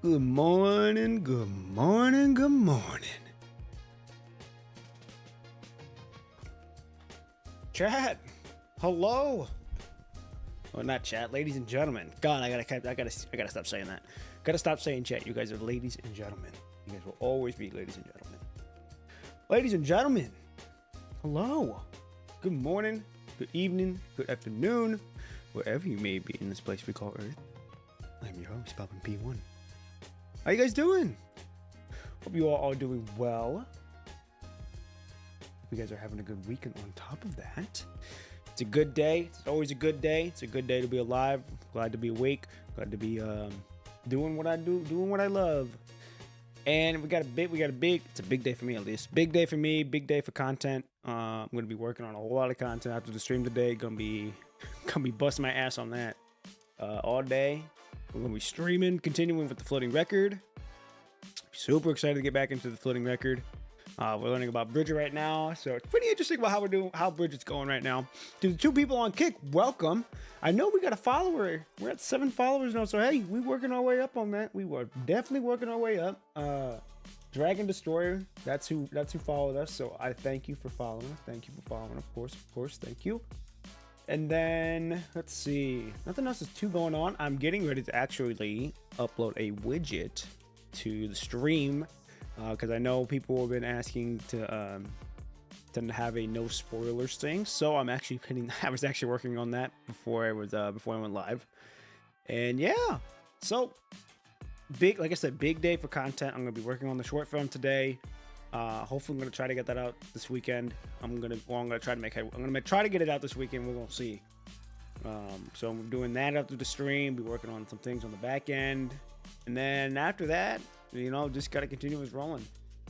Good morning, good morning, good morning. Chat, hello. Well, not chat, ladies and gentlemen. God, I gotta stop saying that. Gotta stop saying chat. You guys are ladies and gentlemen. You guys will always be ladies and gentlemen. Ladies and gentlemen, hello. Good morning, good evening, good afternoon, wherever you may be in this place we call Earth. I'm your host, Bob P1. How you guys doing? Hope you all are doing well. Hope you guys are having a good week, and on top of that, it's a good day. It's always a good day. It's a good day to be alive. Glad to be awake. Glad to be doing what I do, doing what I love. And it's a big day for me at least. Big day for me, big day for content. I'm gonna be working on a whole lot of content after the stream today. Gonna be busting my ass on that all day. We're gonna be streaming, continuing with the floating record. Super excited to get back into the floating record. We're learning about Bridget right now, so it's pretty interesting about how Bridget's going right now. To the 2 people on Kick, welcome. I know we got a follower. We're at 7 followers now, so hey, we're working our way up on that. We were definitely working our way up. Dragon Destroyer, that's who followed us. So I thank you for following. Thank you for following, of course. Thank you. And then let's see, nothing else is too going on. I'm getting ready to actually upload a widget to the stream because I know people have been asking to have a no spoilers thing. So I'm actually I was actually working on that before I went live. And yeah, so like I said, big day for content. I'm gonna be working on the short film today. Hopefully I'm gonna try to get that out this weekend. I'm gonna try to get it out this weekend. We're gonna see. So I'm doing that after the stream. Be working on some things on the back end, and then after that, just gotta continue with rolling.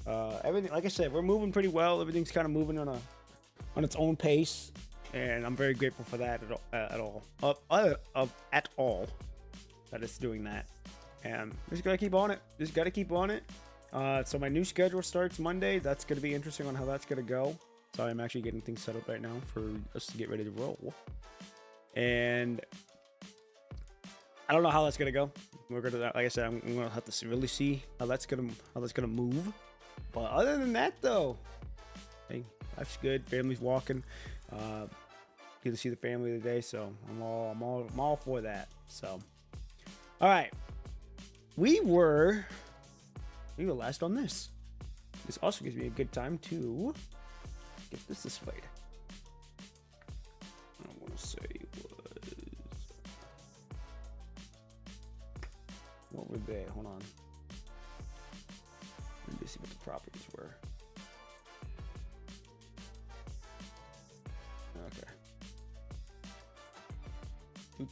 Everything, like I said, we're moving pretty well. Everything's kind of moving on its own pace, and I'm very grateful for that at all. That it's doing that, and just gotta keep on it. So my new schedule starts Monday. That's going to be interesting on how that's going to go. So I'm actually getting things set up right now for us to get ready to roll. And I don't know how that's going to go. We're going to, like I said, I'm going to have to really see how that's going to move. But other than that, though, hey, life's good. Family's walking. Get to see the family today, so I'm all for that. So, all right, we were last on this. This also gives me a good time to get this displayed. I want to say what were they? Hold on. Let me see what the properties were. Okay.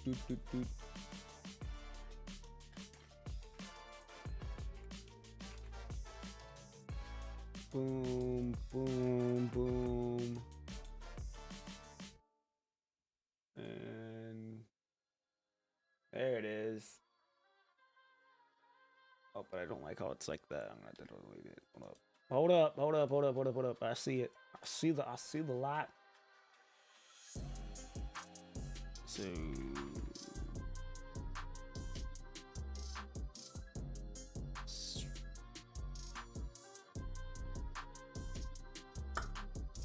Doot. Boom, boom, boom. And there it is. Oh, but I don't like how it's like that. I'm gonna have to delete it. Hold up. I see it. I see the light. So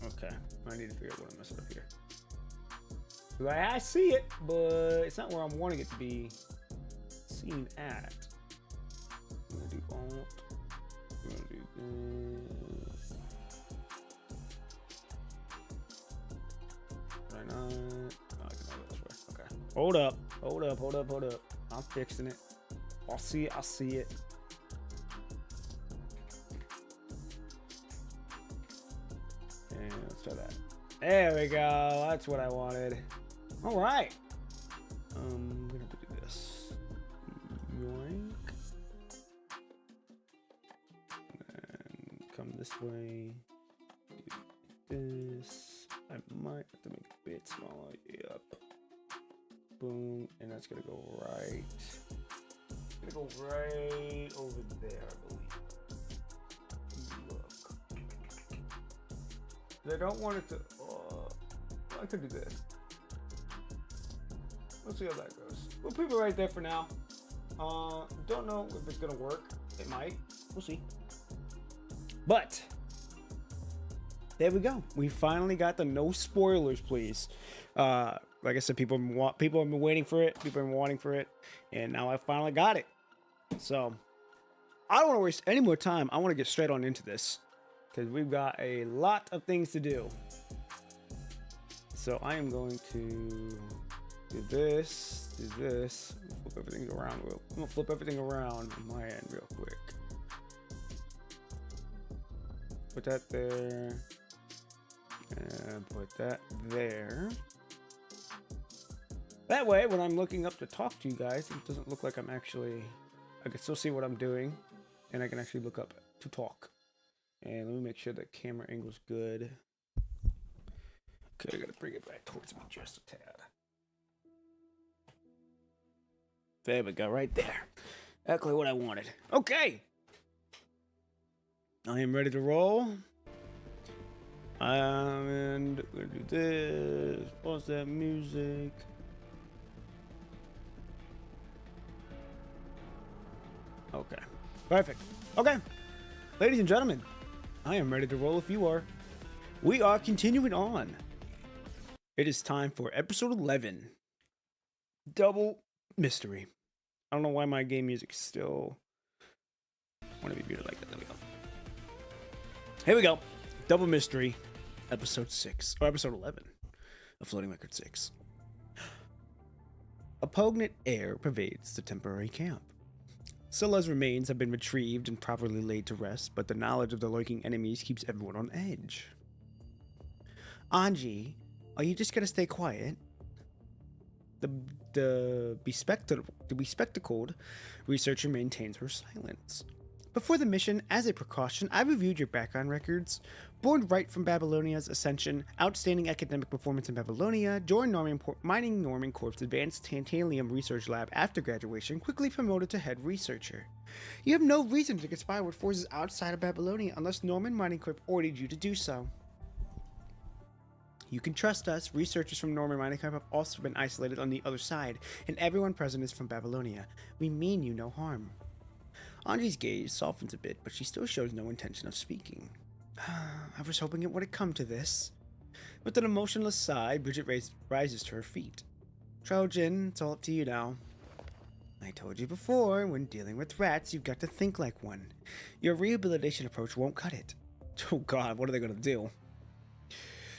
okay, I need to figure out what I messed up here. I see it, but it's not where I'm wanting it to be seen at. I'm gonna do alt. I'm gonna do this. Can I not? No, I can go this way. Okay. Hold up. I'm fixing it. I see it. And let's try that. There we go. That's what I wanted. All right. I'm gonna have to do this. Yoink. And come this way. Do this. I might have to make it a bit smaller. Yep. Boom. And that's gonna go right. It's gonna go right over there, I believe. I don't want it to. I could do this. Let's see how that goes. We'll keep it right there for now. Don't know if it's gonna work. It might. We'll see. But there we go. We finally got the no spoilers, please. Like I said, people have been waiting for it. People have been wanting for it, and now I finally got it. So I don't want to waste any more time. I want to get straight on into this because we've got a lot of things to do. So I am going to do this, flip everything around. I'm gonna flip everything around on my end real quick. Put that there, and put that there. That way, when I'm looking up to talk to you guys, it doesn't look like I can still see what I'm doing, and I can actually look up to talk. And let me make sure the camera angle's good. Okay, I gotta bring it back towards me just a tad. There we go, right there. Exactly what I wanted. Okay. I am ready to roll. And we're gonna do this. Pause that music. Okay. Perfect. Okay. Ladies and gentlemen, I am ready to roll if you are. We are continuing on. It is time for episode 11. Double Mystery. I don't know why my game music still want to be muted like that. There we go. Here we go. Double Mystery, episode 6, or episode 11 of Floating Record 6. A poignant air pervades the temporary camp. Scylla's remains have been retrieved and properly laid to rest, but the knowledge of the lurking enemies keeps everyone on edge. Anji, are you just gonna stay quiet? The bespectacled researcher maintains her silence. Before the mission, as a precaution, I reviewed your background records. Born right from Babylonia's ascension, outstanding academic performance in Babylonia, joined Mining Norman Corp's Advanced Tantalium Research Lab after graduation, quickly promoted to head researcher. You have no reason to conspire with forces outside of Babylonia unless Norman Mining Corp ordered you to do so. You can trust us. Researchers from Norman Mining Corp have also been isolated on the other side, and everyone present is from Babylonia. We mean you no harm. Anji's gaze softens a bit, but she still shows no intention of speaking. I was hoping it wouldn't come to this. With an emotionless sigh, Bridget rises to her feet. Trojan, it's all up to you now. I told you before, when dealing with rats, you've got to think like one. Your rehabilitation approach won't cut it. Oh god, what are they gonna do?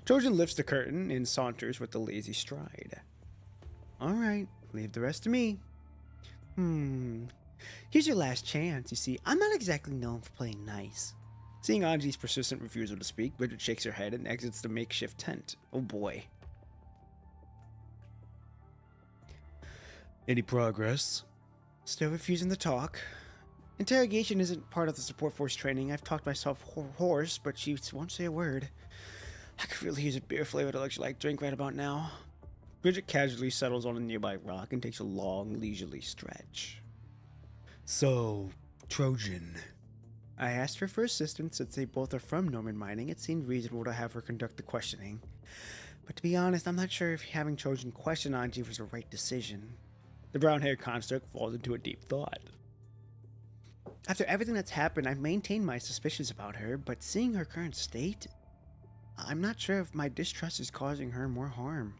Trojan lifts the curtain and saunters with a lazy stride. Alright, leave the rest to me. Here's your last chance. You see, I'm not exactly known for playing nice. Seeing Anji's persistent refusal to speak, Bridget shakes her head and exits the makeshift tent. Oh boy. Any progress? Still refusing to talk. Interrogation isn't part of the support force training. I've talked myself hoarse, but she won't say a word. I could really use a beer-flavored electrolyte drink right about now. Bridget casually settles on a nearby rock and takes a long, leisurely stretch. So, Trojan. I asked her for assistance since they both are from Norman Mining. It seemed reasonable to have her conduct the questioning. But to be honest, I'm not sure if having Trojan question Anji was the right decision. The brown-haired construct falls into a deep thought. After everything that's happened, I've maintained my suspicions about her, but seeing her current state, I'm not sure if my distrust is causing her more harm.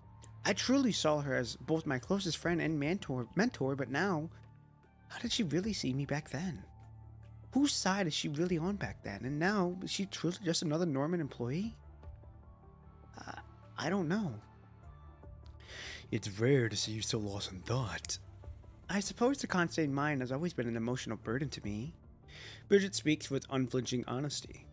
I truly saw her as both my closest friend and mentor, but now, how did she really see me back then? Whose side is she really on back then? And now, is she truly just another Norman employee? I don't know. It's rare to see you so lost in thought. I suppose the constant mind has always been an emotional burden to me. Bridget speaks with unflinching honesty.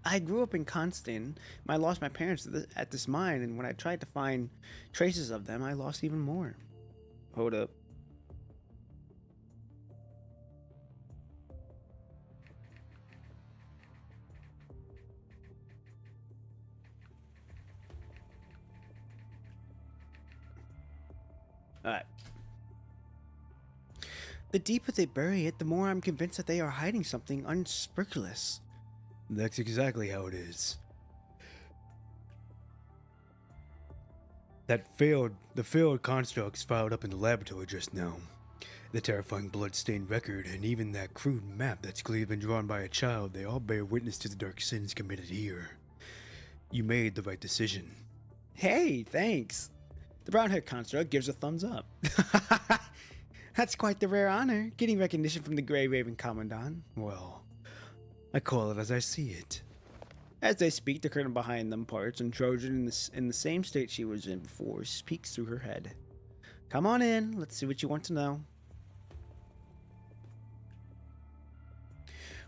I grew up in Constant. I lost my parents at this mine, and when I tried to find traces of them, I lost even more. Hold up. Alright. The deeper they bury it, the more I'm convinced that they are hiding something unscrupulous. That's exactly how it is. The failed constructs filed up in the laboratory just now. The terrifying blood-stained record and even that crude map that's clearly been drawn by a child, they all bear witness to the dark sins committed here. You made the right decision. Hey, thanks. The brown-haired construct gives a thumbs up. That's quite the rare honor, getting recognition from the Grey Raven Commandant. Well, I call it as I see it. As they speak, the curtain behind them parts, and Trojan, in the same state she was in before, peeks through her head. Come on in, let's see what you want to know.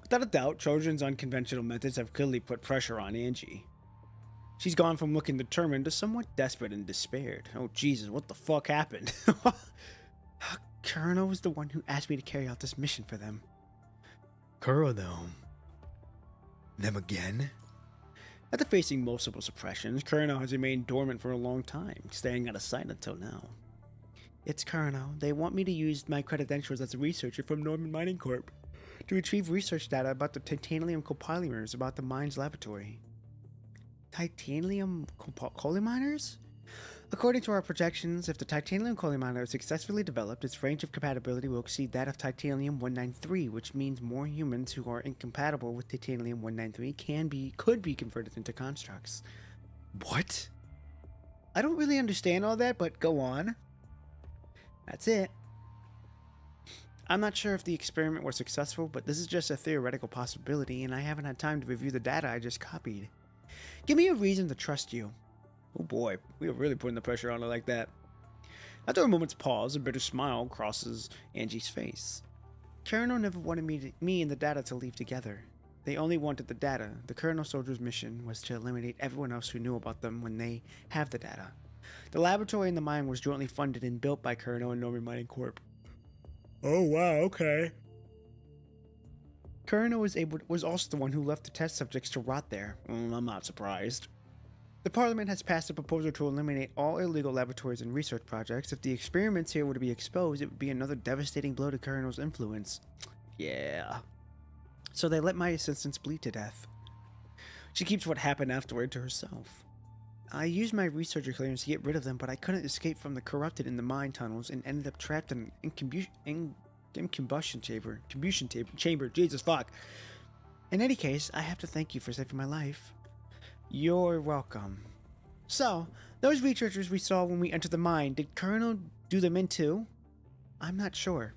Without a doubt, Trojan's unconventional methods have clearly put pressure on Angie. She's gone from looking determined to somewhat desperate and despaired. Oh Jesus, what the fuck happened? Colonel was the one who asked me to carry out this mission for them. Colonel? Them again? After facing multiple suppressions, Colonel has remained dormant for a long time, staying out of sight until now. It's Colonel. They want me to use my credentials as a researcher from Norman Mining Corp. to retrieve research data about the titanium copolymers about the mine's laboratory. Titanium copolyminers? According to our projections, if the titanium colyminer is successfully developed, its range of compatibility will exceed that of titanium-193, which means more humans who are incompatible with titanium-193 could be converted into constructs. What? I don't really understand all that, but go on. That's it. I'm not sure if the experiment was successful, but this is just a theoretical possibility, and I haven't had time to review the data I just copied. Give me a reason to trust you. Oh boy, we are really putting the pressure on her like that. After a moment's pause, a bitter smile crosses Angie's face. Colonel never wanted me and the data to leave together. They only wanted the data. The Colonel Soldier's mission was to eliminate everyone else who knew about them when they have the data. The laboratory and the mine was jointly funded and built by Colonel and Norman Mining Corp. Oh wow, okay. Colonel was also the one who left the test subjects to rot there. I'm not surprised. The Parliament has passed a proposal to eliminate all illegal laboratories and research projects. If the experiments here were to be exposed, it would be another devastating blow to Colonel's influence. Yeah. So they let my assistants bleed to death. She keeps what happened afterward to herself. I used my researcher clearance to get rid of them, but I couldn't escape from the corrupted in the mine tunnels and ended up trapped in an combustion chamber. Jesus fuck. In any case, I have to thank you for saving my life. You're welcome. So, those researchers we saw when we entered the mine, did Colonel do them in too? I'm not sure.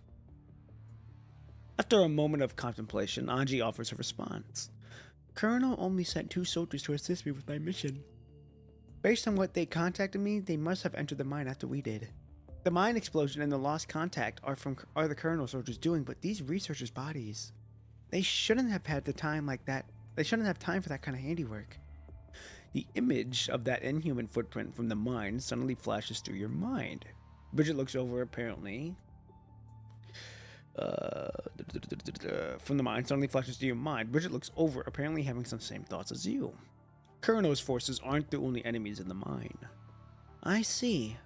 After a moment of contemplation, Angie offers her response. Colonel only sent 2 soldiers to assist me with my mission. Based on what they contacted me, they must have entered the mine after we did. The mine explosion and the lost contact are the Colonel soldiers doing, but these researchers' bodies, they shouldn't have had the time like that. They shouldn't have time for that kind of handiwork. The image of that inhuman footprint from the mine suddenly flashes through your mind. Bridget looks over apparently. From the mine suddenly flashes through your mind. Bridget looks over, apparently having some same thoughts as you. Colonel's forces aren't the only enemies in the mine. I see.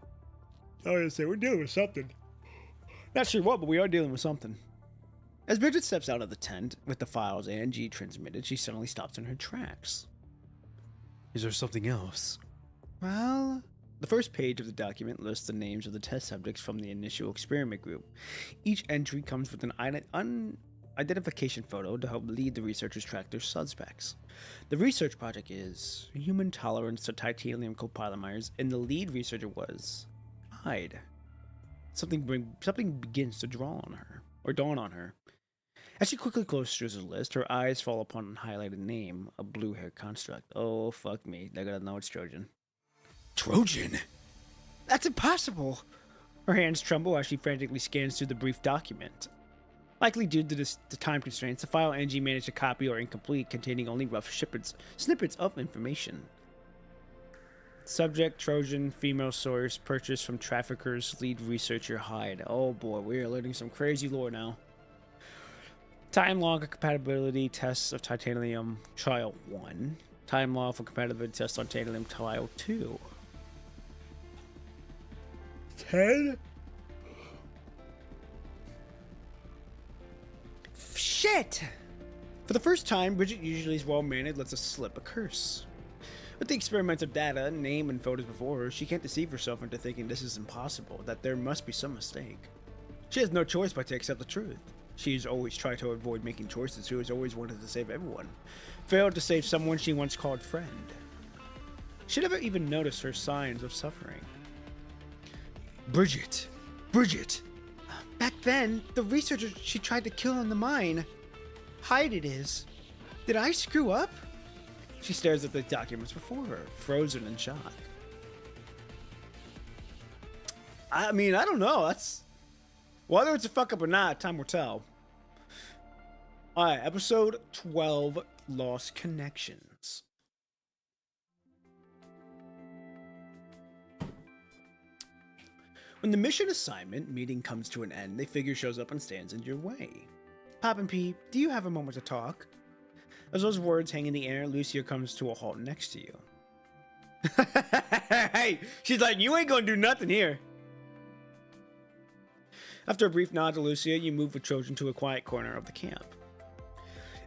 I was say we're dealing with something. Not sure what, but we are dealing with something. As Bridget steps out of the tent with the files Angie transmitted, she suddenly stops in her tracks. Is there something else? Well, the first page of the document lists the names of the test subjects from the initial experiment group. Each entry comes with an identification photo to help lead the researchers track their suspects. The research project is human tolerance to titanium copolymers, and the lead researcher was Hyde. Something begins to dawn on her. As she quickly goes through the list, her eyes fall upon a highlighted name, a blue-haired construct. Oh, fuck me. I gotta know it's Trojan. Trojan? That's impossible! Her hands tremble as she frantically scans through the brief document. Likely due to the time constraints, the file Angie managed to copy are incomplete, containing only rough snippets of information. Subject, Trojan, female source, purchased from traffickers, lead researcher, Hyde. Oh boy, we are learning some crazy lore now. Time log of compatibility tests of titanium, trial 1. Time log for compatibility tests on titanium, trial 2. 10? Shit! For the first time, Bridget, usually is well-mannered, lets us slip a curse. With the experimental data, name, and photos before her, she can't deceive herself into thinking this is impossible, that there must be some mistake. She has no choice but to accept the truth. She's always tried to avoid making choices. She has always wanted to save everyone. Failed to save someone she once called friend. She never even noticed her signs of suffering. Bridget! Bridget! Back then, the researcher she tried to kill in the mine. Hyde it is. Did I screw up? She stares at the documents before her, frozen in shock. I mean, I don't know. That's... Whether it's a fuck up or not, time will tell. Alright, episode 12, Lost Connections. When the mission assignment meeting comes to an end, the figure shows up and stands in your way. Pop and Pete, do you have a moment to talk? As those words hang in the air, Lucia comes to a halt next to you. Hey, she's like, you ain't gonna do nothing here. After a brief nod to Lucia, you move with Trojan to a quiet corner of the camp.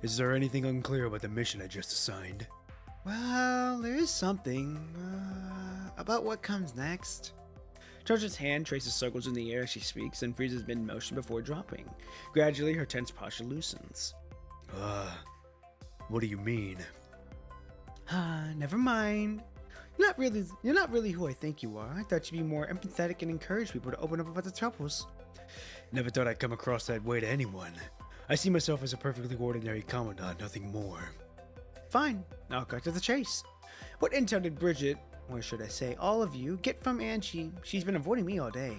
Is there anything unclear about the mission I just assigned? Well, there is something about what comes next. Trojan's hand traces circles in the air as she speaks and freezes mid-motion before dropping. Gradually, her tense posture loosens. What do you mean? Never mind. You're not really who I think you are. I thought you'd be more empathetic and encourage people to open up about the troubles. Never thought I'd come across that way to anyone. I see myself as a perfectly ordinary commandant, nothing more. Fine, now I'll cut to the chase. What intel did Bridget, or should I say all of you, get from Angie? She's been avoiding me all day.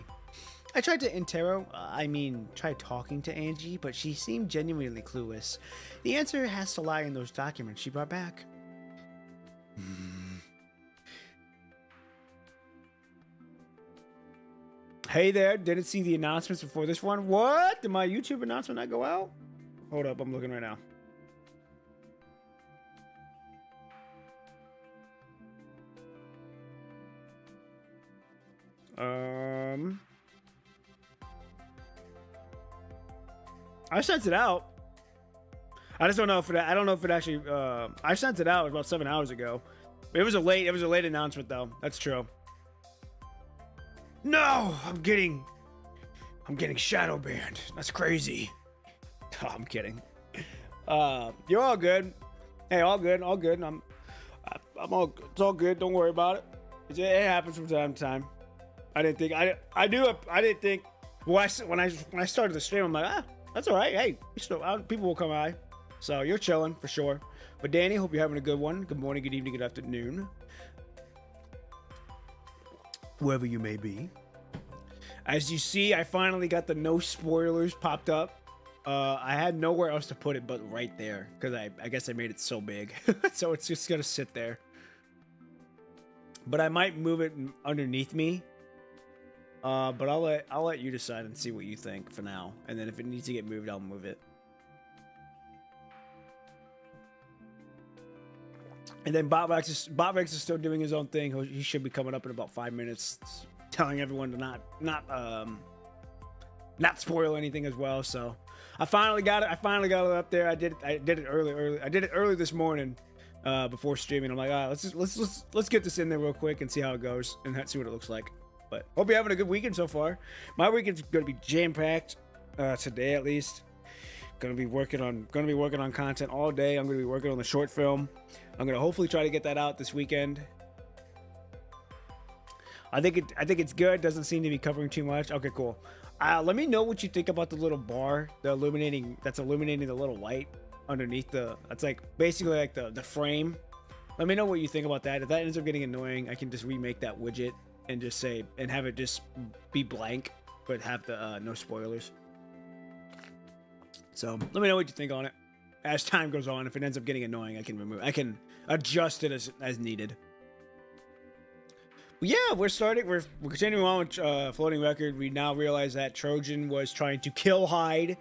I tried to tried talking to Angie, but she seemed genuinely clueless. The answer has to lie in those documents she brought back. Hey there, didn't see the announcements before this one. What? Did my YouTube announcement not go out? Hold up, I'm looking right now. I sent it out. I just don't know if it, I don't know if it actually, I sent it out about 7 hours ago. It was a late announcement though. That's true. No, I'm getting shadow banned. That's crazy. Oh, I'm kidding. You're all good. Hey, all good. I'm all. It's all good. Don't worry about it. It happens from time to time. I didn't think. When I started the stream, I'm like, that's all right. Hey, people will come by. So you're chilling for sure. But Danny, hope you're having a good one. Good morning, good evening, good afternoon. Whoever you may be. As you see, I finally got the no spoilers popped up. I had nowhere else to put it but right there because I guess I made it so big. So it's just gonna sit there. But I might move it underneath me. But I'll let you decide and see what you think for now. And then if it needs to get moved, I'll move it. And then Botrex is still doing his own thing. He should be coming up in about 5 minutes, telling everyone to not spoil anything as well. So I finally got it. I finally got it up there. I did it early. I did it early this morning before streaming. I'm like, let's get this in there real quick and see how it goes and see what it looks like. But hope you're having a good weekend so far. My weekend's gonna be jam packed today at least. Gonna be working on content all day. I'm gonna be working on the short film. I'm gonna hopefully try to get that out this weekend. I think it's good. Doesn't seem to be covering too much. Okay, cool. Let me know what you think about the little bar, that's illuminating the little light underneath that's like basically like the frame. Let me know what you think about that. If that ends up getting annoying, I can just remake that widget and just say and have it just be blank, but have the no spoilers. So let me know what you think on it. As time goes on, if it ends up getting annoying, I can adjust it as needed. But yeah, we're continuing on with Floating Record. We now realize that Trojan was trying to kill Hyde,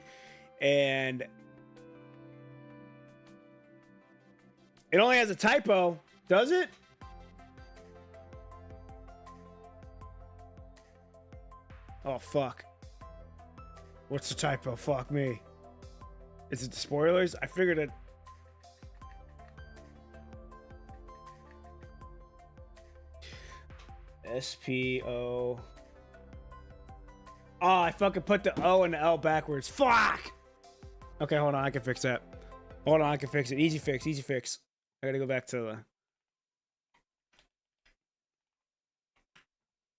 and it only has a typo, does it? Oh fuck. What's the typo? Fuck me. Is it the spoilers? I figured it. SPO. Oh, Oh, I fucking put the O and the L backwards. Fuck! Okay, hold on. I can fix that. Hold on, I can fix it. Easy fix, easy fix. I gotta go back to the...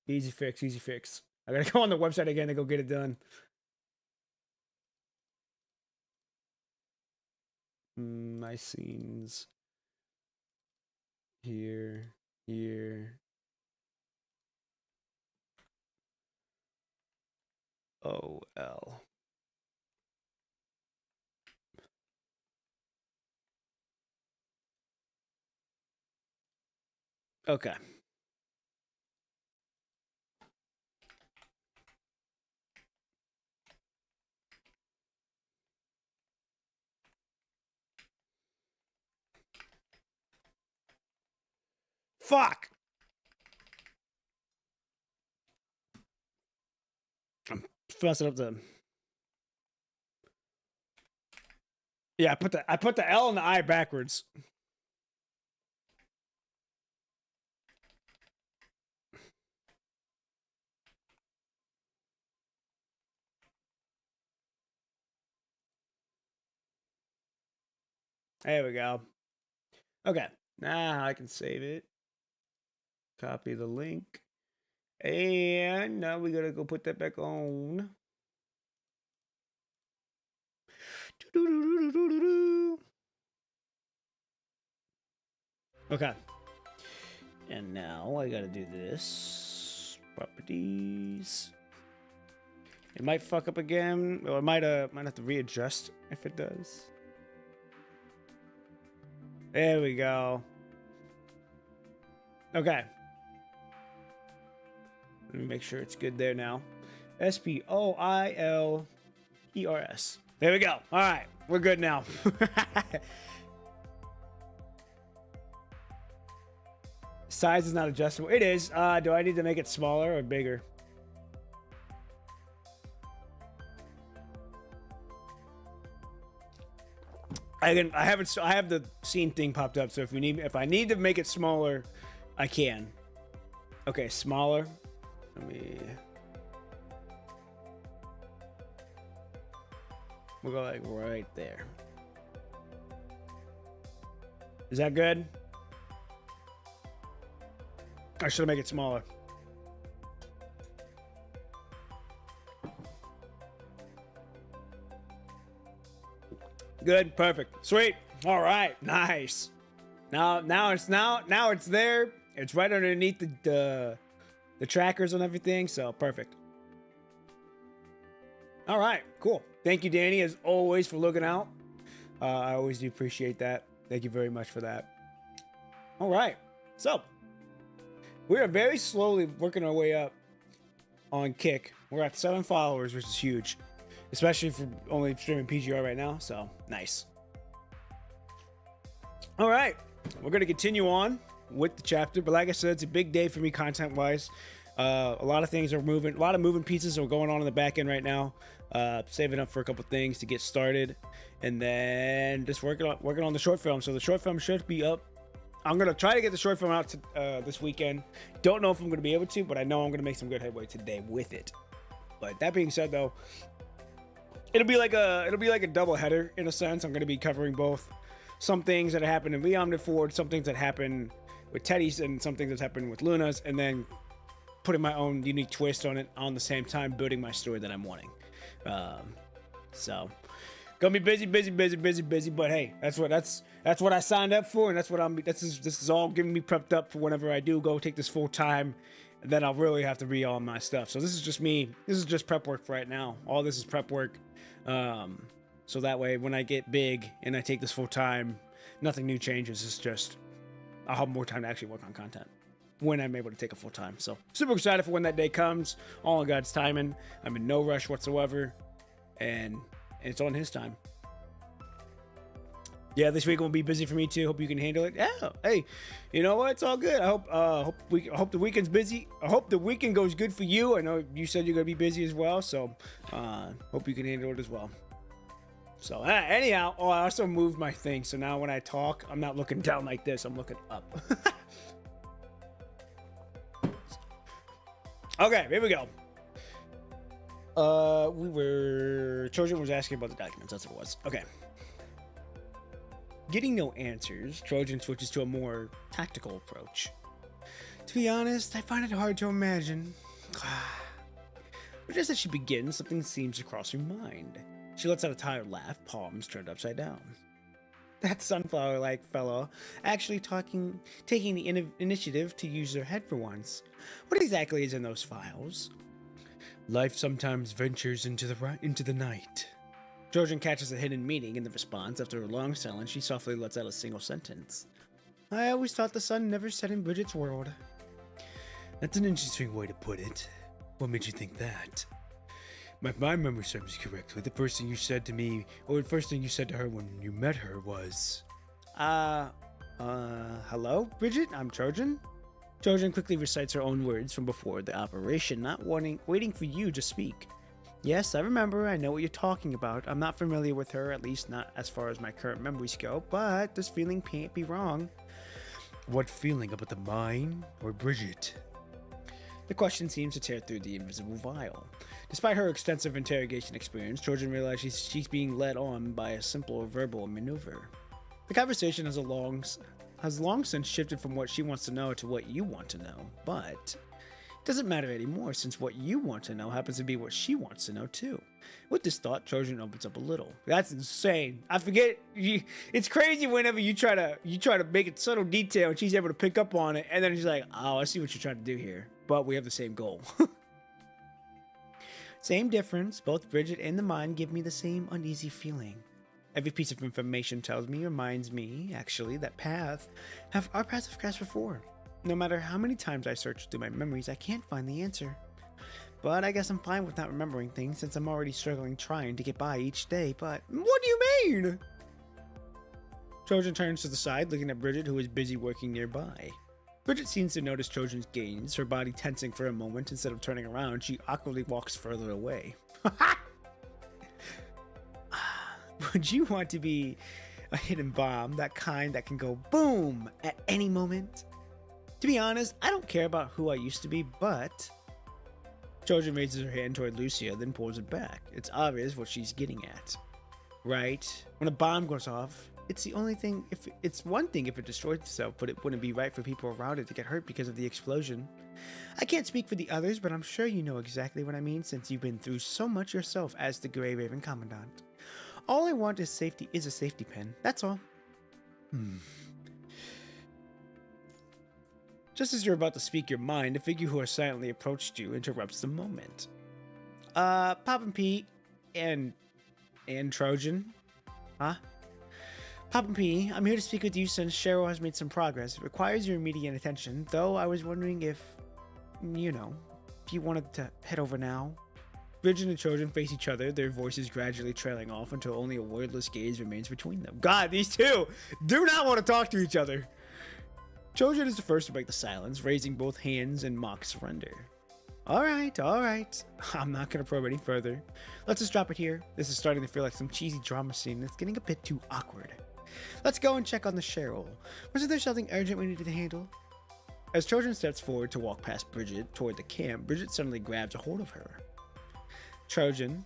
Easy fix, easy fix. I gotta go on the website again to go get it done. My scenes. Here. O-L. Okay. Fuck! I'm fussing up the... Yeah, I put the L and the I backwards. There we go. Okay, now I can save it. Copy the link. And now we gotta go put that back on. Okay. And now I gotta do this. Properties. It might fuck up again, or it might have to readjust if it does. There we go. Okay. Let me make sure it's good there now. SPOILERS. There we go. All right, we're good now. Size is not adjustable. It is. Do I need to make it smaller or bigger? I have the scene thing popped up, so if I need to make it smaller, I can. Okay, smaller. We'll go like right there. Is that good? I should make it smaller. Good, perfect, sweet. All right, nice. Now it's there. It's right underneath the trackers and everything. So perfect. All right, cool. Thank you, Danny, as always, for looking out. I always do appreciate that. Thank you very much for that. All right, so we are very slowly working our way up on Kick. We're at 7 followers, which is huge, especially for only streaming PGR right now. So nice. All right, we're gonna continue on with the chapter, but like I said, it's a big day for me content-wise. A lot of things are moving. A lot of moving pieces are going on in the back end right now. Saving up for a couple things to get started, and then just working on the short film. So the short film should be up. I'm gonna try to get the short film out this weekend. Don't know if I'm gonna be able to, but I know I'm gonna make some good headway today with it. But that being said, though, it'll be like a double header in a sense. I'm gonna be covering both some things that happened in Leon Ford, some things that happened with Teddy's, and some things that happened with Luna's, and then putting my own unique twist on it on the same time, building my story that I'm wanting. So gonna be busy, but hey, that's what I signed up for, and this is all getting me prepped up for whenever I do go take this full time, and then I'll really have to read all my stuff. So this is just me. This is just prep work for right now. All this is prep work. So that way when I get big and I take this full time, nothing new changes. It's just I'll have more time to actually work on content when I'm able to take a full time. So super excited for when that day comes. All in God's timing. I'm in no rush whatsoever, and it's on His time. Yeah, this week will be busy for me too. Hope you can handle it. Yeah, hey, you know what? It's all good. I hope the weekend's busy. I hope the weekend goes good for you. I know you said you're gonna be busy as well, so hope you can handle it as well. So anyhow, I also moved my thing, so now when I talk, I'm not looking down like this. I'm looking up. Okay, here we go. Trojan was asking about the documents. That's what it was. Okay. Getting no answers, Trojan switches to a more tactical approach. To be honest, I find it hard to imagine. But just as she begins, something seems to cross her mind. She lets out a tired laugh, palms turned upside down. That sunflower-like fellow actually taking the initiative to use their head for once. What exactly is in those files? Life sometimes ventures into the night. Trojan catches a hidden meaning in the response. After a long silence, she softly lets out a single sentence. I always thought the sun never set in Bridget's world. That's an interesting way to put it. What made you think that? If my memory serves correctly, the first thing you said to me, or the first thing you said to her when you met her was... hello, Bridget? I'm Trojan. Trojan quickly recites her own words from before the operation, not waiting for you to speak. Yes, I remember. I know what you're talking about. I'm not familiar with her, at least not as far as my current memories go, but this feeling can't be wrong. What feeling, about the mine or Bridget? The question seems to tear through the invisible vial. Despite her extensive interrogation experience, Trojan realizes she's being led on by a simple verbal maneuver. The conversation has long since shifted from what she wants to know to what you want to know, but it doesn't matter anymore since what you want to know happens to be what she wants to know too. With this thought, Trojan opens up a little. That's insane. I forget. It's crazy whenever you try to make it subtle detail and she's able to pick up on it, and then she's like, "Oh, I see what you're trying to do here." But we have the same goal. Same difference. Both Bridget and the mind give me the same uneasy feeling. Every piece of information tells me, reminds me, actually, that our paths have crossed before. No matter how many times I search through my memories, I can't find the answer. But I guess I'm fine with not remembering things since I'm already struggling trying to get by each day. But what do you mean? Trojan turns to the side, looking at Bridget, who is busy working nearby. Bridget seems to notice Trojan's gaze, her body tensing for a moment. Instead of turning around, she awkwardly walks further away. Would you want to be a hidden bomb, that kind that can go boom at any moment? To be honest, I don't care about who I used to be, but... Trojan raises her hand toward Lucia, then pulls it back. It's obvious what she's getting at. Right? When a bomb goes off, it's one thing if it destroys itself, but it wouldn't be right for people around it to get hurt because of the explosion. I can't speak for the others, but I'm sure you know exactly what I mean since you've been through so much yourself as the Grey Raven Commandant. All I want is a safety pin. That's all. Just as you're about to speak your mind, a figure who has silently approached you interrupts the moment. Poppin' Pete and Trojan? Huh? Poppin' P, I'm here to speak with you since Cheryl has made some progress. It requires your immediate attention, though I was wondering if you wanted to head over now. Bridget and Trojan face each other, their voices gradually trailing off until only a wordless gaze remains between them. God, these two do not want to talk to each other. Trojan is the first to break the silence, raising both hands in mock surrender. All right. I'm not going to probe any further. Let's just drop it here. This is starting to feel like some cheesy drama scene. It's getting a bit too awkward. Let's go and check on the Cheryl. Wasn't there something urgent we needed to handle? As Trojan steps forward to walk past Bridget toward the camp, Bridget suddenly grabs a hold of her. Trojan,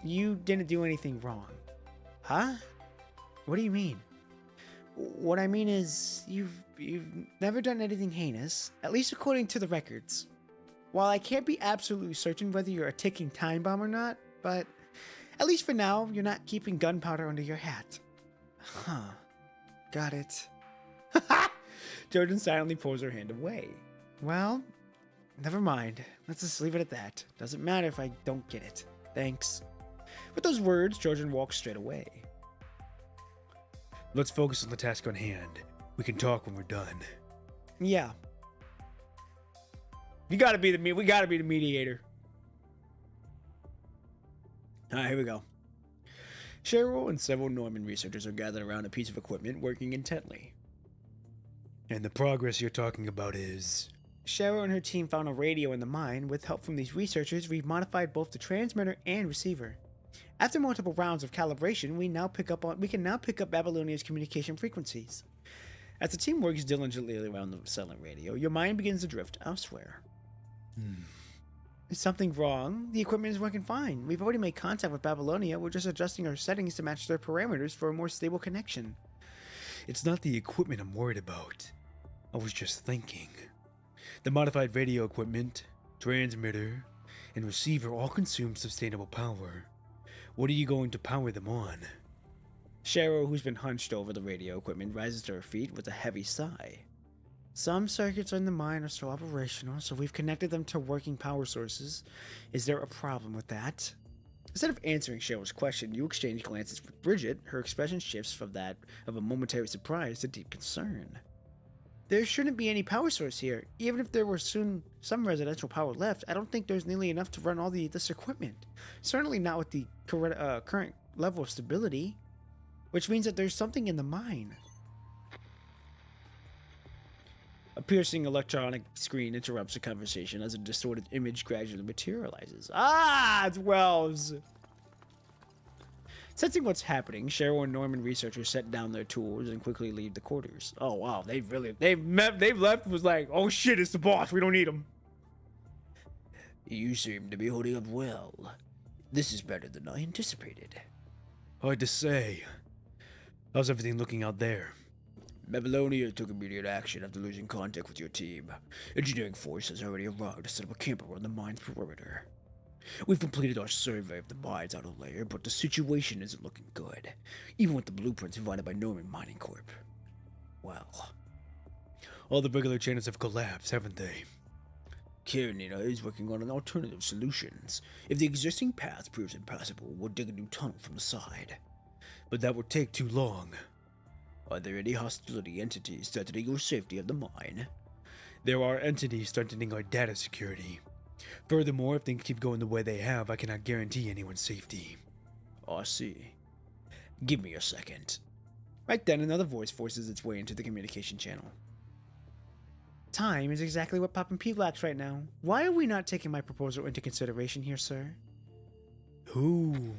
you didn't do anything wrong. Huh? What do you mean? What I mean is, you've never done anything heinous, at least according to the records. While I can't be absolutely certain whether you're a ticking time bomb or not, but at least for now, you're not keeping gunpowder under your hat. Huh. Got it. Jordan silently pulls her hand away. Well, never mind. Let's just leave it at that. Doesn't matter if I don't get it. Thanks. With those words, Trojan walks straight away. Let's focus on the task on hand. We can talk when we're done. Yeah. We gotta be the mediator. Alright, here we go. Cheryl and several Norman researchers are gathered around a piece of equipment, working intently. And the progress you're talking about is... Cheryl and her team found a radio in the mine. With help from these researchers, we've modified both the transmitter and receiver. After multiple rounds of calibration, we can now pick up Babylonia's communication frequencies. As the team works diligently around the silent radio, your mind begins to drift elsewhere. Is something wrong? The equipment is working fine. We've already made contact with Babylonia. We're just adjusting our settings to match their parameters for a more stable connection. It's not the equipment I'm worried about. I was just thinking. The modified radio equipment, transmitter, and receiver all consume sustainable power. What are you going to power them on? Cheryl, who's been hunched over the radio equipment, rises to her feet with a heavy sigh. Some circuits in the mine are still operational, so we've connected them to working power sources. Is there a problem with that? Instead of answering Cheryl's question, you exchange glances with Bridget. Her expression shifts from that of a momentary surprise to deep concern. There shouldn't be any power source here. Even if there were soon some residential power left, I don't think there's nearly enough to run all this equipment. Certainly not with the current level of stability. Which means that there's something in the mine. A piercing electronic screen interrupts the conversation as a distorted image gradually materializes. Ah, it's Wells! Sensing what's happening, Cheryl and Norman researchers set down their tools and quickly leave the quarters. Oh wow, they've left was like, oh shit, it's the boss, we don't need him. You seem to be holding up well. This is better than I anticipated. Hard to say. How's everything looking out there? Babylonia took immediate action after losing contact with your team. Engineering force has already arrived to set up a camp around the mine's perimeter. We've completed our survey of the mine's outer layer, but the situation isn't looking good, even with the blueprints provided by Norman Mining Corp. Well, all the regular channels have collapsed, haven't they? Karenina is working on alternative solutions. If the existing path proves impassable, we'll dig a new tunnel from the side. But that would take too long. Are there any hostility entities threatening your safety of the mine? There are entities threatening our data security. Furthermore, if things keep going the way they have, I cannot guarantee anyone's safety. I see. Give me a second. Right then, another voice forces its way into the communication channel. Time is exactly what Poppin' Pete lacks right now. Why are we not taking my proposal into consideration here, sir? Who?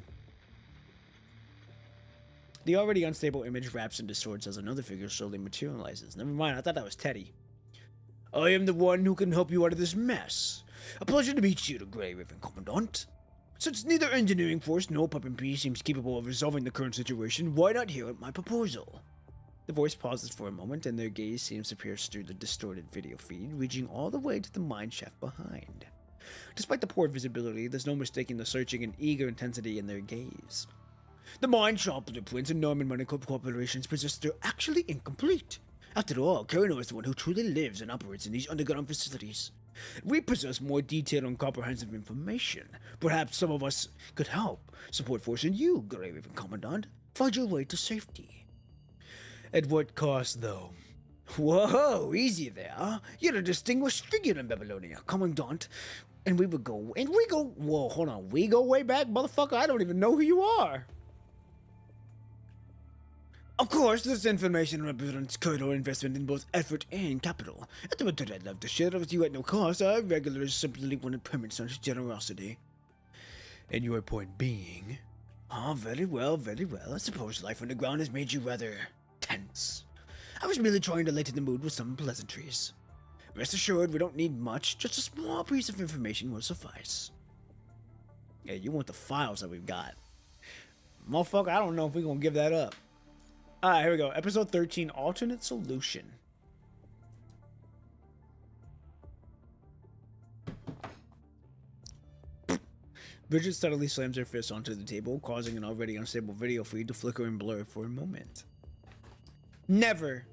The already unstable image wraps and distorts as another figure slowly materializes. Never mind, I thought that was Teddy. I am the one who can help you out of this mess. A pleasure to meet you, the Grey Raven Commandant. Since neither engineering force nor Poppin' P seems capable of resolving the current situation, why not hear my proposal? The voice pauses for a moment, and their gaze seems to pierce through the distorted video feed, reaching all the way to the mine shaft behind. Despite the poor visibility, there's no mistaking the searching and eager intensity in their gaze. The mine shaft blueprints and Norman Mining Corp corporations possessed are actually incomplete. After all, Colonel is the one who truly lives and operates in these underground facilities. We possess more detailed and comprehensive information. Perhaps some of us could help. Support force and you, Grey Raven Commandant, find your way to safety. At what cost, though? Whoa, easy there. You're a distinguished figure in Babylonia, Commandant. And we go, whoa, hold on. We go way back, motherfucker. I don't even know who you are. Of course, this information represents Colonel investment in both effort and capital. At the matter I'd love to share it with you at no cost. Our regulars simply wanted permits on his generosity. And your point being? Ah, very well, very well. I suppose life underground has made you rather tense. I was merely trying to lighten the mood with some pleasantries. Rest assured, we don't need much. Just a small piece of information will suffice. Yeah, you want the files that we've got. Motherfucker, I don't know if we're gonna give that up. Alright, here we go. Episode 13, Alternate Solution. Bridget suddenly slams her fist onto the table, causing an already unstable video feed to flicker and blur for a moment. Never!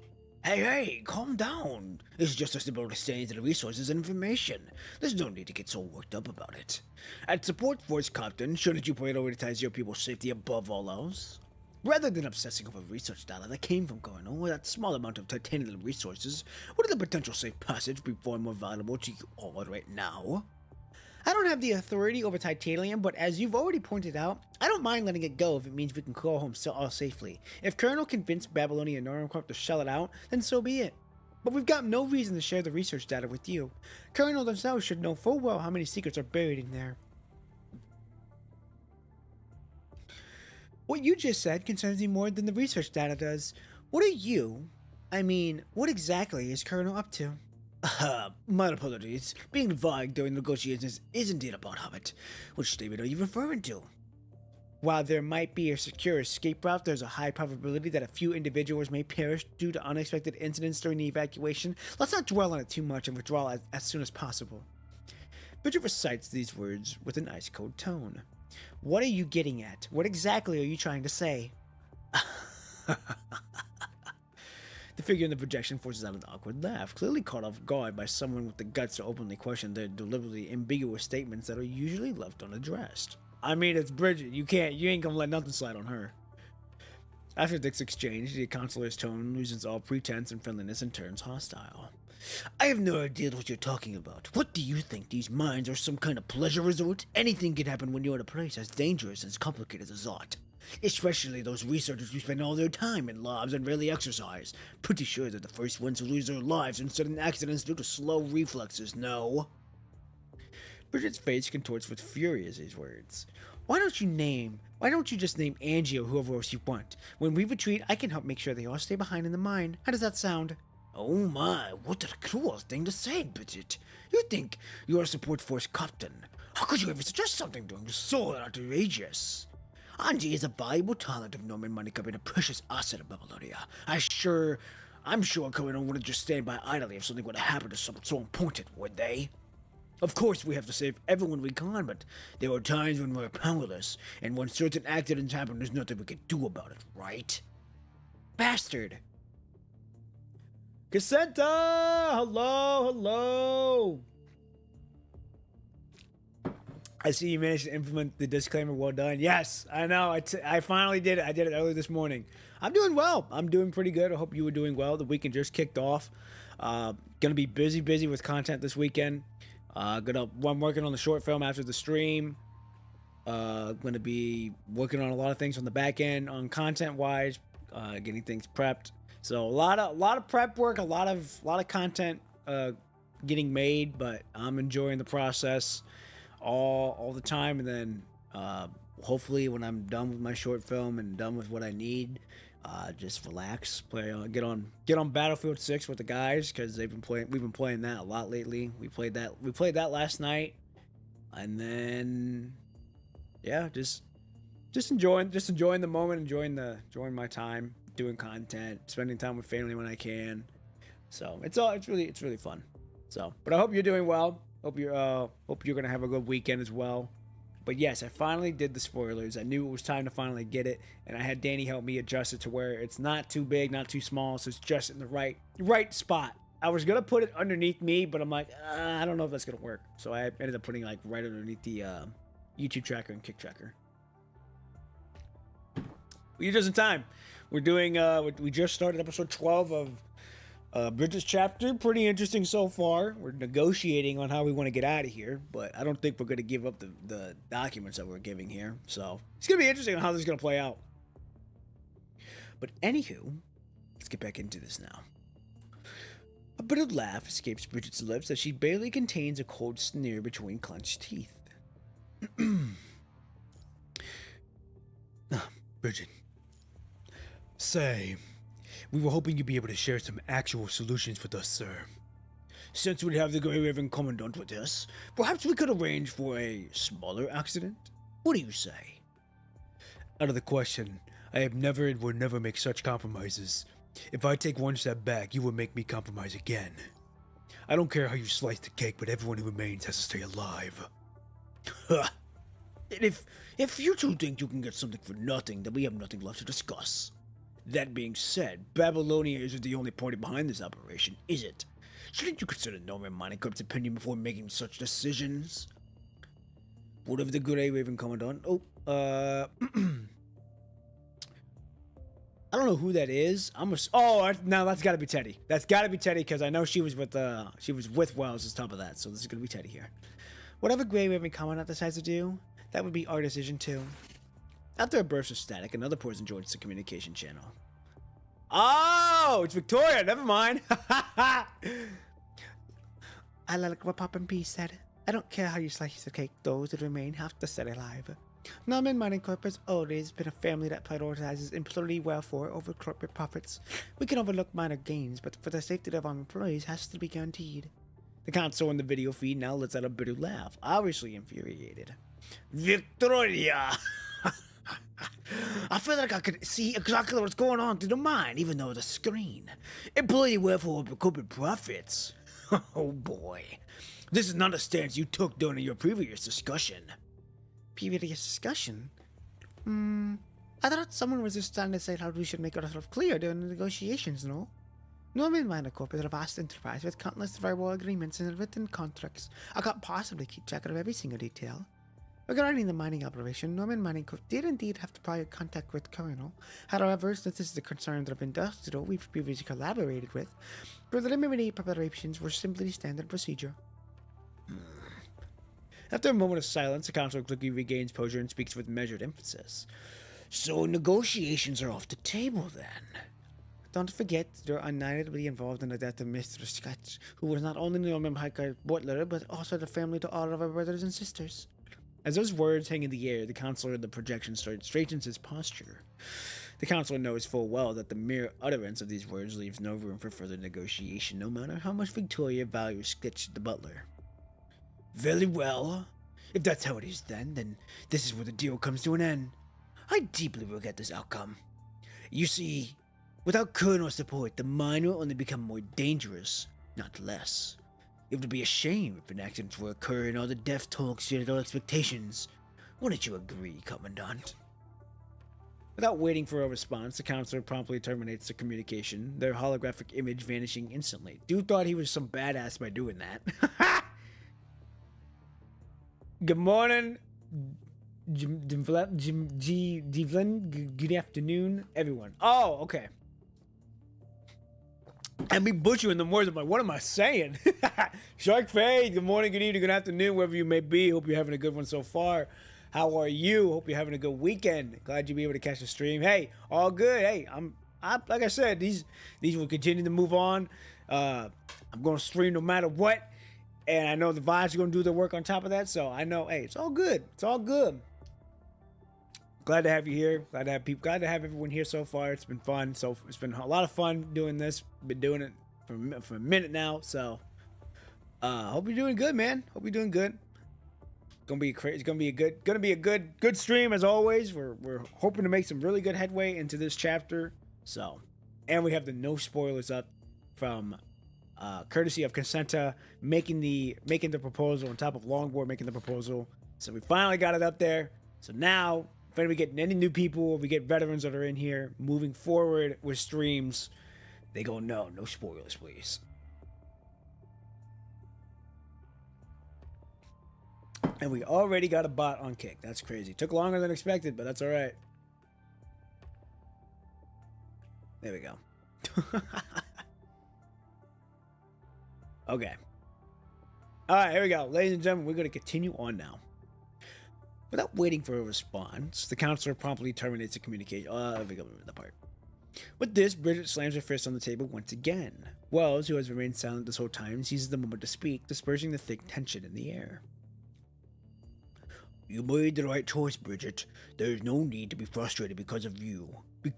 Hey, calm down. It's just us about to into the resources and information. There's no need to get so worked up about it. At Support Force Captain, shouldn't you prioritize your people's safety above all else? Rather than obsessing over research data that came from Colonel with that small amount of titanium resources, wouldn't the potential safe passage be far more valuable to you all right now? I don't have the authority over titanium, but as you've already pointed out, I don't mind letting it go if it means we can call home all safely. If Colonel convinced Babylonia and Norman Corp to shell it out, then so be it. But we've got no reason to share the research data with you. Colonel themselves should know full well how many secrets are buried in there. What you just said concerns me more than the research data does. What exactly is Colonel up to? My apologies. Being vague during negotiations is indeed a bad habit. Which statement are you referring to? While there might be a secure escape route, there's a high probability that a few individuals may perish due to unexpected incidents during the evacuation. Let's not dwell on it too much and withdraw as soon as possible. Bridget recites these words with an ice cold tone. What are you getting at? What exactly are you trying to say? The figure in the projection forces out an awkward laugh, clearly caught off guard by someone with the guts to openly question their deliberately ambiguous statements that are usually left unaddressed. I mean, it's Bridget. You ain't gonna let nothing slide on her. After this exchange, the counselor's tone loses all pretense and friendliness and turns hostile. I have no idea what you're talking about. What do you think? These mines are some kind of pleasure resort? Anything can happen when you're in a place as dangerous and as complicated as that. Especially those researchers who spend all their time in labs and rarely exercise. Pretty sure they're the first ones to lose their lives in sudden accidents due to slow reflexes, no? Bridget's face contorts with fury as these words. Why don't you just name Angie or whoever else you want? When we retreat, I can help make sure they all stay behind in the mine. How does that sound? Oh my, what a cruel thing to say, Bridget. You think you're a support force captain. How could you ever suggest something doing so outrageous? Angie is a valuable talent of Norman Monica and a precious asset of Babylonia. I'm sure Cohen wouldn't just stand by idly if something would have happened to someone so important, would they? Of course, we have to save everyone we can, but there are times when we're powerless, and when certain accidents happen, there's nothing we can do about it, right? Bastard! Cassetta! Hello! I see you managed to implement the disclaimer. Well done. Yes, I know. I finally did it. I did it earlier this morning. I'm doing well. I'm doing pretty good. I hope you were doing well. The weekend just kicked off. Gonna be busy with content this weekend. I'm working on the short film after the stream. Gonna be working on a lot of things on the back end, on content wise, getting things prepped. So a lot of prep work, a lot of content getting made, but I'm enjoying the process all the time. And then hopefully when I'm done with my short film and done with what I need, just relax, get on Battlefield 6 with the guys, because we've been playing that a lot lately. We played that last night, and then yeah, just enjoying the moment, enjoying my time doing content, spending time with family when I can. So it's really fun. So, but I hope you're doing well. Hope you're gonna have a good weekend as well. But yes, I finally did the spoilers. I knew it was time to finally get it, and I had Danny help me adjust it to where it's not too big, not too small, so it's just in the right spot. I was gonna put it underneath me, but I'm like, I don't know if that's gonna work. So I ended up putting like right underneath the YouTube tracker and Kick tracker. You're just in time. We're doing. We just started episode 12 of Bridget's chapter. Pretty interesting so far. We're negotiating on how we want to get out of here, but I don't think we're going to give up the documents that we're giving here. So it's going to be interesting on how this is going to play out. But anywho, let's get back into this now. A bitter laugh escapes Bridget's lips as she barely contains a cold sneer between clenched teeth. Bridget. Say, we were hoping you'd be able to share some actual solutions with us, sir. Since we have the Grey Raven Commandant with us, perhaps we could arrange for a smaller accident? What do you say? Out of the question. I have never and will never make such compromises. If I take one step back, you will make me compromise again. I don't care how you slice the cake, but everyone who remains has to stay alive. And if you two think you can get something for nothing, then we have nothing left to discuss. That being said, Babylonia isn't the only party behind this operation, is it? Shouldn't you consider Norman Minecorp's opinion before making such decisions? What of the Grey Raven Commandant? I don't know who that is. No, that's got to be Teddy. That's got to be Teddy, because I know she was with Wells as top of that, so this is gonna be Teddy here. Whatever Grey Raven Commandant decides to do, that would be our decision too. After a burst of static, another person joins the communication channel. Oh, it's Victoria. Never mind. I like what Pop and P said. I don't care how you slice the cake. Those that remain have to stay alive. Norman Mining Corp has always been a family that prioritizes employee welfare over corporate profits. We can overlook minor gains, but for the safety of our employees has to be guaranteed. The console in the video feed now lets out a bitter laugh, obviously infuriated. Victoria! I feel like I could see exactly what's going on through the mind, even though the screen. Employee welfare over corporate profits. Oh boy. This is not a stance you took during your previous discussion. Previous discussion? I thought someone was just trying to say how we should make ourselves clear during the negotiations, no? Norman Miner Corp is a vast enterprise with countless verbal agreements and written contracts. I can't possibly keep track of every single detail. Regarding the mining operation, Norman Mining Corp did indeed have prior contact with Colonel. However, since this is the concern of industrial we've previously collaborated with, preliminary preparations were simply standard procedure. After a moment of silence, the council quickly regains posture and speaks with measured emphasis. So negotiations are off the table then. Don't forget, you're undoubtedly involved in the death of Mr. Scotch, who was not only Norman Hiker butler, but also the family to all of our brothers and sisters. As those words hang in the air, the counselor in the projection straightens his posture. The counselor knows full well that the mere utterance of these words leaves no room for further negotiation, no matter how much Victoria values Sketch the butler. Very well. If that's how it is then this is where the deal comes to an end. I deeply regret this outcome. You see, without Colonel's support, the mine will only become more dangerous, not less. It would be a shame if an accident were to occur and all the death toll exceeded our expectations. Wouldn't you agree, Commandant? Without waiting for a response, the counselor promptly terminates the communication, their holographic image vanishing instantly. Dude thought he was some badass by doing that. Good morning, Devlin. Good afternoon, everyone. Oh, okay. And me butchering the words. I'm like, what am I saying? Shark Fade, good morning, good evening, good afternoon, wherever you may be. Hope you're having a good one so far. How are you? Hope you're having a good weekend. Glad you'll be able to catch the stream. Hey, all good. Hey, I'm like I said, these will continue to move on. I'm gonna stream no matter what. And I know the vibes are going to do their work on top of that. So I know, hey, it's all good. It's all good. Glad to have you here. Glad to have people. Glad to have everyone here so far. It's been fun. So it's been a lot of fun doing this. Been doing it for a minute now. So hope you're doing good, man. Hope you're doing good. It's gonna be a good stream as always. We're hoping to make some really good headway into this chapter. So, and we have the no spoilers up from courtesy of Consenta making the proposal on top of Longboard making the proposal. So we finally got it up there. So now, if we get any new people, if we get veterans that are in here moving forward with streams, they go, no spoilers, please. And we already got a bot on kick. That's crazy. Took longer than expected, but that's all right. There we go. Okay. All right, here we go. Ladies and gentlemen, we're going to continue on now. Without waiting for a response, the counselor promptly terminates the communication. There we go, the part. With this, Bridget slams her fist on the table once again. Wells, who has remained silent this whole time, seizes the moment to speak, dispersing the thick tension in the air. You made the right choice, Bridget. There is no need to be frustrated because of you.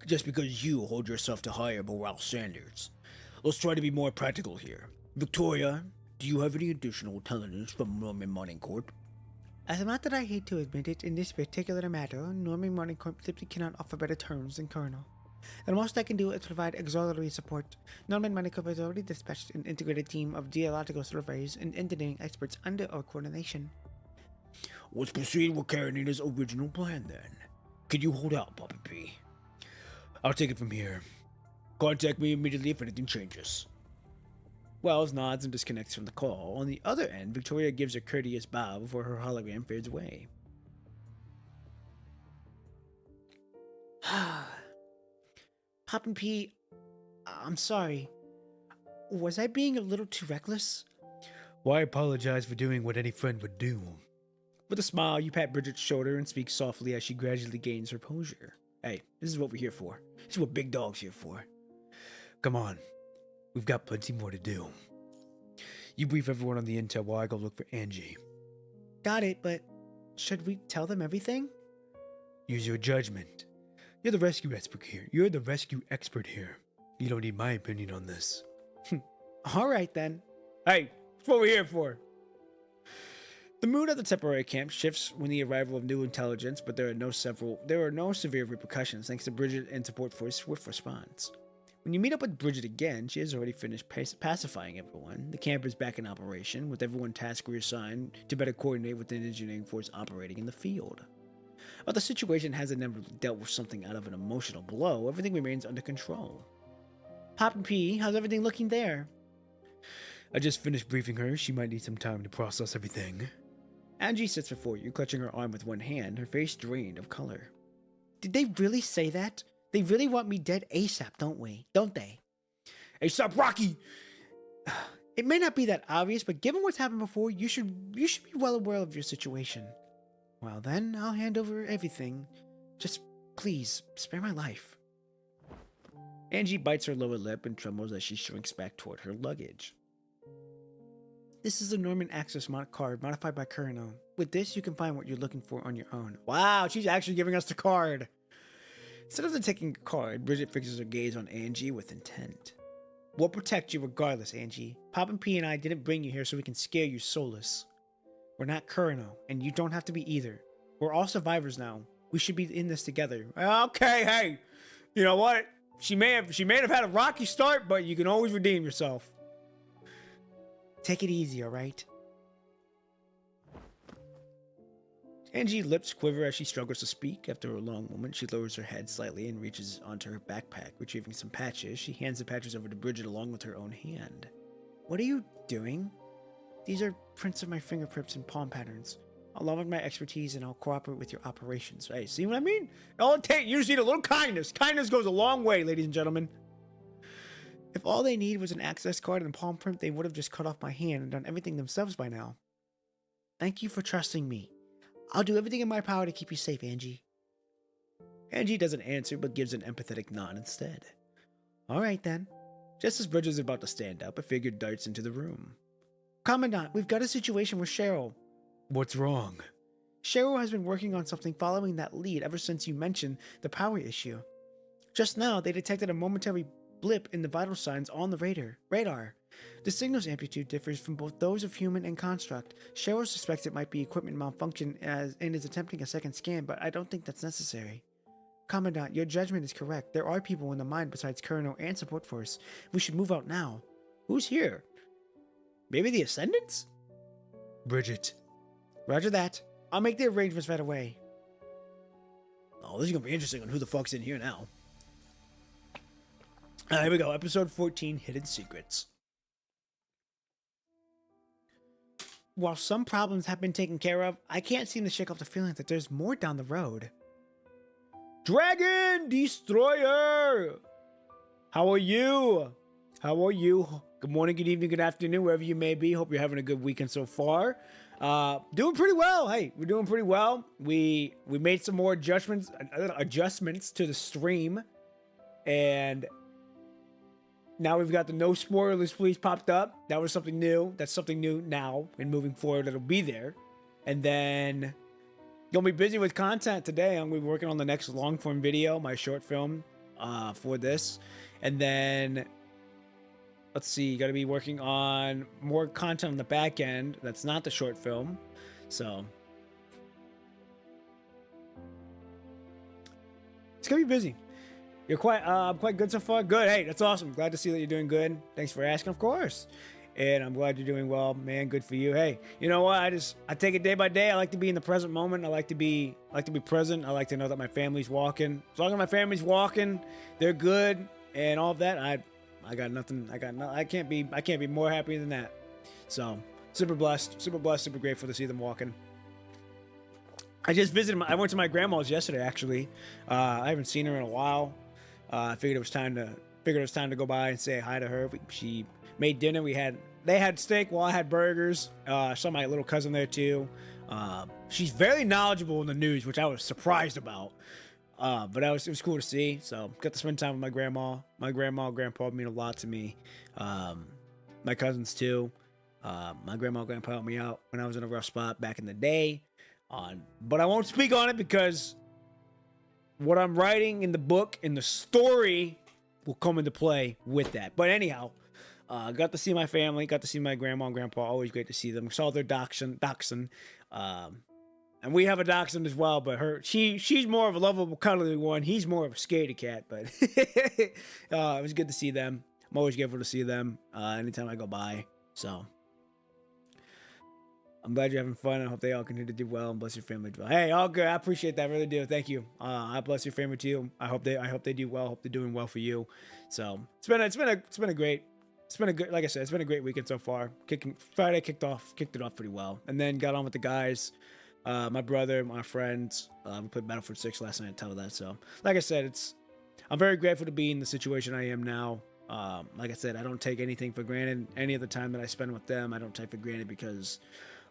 Just because you hold yourself to higher morale standards. Let's try to be more practical here. Victoria, do you have any additional intelligence from Norman Mining Corp? As much as I hate to admit it, in this particular matter, Norman Mining Corp simply cannot offer better terms than Colonel. The most I can do is provide auxiliary support. Norman Mining Corp has already dispatched an integrated team of geological surveyors and engineering experts under our coordination. Let's proceed with Karenina's original plan then. Could you hold out, Papa P? I'll take it from here. Contact me immediately if anything changes. Wells nods and disconnects from the call. On the other end, Victoria gives a courteous bow before her hologram fades away. Papa P, I'm sorry. Was I being a little too reckless? Why apologize for doing what any friend would do? With a smile, you pat Bridget's shoulder and speak softly as she gradually gains her posture. Hey, this is what we're here for. This is what Big Dog's here for. Come on. We've got plenty more to do. You brief everyone on the intel while I go look for Angie. Got it, but should we tell them everything? Use your judgment. You're the rescue expert here. You're the rescue expert here. You don't need my opinion on this. All right, then. Hey, that's what we're here for. The mood at the temporary camp shifts when the arrival of new intelligence, but there are no severe repercussions thanks to Bridget and support for a swift response. When you meet up with Bridget again, she has already finished pacifying everyone. The camp is back in operation, with everyone tasked reassigned to better coordinate with the engineering force operating in the field. While the situation hasn't never dealt with something out of an emotional blow, everything remains under control. Pop and P, how's everything looking there? I just finished briefing her. She might need some time to process everything. Angie sits before you, clutching her arm with one hand, her face drained of color. Did they really say that? They really want me dead ASAP, don't they? ASAP Rocky! It may not be that obvious, but given what's happened before, you should be well aware of your situation. Well then, I'll hand over everything. Just, please, spare my life. Angie bites her lower lip and trembles as she shrinks back toward her luggage. This is a Norman Access card modified by Kurino. With this, you can find what you're looking for on your own. Wow, she's actually giving us the card. Instead of taking the card, Bridget fixes her gaze on Angie with intent. We'll protect you regardless, Angie. Pop and P and I didn't bring you here so we can scare you soulless. We're not Kurino, and you don't have to be either. We're all survivors now. We should be in this together. Okay, hey, you know what? She may have had a rocky start, but you can always redeem yourself. Take it easy, all right? Angie's lips quiver as she struggles to speak. After a long moment, she lowers her head slightly and reaches onto her backpack, retrieving some patches. She hands the patches over to Bridget along with her own hand. What are you doing? These are prints of my fingerprints and palm patterns. Along with my expertise, and I'll cooperate with your operations. Hey, see what I mean? All it takes, you just need a little kindness. Kindness goes a long way, ladies and gentlemen. If all they need was an access card and a palm print, they would have just cut off my hand and done everything themselves by now. Thank you for trusting me. I'll do everything in my power to keep you safe, Angie. Angie doesn't answer, but gives an empathetic nod instead. All right, then. Just as Bridget is about to stand up, a figure darts into the room. Commandant, we've got a situation with Cheryl. What's wrong? Cheryl has been working on something following that lead ever since you mentioned the power issue. Just now, they detected a momentary blip in the vital signs on the radar. The signal's amplitude differs from both those of human and construct. Cheryl suspects it might be equipment malfunction and is attempting a second scan, but I don't think that's necessary. Commandant, your judgment is correct. There are people in the mine besides Kurino and support force. We should move out now. Who's here? Maybe the Ascendants? Bridget. Roger that. I'll make the arrangements right away. Oh, this is gonna be interesting on who the fuck's in here now. Here we go. Episode 14, Hidden Secrets. While some problems have been taken care of, I can't seem to shake off the feeling that there's more down the road. Dragon Destroyer! How are you? How are you? Good morning, good evening, good afternoon, wherever you may be. Hope you're having a good weekend so far. Doing pretty well. Hey, we're doing pretty well. We made some more adjustments to the stream, and now we've got the no spoilers please popped up. That was something new. That's something new now, and moving forward it'll be there. And then gonna be busy with content today. I'm gonna be working on the next long form video, my short film for this, and then let's see, gotta be working on more content on the back end that's not the short film. So it's gonna be busy. You're quite good so far. Good. Hey, that's awesome. Glad to see that you're doing good. Thanks for asking, of course. And I'm glad you're doing well, man. Good for you. Hey, you know what? I take it day by day. I like to be in the present moment. I like to be present. I like to know that my family's walking. As long as my family's walking, they're good, and all of that. I got nothing. I can't be more happy than that. So super blessed, super grateful to see them walking. I went to my grandma's yesterday. Actually, I haven't seen her in a while. I figured it was time to go by and say hi to her. She made dinner. They had steak while I had burgers. I saw my little cousin there too. She's very knowledgeable in the news, which I was surprised about. But it was cool to see. So got to spend time with my grandma. My grandma and grandpa mean a lot to me. My cousins too. My grandma and grandpa helped me out when I was in a rough spot back in the day. But I won't speak on it because what I'm writing in the book and the story will come into play with that. But anyhow, got to see my family, got to see my grandma and grandpa. Always great to see them. Saw their dachshund. And we have a dachshund as well, but she's more of a lovable, cuddly one. He's more of a scaredy cat, but it was good to see them. I'm always grateful to see them anytime I go by. So I'm glad you're having fun. I hope they all continue to do well and bless your family as well. Hey, all good. I appreciate that. I really do. Thank you. I bless your family too. I hope they do well. I hope they're doing well for you. So it's been a great, like I said, it's been a great weekend so far. Friday kicked it off pretty well, and then got on with the guys. My brother, my friends, we played Battlefield 6 last night. Tell that. So, like I said, I'm very grateful to be in the situation I am now. Like I said, I don't take anything for granted. Any of the time that I spend with them, I don't take for granted because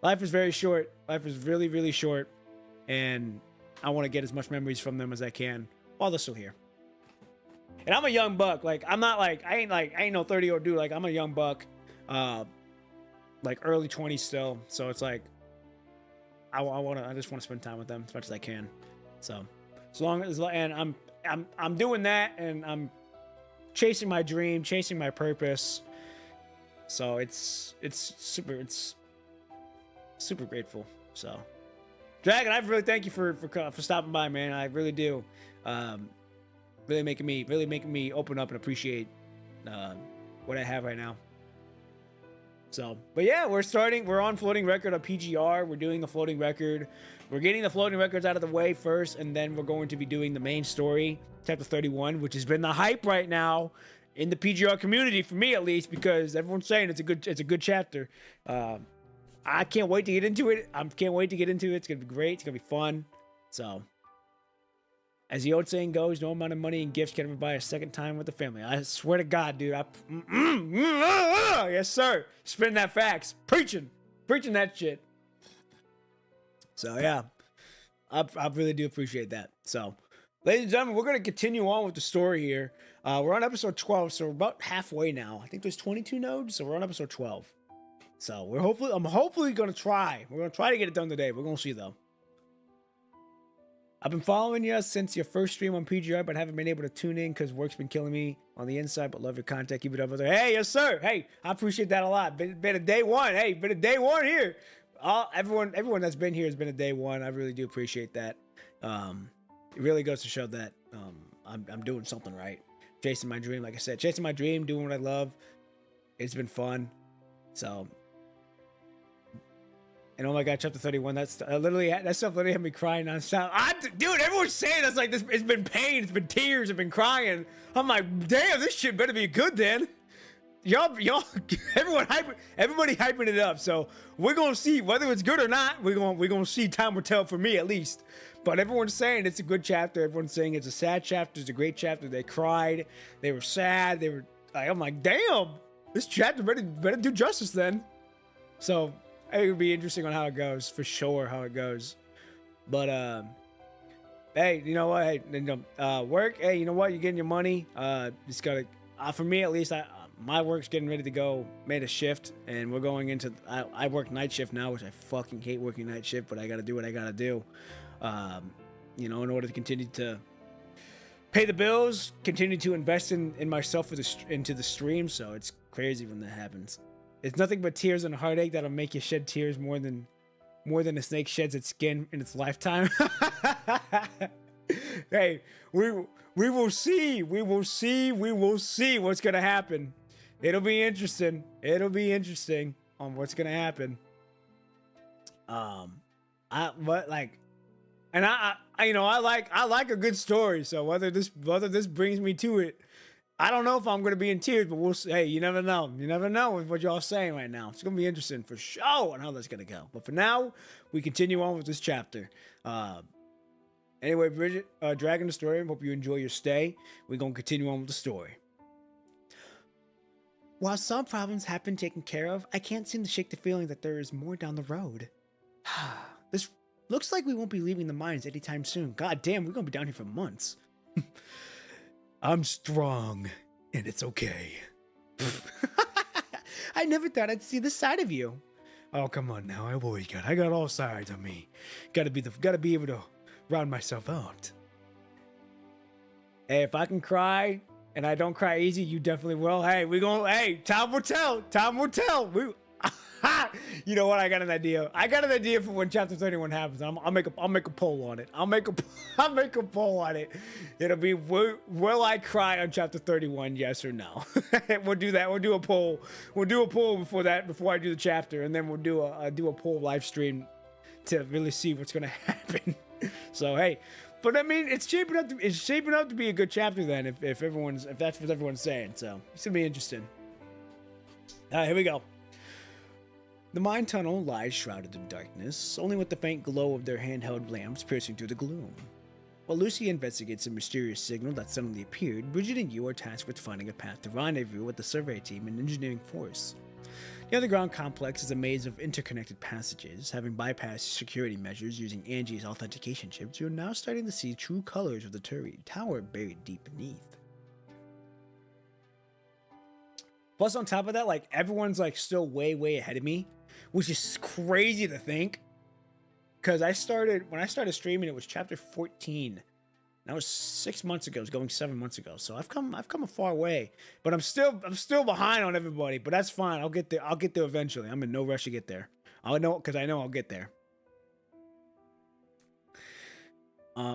life is very short. Life is really, really short, and I want to get as much memories from them as I can while they're still here. And I'm a young buck. Like I'm not like I ain't no 30-year-old dude. Like I'm a young buck, like early 20s still. So it's like. I just want to spend time with them as much as I can. So, and I'm doing that, and I'm chasing my dream, chasing my purpose. So it's super grateful. So, Dragon, I really thank you for stopping by, man. I really do. Really making me open up and appreciate what I have right now. So, but yeah, we're on floating record on PGR. We're doing the floating record. We're getting the floating records out of the way first, and then we're going to be doing the main story, chapter 31, which has been the hype right now in the PGR community, for me at least, because everyone's saying it's a good chapter. I can't wait to get into it. It's gonna be great. It's gonna be fun. So, as the old saying goes, no amount of money and gifts can ever buy a second time with the family. I swear to God, dude. Yes, sir. Spin that facts. Preaching that shit. So, yeah. I really do appreciate that. So, ladies and gentlemen, we're going to continue on with the story here. We're on episode 12, so we're about halfway now. I think there's 22 nodes, so we're on episode 12. So, I'm hopefully going to try. We're going to try to get it done today. We're going to see, though. I've been following you since your first stream on PGR, but haven't been able to tune in because work's been killing me on the inside, but love your content. Keep it up. Hey, yes, sir. Hey, I appreciate that a lot. Been a day one. Hey, been a day one here. Everyone that's been here has been a day one. I really do appreciate that. It really goes to show that I'm doing something right. Chasing my dream, like I said. Chasing my dream, doing what I love. It's been fun. So... And oh my God, chapter 31, that stuff literally had me crying nonstop. Dude, everyone's saying that's like this. It's been pain, it's been tears, it's been crying. I'm like, damn, this shit better be good then. Y'all, everybody hyping it up. So we're gonna see whether it's good or not. We're gonna see. Time will tell for me at least. But everyone's saying it's a good chapter. Everyone's saying it's a sad chapter. It's a great chapter. They cried. They were sad. They were like, I'm like, damn, this chapter better do justice then. So. It would be interesting on how it goes, for sure, how it goes. But, hey, you know what? Hey, work, hey, you know what? You're getting your money. Just gotta, for me at least, my work's getting ready to go, made a shift, and we're going into, I work night shift now, which I fucking hate working night shift, but I gotta do what I gotta do. In order to continue to pay the bills, continue to invest in myself into the stream, so it's crazy when that happens. It's nothing but tears and heartache that'll make you shed tears more than a snake sheds its skin in its lifetime. Hey, we will see what's gonna happen. It'll be interesting on what's gonna happen. I like a good story. So whether this brings me to it. I don't know if I'm going to be in tears, but we'll see. Hey, you never know. You never know with what y'all saying right now. It's going to be interesting for sure on how that's going to go. But for now, we continue on with this chapter. Anyway, Bridget, Dragon the Story, hope you enjoy your stay. We're going to continue on with the story. While some problems have been taken care of, I can't seem to shake the feeling that there is more down the road. This looks like we won't be leaving the mines anytime soon. God damn, we're going to be down here for months. I'm strong, and it's okay. I never thought I'd see this side of you. Oh, come on now. I got all sides of me. Gotta be able to round myself out. Hey, if I can cry and I don't cry easy, you definitely will. Hey, hey, time will tell. Time will tell. You know what? I got an idea. I got an idea for when chapter 31 happens. I'll make a poll on it. I'll make a poll on it. It'll be will I cry on chapter 31? Yes or no? We'll do that. We'll do a poll. We'll do a poll before I do the chapter, and then we'll do a poll live stream to really see what's gonna happen. So hey, but I mean, it's shaping up to be a good chapter then, if that's what everyone's saying. So it's gonna be interesting. All right, here we go. The mine tunnel lies shrouded in darkness, only with the faint glow of their handheld lamps piercing through the gloom. While Lucy investigates a mysterious signal that suddenly appeared, Bridget and you are tasked with finding a path to rendezvous with the survey team and engineering force. The underground complex is a maze of interconnected passages. Having bypassed security measures using Angie's authentication chips, you are now starting to see true colors of the tower buried deep beneath. Plus, on top of that, like, everyone's like still way ahead of me, which is crazy to think. Because when I started streaming, it was chapter 14. That was 6 months ago. It was going 7 months ago. So I've come a far way, but I'm still behind on everybody. But that's fine. I'll get there. I'll get there eventually. I'm in no rush to get there. I know I'll get there.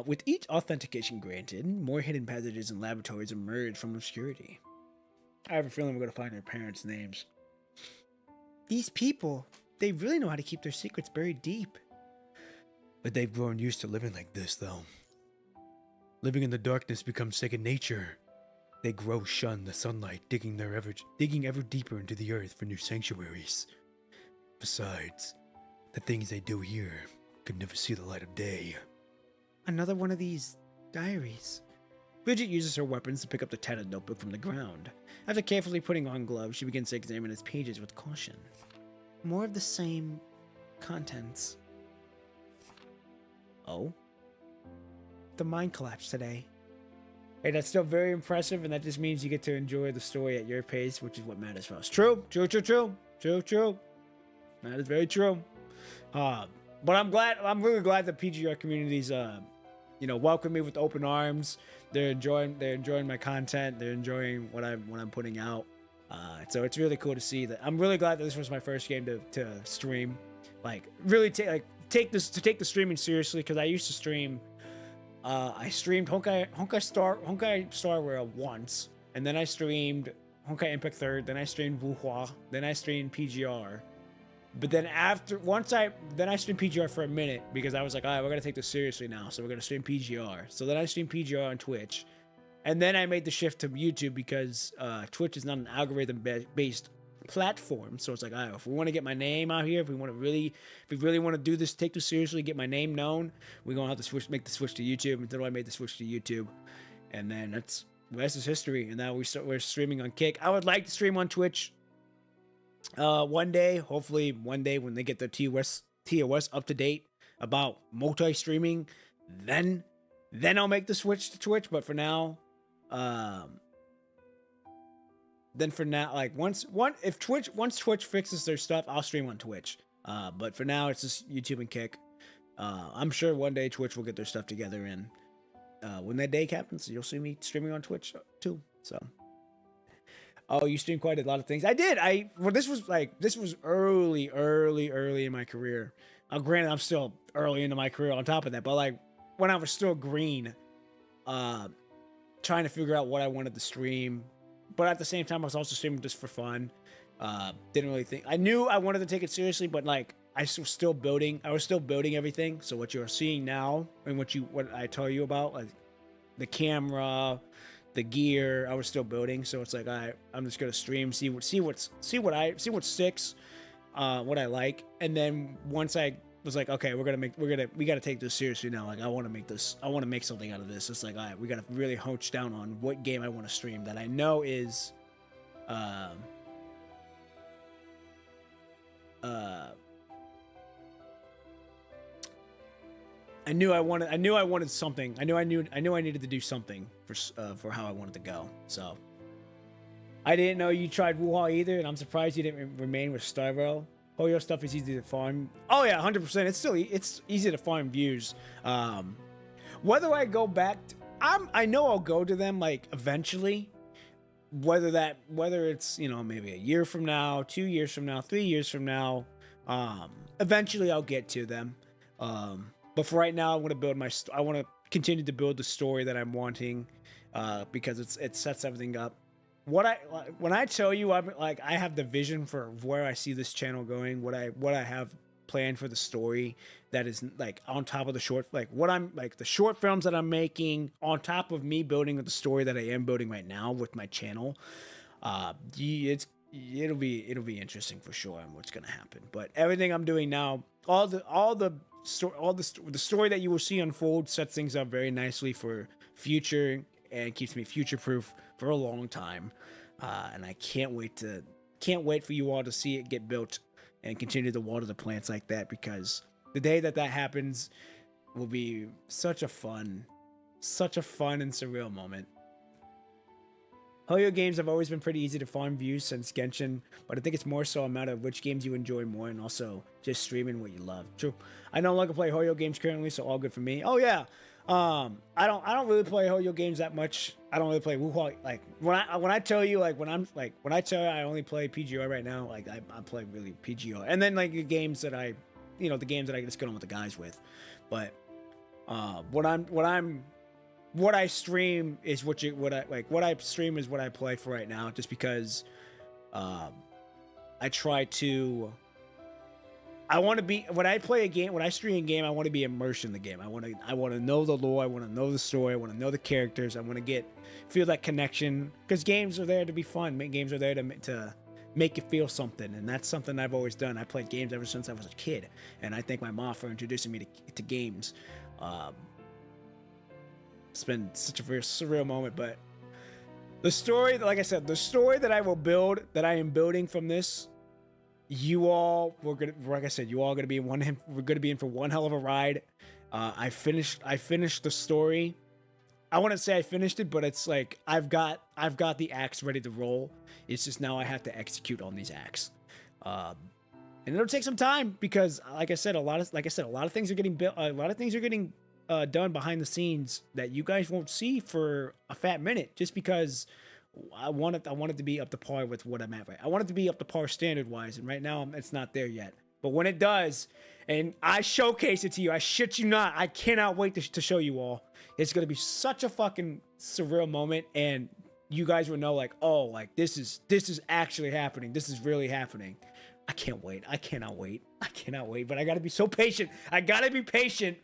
With each authentication granted, more hidden passages and laboratories emerge from obscurity. I have a feeling we're gonna find their parents' names. These people, they really know how to keep their secrets buried deep. But they've grown used to living like this, though. Living in the darkness becomes second nature. They shun the sunlight, digging ever deeper into the earth for new sanctuaries. Besides, the things they do here could never see the light of day. Another one of these diaries. Bridget uses her weapons to pick up the tattered notebook from the ground. After carefully putting on gloves, she begins to examine its pages with caution. More of the same contents. Oh? The mine collapsed today. Hey, that's still very impressive, and that just means you get to enjoy the story at your pace, which is what matters for us. True. That is very true. But I'm really glad the PGR community's welcome me with open arms. They're enjoying my content. They're enjoying what I'm putting out. So it's really cool to see that. I'm really glad that this was my first game to stream. Like, really take the streaming seriously, because I used to stream. I streamed Honkai Star Rail once, and then I streamed Honkai Impact 3rd, then I streamed Wuhua, then I streamed PGR. But then I streamed PGR for a minute, because I was like, all right, we're going to take this seriously now, so we're going to stream PGR. So then I streamed PGR on Twitch, and then I made the shift to YouTube, because Twitch is not an algorithm-based platform. So it's like, all right, if we want to get my name out here, if we really want to do this, take this seriously, get my name known, we're going to have to make the switch to YouTube. And then I made the switch to YouTube, and then the rest is history. And now we're streaming on Kick. I would like to stream on Twitch hopefully one day when they get their TOS up to date about multi-streaming, then I'll make the switch to Twitch. But for now, like once Twitch fixes their stuff, I'll stream on Twitch. But for now, it's just YouTube and Kick. I'm sure one day Twitch will get their stuff together, and when that day happens, you'll see me streaming on Twitch too. So, oh, you stream quite a lot of things. I did. This was early in my career. Granted, I'm still early into my career on top of that, but like when I was still green, trying to figure out what I wanted to stream. But at the same time, I was also streaming just for fun. Didn't really think. I knew I wanted to take it seriously, but like I was still building everything. So what you're seeing now, and what I tell you about, like the camera, the gear, I was still building. So it's like I'm just gonna stream, see what sticks, what I like, and then once I was like, okay, we gotta take this seriously now. Like I want to make something out of this. It's like, all right, we gotta really hunch down on what game I want to stream that I know is, I knew I wanted something. I knew I needed to do something for how I wanted to go. So I didn't know you tried Wuhan either, and I'm surprised you didn't remain with Starville. Oh, your stuff is easy to farm. Oh yeah, 100%. It's easy to farm views. Whether I go back I know I'll go to them like eventually, whether it's, you know, maybe a year from now, 2 years from now, 3 years from now. Eventually I'll get to them. But for right now, I want to continue to build the story that I'm wanting, because it sets everything up. When I tell you, I'm like, I have the vision for where I see this channel going, what I have planned for the story that is like on top of the short, like what I'm like the short films that I'm making on top of me building the story that I am building right now with my channel. It'll be interesting for sure on what's gonna happen. But everything I'm doing now, the story that you will see unfold sets things up very nicely for future and keeps me future proof for a long time. And I can't wait for you all to see it get built and continue to water the plants like that, because the day that happens will be such a fun and surreal moment. Hoyo games have always been pretty easy to farm views since Genshin, but I think it's more so a matter of which games you enjoy more and also just streaming what you love. True. I no longer play Hoyo games currently, so all good for me. Oh yeah. I don't really play Hoyo games that much. I don't really play Wuhua. Like when I tell you I only play PGR right now, like I play really PGR. And then like the games that I just get on with the guys with. But what I stream is what I stream is what I play for right now, just because I want to be, when I play a game, when I stream a game, I want to be immersed in the game. I want to know the lore, I want to know the story, I want to know the characters, I want to feel that connection, because games are there to be fun. Games are there to make you feel something, and that's something I've always done. I played games ever since I was a kid, and I thank my mom for introducing me to games. It's been such a very surreal moment, but the story, like I said, the story that I am building from this, you all, like I said, you all we're gonna be in for one hell of a ride. I finished the story. I wouldn't say I finished it, but it's like I've got the acts ready to roll. It's just now I have to execute on these acts, and it'll take some time because, like I said, a lot of things are getting built. A lot of things are getting done behind the scenes that you guys won't see for a fat minute, just because I want it to be up to par with what I'm at. Right, I want it to be up to par standard wise, and right now it's not there yet. But when it does, and I showcase it to you, I shit you not, I cannot wait to show you all. It's gonna be such a fucking surreal moment, and you guys will know, like, oh, like this is actually happening. This is really happening. I can't wait. I cannot wait. I cannot wait. But I gotta be so patient. I gotta be patient.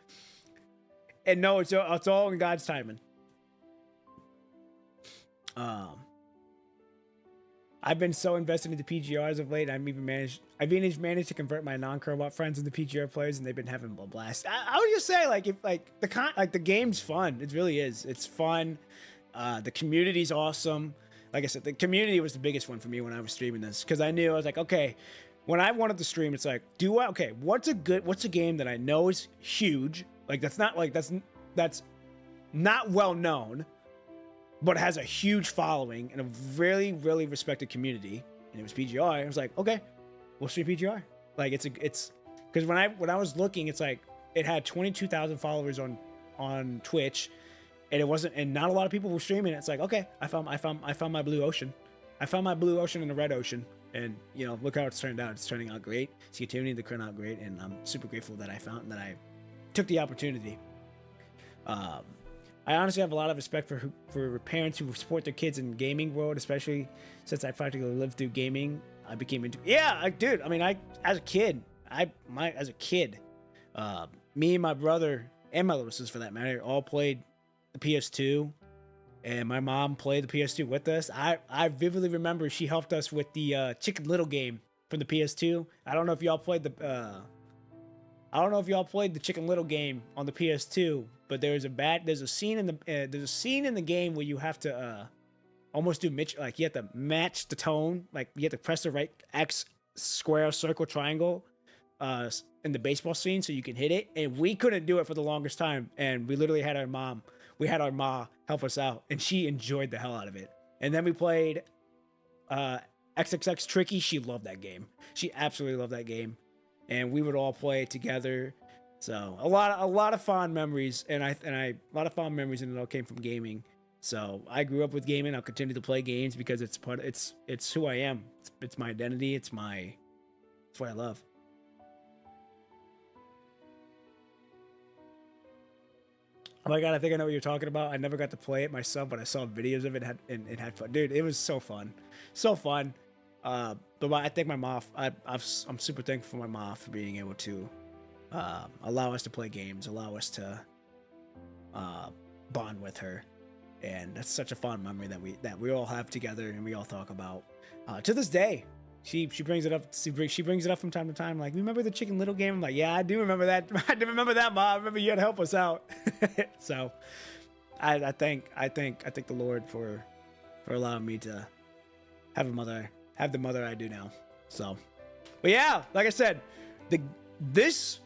And no, it's all in God's timing. I've been so invested into PGRs of late. I've even managed to convert my non-Kerbot friends into PGR players, and they've been having a blast. I would just say, like, if the game's fun. It really is. It's fun. The community's awesome. Like I said, the community was the biggest one for me when I was streaming this, because I was like, okay, when I wanted to stream, it's like, what's a game that I know is huge, like that's not well known, but has a huge following and a really, really respected community, and it was PGR. I was like, okay, we'll stream PGR. Like it's because when I was looking, it's like it had 22,000 followers on Twitch, and not a lot of people were streaming it. It's like, okay, I found my blue ocean. I found my blue ocean and the red ocean, and look how it's turned out. It's turning out great. It's continuing to turn out great, and I'm super grateful that I took the opportunity. I honestly have a lot of respect for parents who support their kids in the gaming world, especially since I practically lived through gaming. I became into dude. I mean, as a kid, me and my brother and my little sister, for that matter, all played the PS2, and my mom played the PS2 with us. I vividly remember she helped us with the Chicken Little game from the PS2. I don't know if y'all played the Chicken Little game on the PS2, but there's a scene in the game where you have to almost do like you have to match the tone, like you have to press the right X, square, circle, triangle in the baseball scene so you can hit it, and we couldn't do it for the longest time, and we literally had our ma help us out, and she enjoyed the hell out of it. And then we played XXX Tricky. She loved that game. She absolutely loved that game. And we would all play it together. So a lot of fond memories, and a lot of fond memories, and it all came from gaming. So I grew up with gaming. I'll continue to play games because it's who I am. It's my identity. It's what I love. Oh my god, I think I know what you're talking about. I never got to play it myself, but I saw videos of it and it had fun. Dude, it was so fun. So fun. But I think my mom, I'm super thankful for my mom for being able to allow us to play games, allow us to bond with her. And that's such a fond memory that we all have together and we all talk about. To this day, she brings it up. She brings it up from time to time. Like, remember the Chicken Little game? I'm like, yeah, I do remember that. I do remember that, Mom. I remember you had to help us out. So, I thank the Lord for allowing me to have the mother I do now. So, but yeah, like I said, this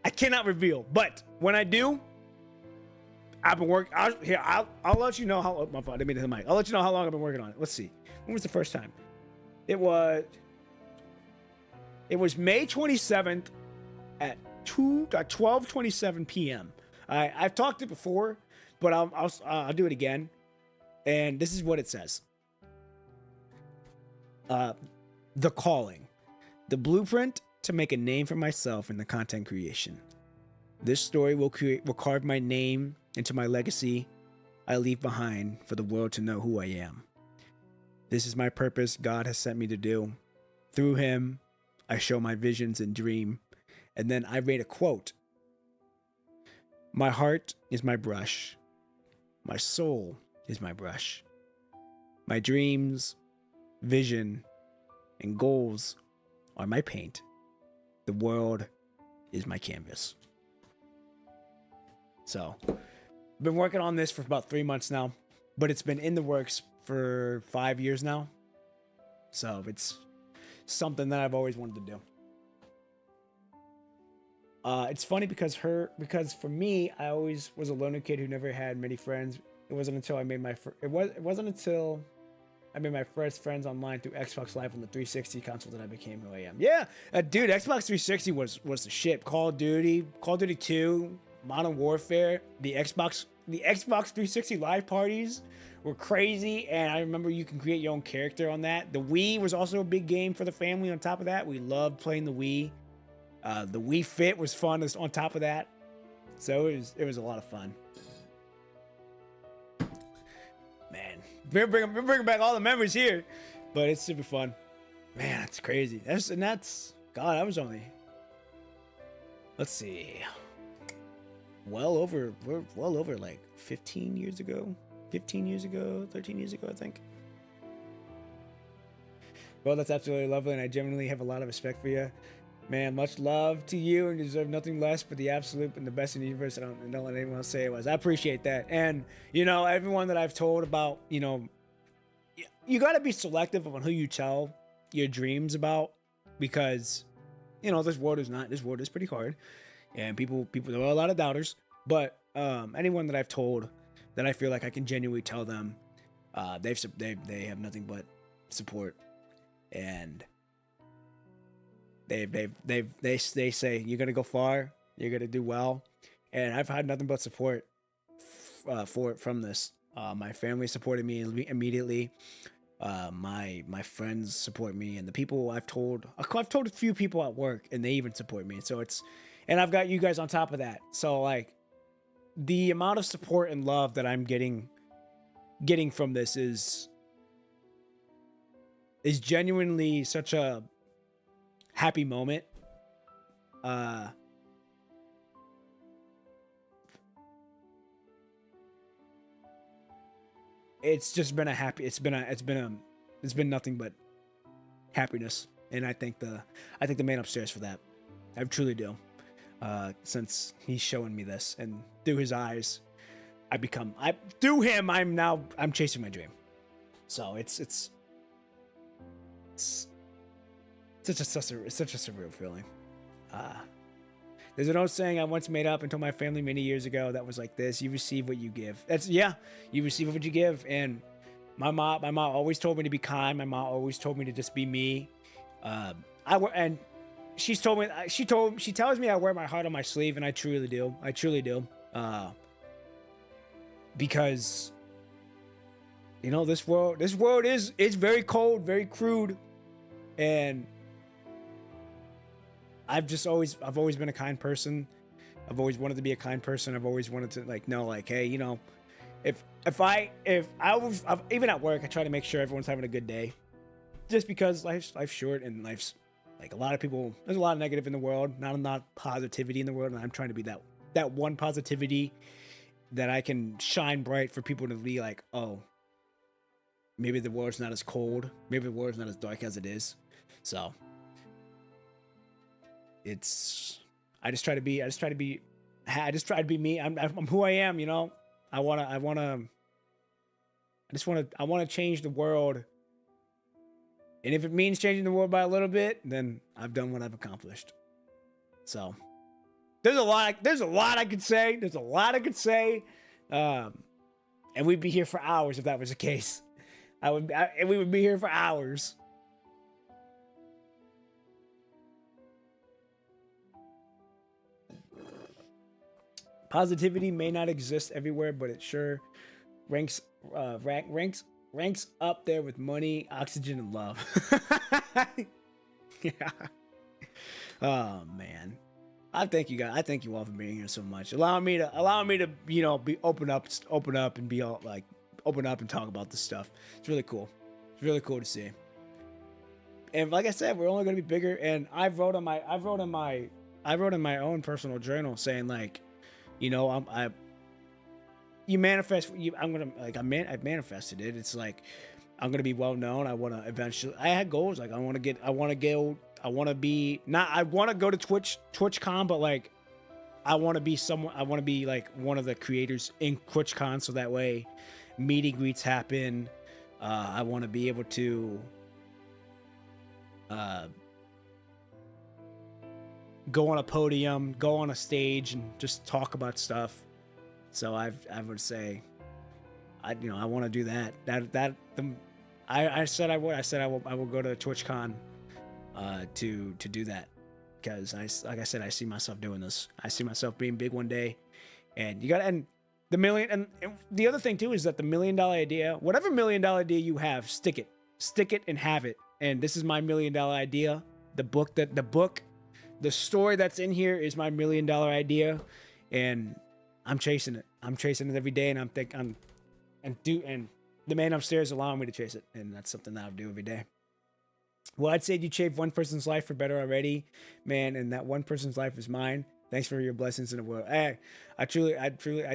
I cannot reveal, but when I do, I've been working. I'll let you know how. Oh, my fault. I didn't mean to hit the mic. I'll let you know how long I've been working on it. Let's see. When was the first time? It was May 27th at 12:27 p.m. I've talked it before, but I'll do it again. And this is what it says. The calling, the blueprint to make a name for myself in the content creation. This story will carve my name into my legacy I leave behind for the world to know who I am. This is my purpose God has sent me to do. Through him, I show my visions and dream. And then I read a quote. My heart is my brush. My soul is my brush. My dreams, vision, and goals are my paint. The world is my canvas. So, I've been working on this for about 3 months now, but it's been in the works for 5 years now. So it's something that I've always wanted to do. It's funny because for me, I always was a loner kid who never had many friends. It wasn't until I made my first friends online through Xbox Live on the 360 console that I became who I am. Yeah, dude, Xbox 360 was the shit. Call of Duty 2, Modern Warfare, the Xbox 360 live parties were crazy, and I remember you can create your own character on that. The Wii was also a big game for the family. On top of that, we loved playing the Wii. The Wii Fit was fun on top of that, so it was a lot of fun. Man, we're bringing back all the memories here, but it's super fun. Man, it's crazy. God, I was only, let's see, we're well over like 13 years ago, I think. Well, that's absolutely lovely, and I genuinely have a lot of respect for you. Man, much love to you, and you deserve nothing less but the absolute and the best in the universe. I don't let anyone else say it was. I appreciate that. And, everyone that I've told about, you got to be selective on who you tell your dreams about, because, this world is pretty hard, and people, there are a lot of doubters, but anyone that I've told that I feel like I can genuinely tell them, they have nothing but support, and they say you're gonna go far, you're gonna do well, and I've had nothing but support from this. My family supported me immediately. My friends support me, and the people I've told a few people at work, and they even support me. So and I've got you guys on top of that. So like, the amount of support and love that I'm getting from this is genuinely such a happy moment. It's just been it's been nothing but happiness, and I thank the man upstairs for that. I truly do. Since he's showing me this, and through his eyes, I'm chasing my dream. So it's such a surreal feeling. There's an old saying I once made up and told my family many years ago that was like this: you receive what you give. You receive what you give. And my mom always told me to be kind. My mom always told me to just be me. And she tells me I wear my heart on my sleeve, and I truly do. I truly do. Because you know, this world is very cold, very crude, and I've always been a kind person. I've always wanted to be a kind person. I've always wanted to like know, like, hey, you know, if even at work, I try to make sure everyone's having a good day, just because life's short, and life's like a lot of people. There's a lot of negative in the world, not a lot of positivity in the world, and I'm trying to be that one positivity that I can shine bright for people to be like, oh, maybe the world's not as cold, maybe the world's not as dark as it is. So I just try to be me. I'm who I am, you know. I want to change the world. And if it means changing the world by a little bit, then I've done what I've accomplished. So there's a lot I could say. And we'd be here for hours if that was the case. We would be here for hours. Positivity may not exist everywhere, but it sure ranks up there with money, oxygen, and love. Yeah. Oh man. I thank you guys. I thank you all for being here so much. Allowing me to, you know, be open up and be all like open up and talk about this stuff. It's really cool. It's really cool to see. And like I said, we're only gonna be bigger. And I wrote in my own personal journal saying, like, you know, I've manifested it. It's like I'm gonna be well known. I want to eventually. I had goals. Like I want to go to TwitchCon, but like I want to be someone. I want to be like one of the creators in TwitchCon, so that way meet and greets happen. I want to be able to go on a podium, go on a stage, and just talk about stuff. So I would say, I want to do that. I said I would. I said I will go to TwitchCon to do that, because like I said, I see myself doing this. I see myself being big one day, and the million. And the other thing too is that the $1 million idea, whatever $1 million idea you have, stick it and have it. And this is my $1 million idea. The story that's in here is my $1 million idea, and I'm chasing it. I'm chasing it every day, and and the man upstairs is allowing me to chase it, and that's something that I do every day. Well, I'd say you changed one person's life for better already, man, and that one person's life is mine. Thanks for your blessings in the world. Hey, I truly,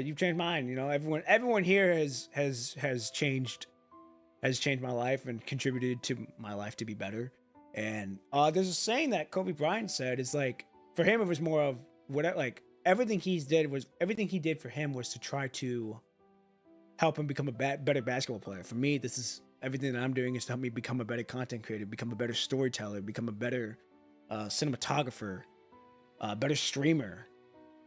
you've changed mine. You know, everyone here has changed my life and contributed to my life to be better. And there's a saying that Kobe Bryant said. It's like, for him, it was more of everything he did for him was to try to help him become a better basketball player. For me, this is everything that I'm doing is to help me become a better content creator, become a better storyteller, become a better cinematographer, a better streamer.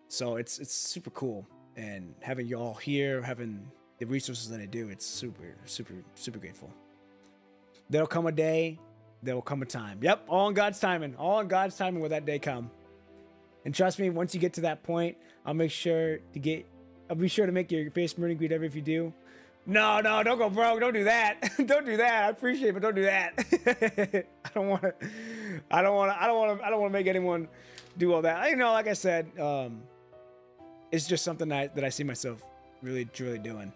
So it's super cool. And having y'all here, having the resources that I do, it's super, super, super grateful. There'll come a day, there will come a time. Yep, all in God's timing. All in God's timing will that day come. And trust me, once you get to that point, I'll be sure to make your face meet and greet ever if you do. No, don't go broke. Don't do that. Don't do that. I appreciate it, but don't do that. I don't want to make anyone do all that. Like I said, it's just something that I see myself really, truly doing.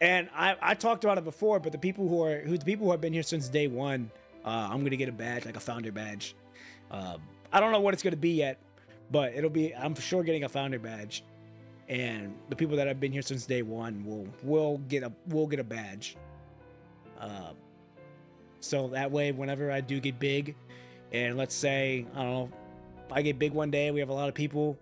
And I talked about it before, but the people who have been here since day one, I'm gonna get a badge, like a founder badge. I don't know what it's gonna be yet, but I'm for sure getting a founder badge. And the people that have been here since day one will get a badge. So that way, whenever I do get big, and let's say, I don't know, I get big one day, we have a lot of people,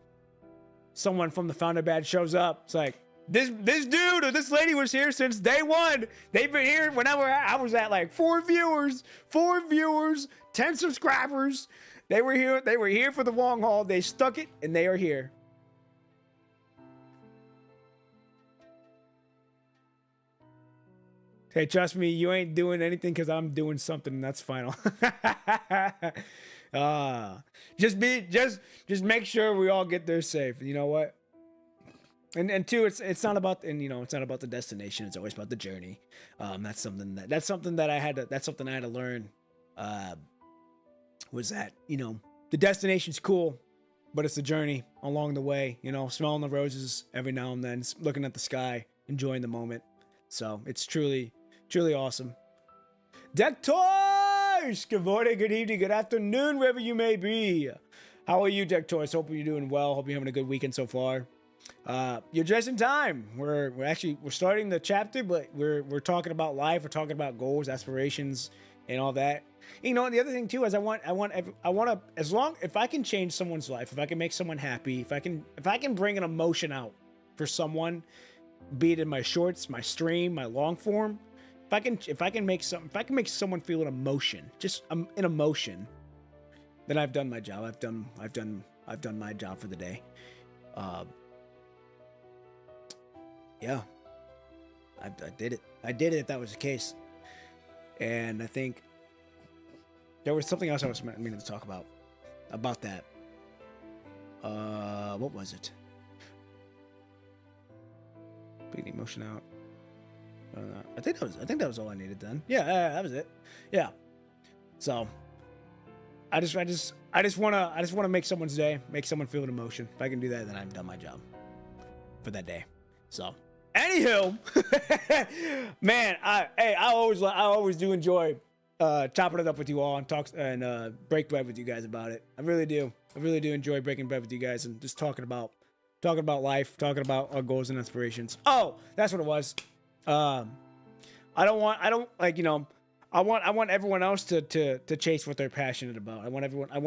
someone from the founder badge shows up. It's like, this dude or this lady was here since day one. They've been here whenever I was at like 4 viewers, 10 subscribers. They were here for the long haul. They stuck it, and they are here. Hey, trust me, you ain't doing anything because I'm doing something, and that's final. Just make sure we all get there safe. You know what? And two, it's not about, and it's not about the destination. It's always about the journey. That's something that I had to learn. Was that the destination's cool, but it's the journey along the way. Smelling the roses every now and then, looking at the sky, enjoying the moment. So it's truly awesome. Deck Toys! Good morning, good evening, good afternoon, wherever you may be. How are you, Deck Toys? Hope you're doing well. Hope you're having a good weekend so far. You're just in time. We're starting the chapter, but we're talking about life. We're talking about goals, aspirations, and all that. The other thing too is if I can change someone's life, if I can make someone happy, if I can bring an emotion out for someone, be it in my shorts, my stream, my long form, if I can make someone feel an emotion, just an emotion, then I've done my job. I've done my job for the day. Yeah, I did it. I did it if that was the case. And I think there was something else I was meaning to talk about that. What was it? Bring the emotion out. I think that was all I needed then. Yeah, that was it. Yeah. So I just wanna make someone's day, make someone feel an emotion. If I can do that, then I've done my job for that day. So, anywho, man, I always do enjoy chopping it up with you all and break bread with you guys about it. I really do enjoy breaking bread with you guys and just talking about life, talking about our goals and aspirations. Oh, that's what it was. I want everyone else to chase what they're passionate about. I want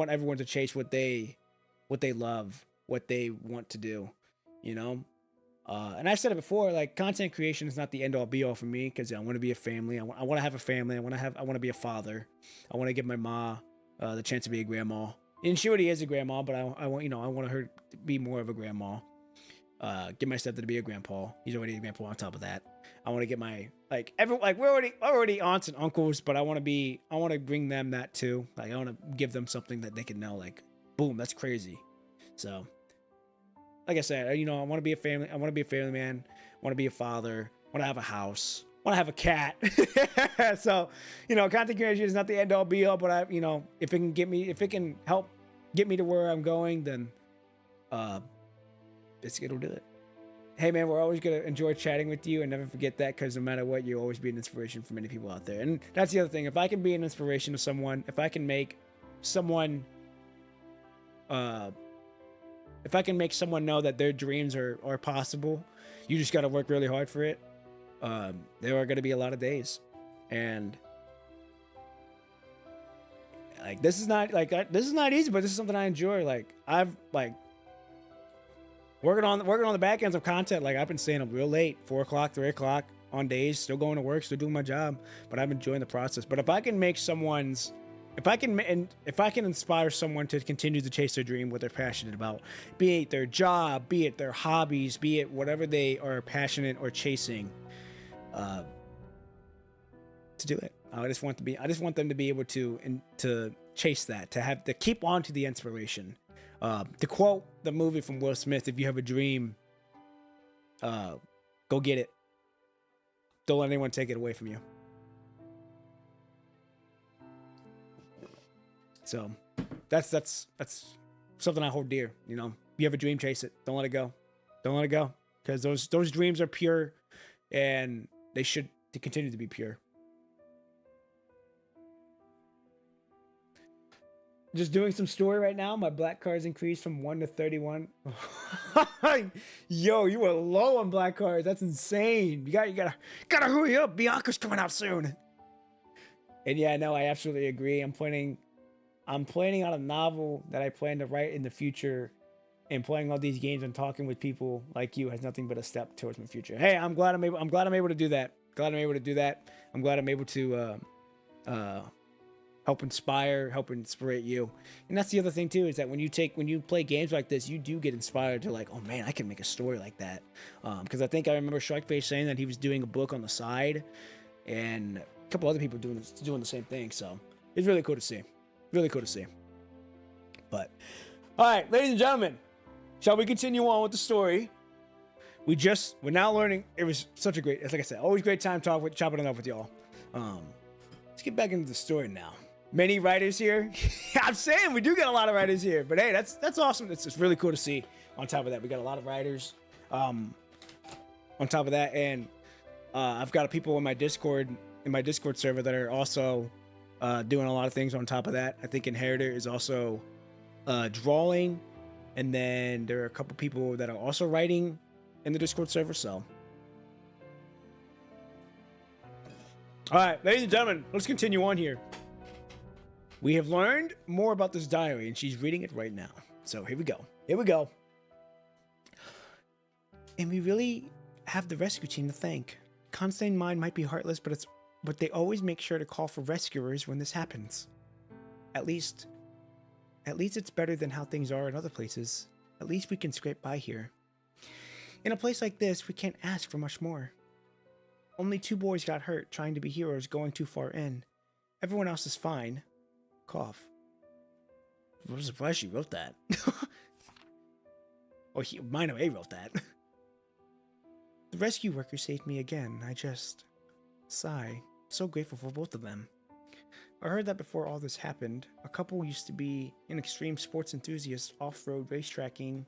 everyone to chase what they love, what they want to do, and I said it before, like, content creation is not the end all be all for me, because I want to be a family. I want to have a family. I want to be a father. I want to give my ma the chance to be a grandma. And she already is a grandma, but I want her to be more of a grandma. Get my stepdad to be a grandpa. He's already a grandpa on top of that. I want to get my we're already aunts and uncles, but I want to bring them that too. Like, I want to give them something that they can know, like, boom, that's crazy. So, like I said, I want to be a family. I want to be a family man. I want to be a father. I want to have a house. I want to have a cat. So, content creation is not the end all be all, but if it can help get me to where I'm going, then it'll do it. Hey man, we're always gonna enjoy chatting with you, and never forget that, because no matter what, you'll always be an inspiration for many people out there. And that's the other thing. If I can be an inspiration to someone, if I can make someone know that their dreams are possible, you just got to work really hard for it. There are going to be a lot of days, and like, this is not easy, but this is something I enjoy. Like, I've working on the back ends of content. Like, I've been staying up real late, 4 o'clock, 3 o'clock on days, still going to work, still doing my job, but I'm enjoying the process. But if I can inspire someone to continue to chase their dream, what they're passionate about, be it their job, be it their hobbies, be it whatever they are passionate or chasing, to do it. I just want them to be able to chase that, to keep on to the inspiration. To quote the movie from Will Smith, if you have a dream, go get it. Don't let anyone take it away from you. So that's something I hold dear. You have a dream, chase it. Don't let it go. Don't let it go, because those dreams are pure, and they should continue to be pure. Just doing some story right now. My black cards increased from 1 to 31. Yo, you were low on black cards. That's insane. You gotta hurry up. Bianca's coming out soon. And yeah, no, I absolutely agree. I'm planning on a novel that I plan to write in the future, and playing all these games and talking with people like you has nothing but a step towards my future. Hey, I'm glad I'm able to do that. I'm glad I'm able to help inspire you. And that's the other thing too, is that when you play games like this, you do get inspired to, like, oh man, I can make a story like that. Because I think I remember Sharkface saying that he was doing a book on the side, and a couple other people doing the same thing. So it's really cool to see. Really cool to see. But all right, ladies and gentlemen, shall we continue on with the story? We're now learning. It was such a great, like I said, always great time chopping it up with y'all. Let's get back into the story now. Many writers here. I'm saying we do get a lot of writers here, but hey, that's awesome. It's really cool to see. On top of that, we got a lot of writers. On top of that, and I've got people in my Discord server that are also doing a lot of things on top of that. I think Inheritor is also drawing, and then there are a couple people that are also writing in the Discord server. So, all right, ladies and gentlemen, let's continue on here. We have learned more about this diary, and she's reading it right now. So here we go. Here we go. And we really have the rescue team to thank. Constantine Mine might be heartless, but they always make sure to call for rescuers when this happens. At least it's better than how things are in other places. At least we can scrape by here. In a place like this, we can't ask for much more. Only 2 boys got hurt trying to be heroes going too far in. Everyone else is fine. Cough. I'm surprised she wrote that. Or Minor A wrote that. The rescue worker saved me again. I just sigh. So grateful for both of them. I heard that before all this happened, a couple used to be an extreme sports enthusiast, off-road racetracking,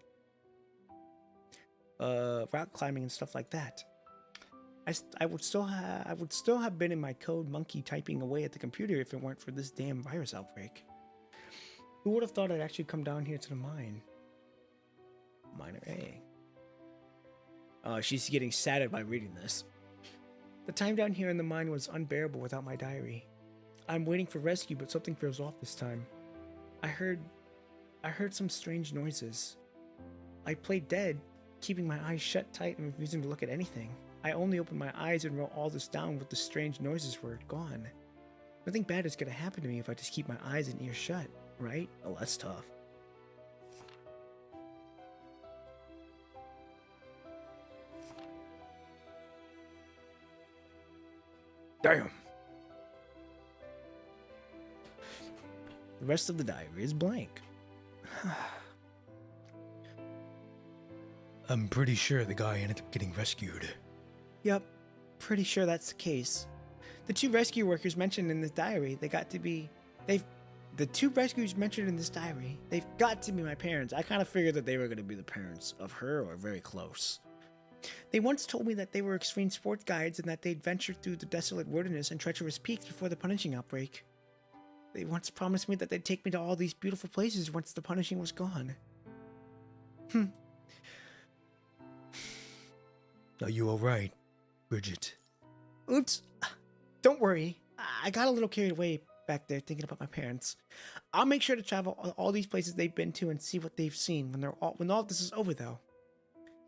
rock climbing and stuff like that. I would still have been in my code monkey typing away at the computer if it weren't for this damn virus outbreak. Who would have thought I'd actually come down here to the mine? Minor A. She's getting saddened by reading this. The time down here in the mine was unbearable without my diary. I'm waiting for rescue, but something feels off this time. I heard some strange noises. I played dead, keeping my eyes shut tight and refusing to look at anything. I only opened my eyes and wrote all this down with the strange noises were gone. Nothing bad is gonna happen to me if I just keep my eyes and ears shut, right? Oh, that's tough. Damn. The rest of the diary is blank. I'm pretty sure the guy ended up getting rescued. Yep, pretty sure that's the case. The 2 rescue workers mentioned in this diary, they've got to be my parents. I kind of figured that they were going to be the parents of her or very close. They once told me that they were extreme sports guides and that they'd ventured through the desolate wilderness and treacherous peaks before the punishing outbreak. They once promised me that they'd take me to all these beautiful places once the punishing was gone. Are you alright, Bridget? Oops. Don't worry. I got a little carried away back there thinking about my parents. I'll make sure to travel all these places they've been to and see what they've seen when all this is over, though.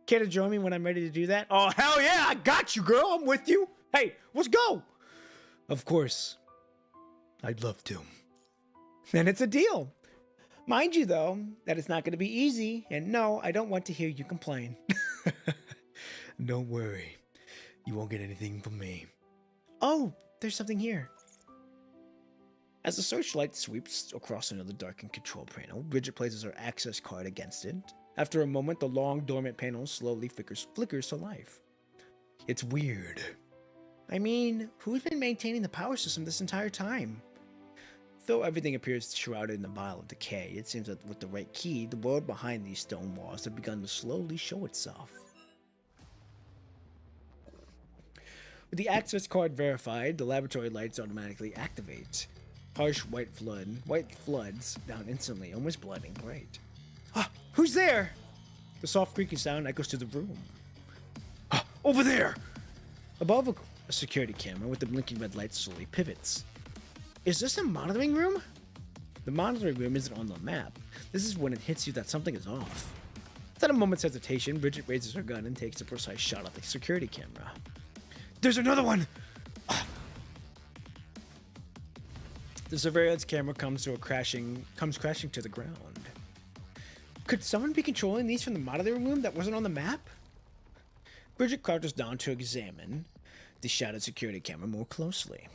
Care to join me when I'm ready to do that? Oh, hell yeah! I got you, girl! I'm with you! Hey, let's go! Of course. I'd love to. Then it's a deal. Mind you, though, that it's not going to be easy, and no, I don't want to hear you complain. Don't worry. You won't get anything from me. Oh, there's something here. As the searchlight sweeps across another darkened control panel, Bridget places her access card against it. After a moment, the long dormant panel slowly flickers to life. It's weird. I mean, who's been maintaining the power system this entire time? Though everything appears shrouded in a vial of decay, it seems that with the right key, the world behind these stone walls had begun to slowly show itself. With the access card verified, the laboratory lights automatically activate. Harsh white floods down instantly, almost blinding bright. Ah, who's there? The soft creaking sound echoes to the room. Ah, over there! Above, a security camera with the blinking red light slowly pivots. Is this a monitoring room? The monitoring room isn't on the map. This is when it hits you that something is off. Without a moment's hesitation, Bridget raises her gun and takes a precise shot at the security camera. There's another one! The surveillance camera comes crashing to the ground. Could someone be controlling these from the monitoring room that wasn't on the map? Bridget crouches down to examine. the shadowed security camera more closely.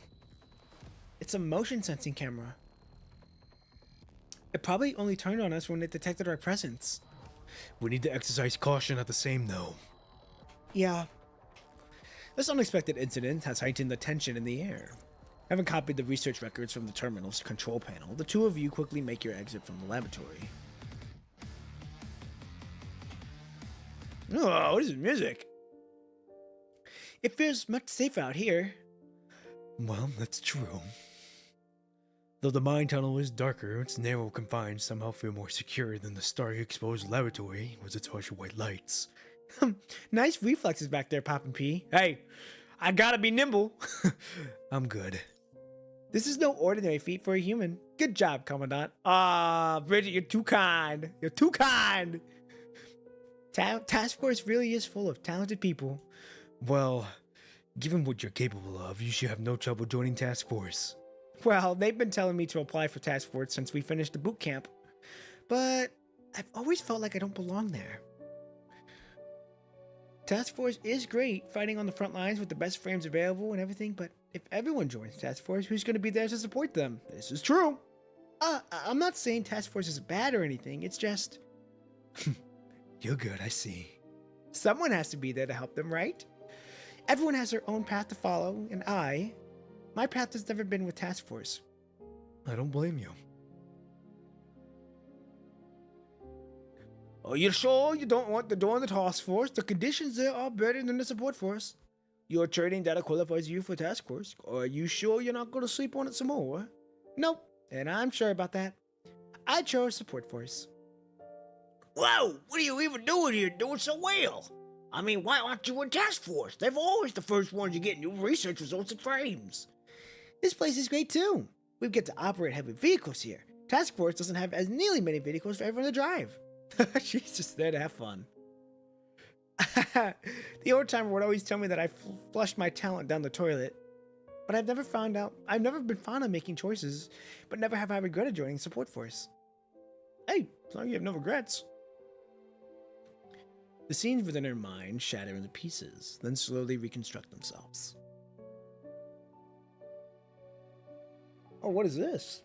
It's a motion sensing camera. It probably only turned on us when it detected our presence. We need to exercise caution at the same, though. Yeah. This unexpected incident has heightened the tension in the air. Having copied the research records from the terminal's control panel, the two of you quickly make your exit from the laboratory. Oh, what is this music? It feels much safer out here. Well, that's true. Though the mine tunnel is darker, its narrow confines somehow feel more secure than the starry exposed laboratory with its harsh white lights. Nice reflexes back there, Poppin' P. Hey, I gotta be nimble. I'm good. This is no ordinary feat for a human. Good job, Commandant. Ah, Bridget, you're too kind. You're too kind. Task Force really is full of talented people. Well, given what you're capable of, you should have no trouble joining Task Force. Well, they've been telling me to apply for Task Force since we finished the boot camp. But I've always felt like I don't belong there. Task Force is great, fighting on the front lines with the best frames available and everything, but if everyone joins Task Force, who's going to be there to support them? This is true. I'm not saying Task Force is bad or anything, it's just... You're good, I see. Someone has to be there to help them, right? Everyone has their own path to follow, and my path has never been with Task Force. I don't blame you. Are you sure you don't want to join the Task Force? The conditions there are better than the support force. Your training data qualifies you for Task Force. Are you sure you're not going to sleep on it some more? Nope, and I'm sure about that. I chose support force. Whoa, what are you even doing here doing so well? I mean, why aren't you in Task Force? They're always the first ones you get new research results and frames. This place is great too. We get to operate heavy vehicles here. Task Force doesn't have as nearly many vehicles for everyone to drive. She's just there to have fun. The old timer would always tell me that I flushed my talent down the toilet, but I've never been fond of making choices, but never have I regretted joining support force. Hey, as long as you have no regrets. The scenes within her mind shatter into pieces, then slowly reconstruct themselves. Oh, what is this?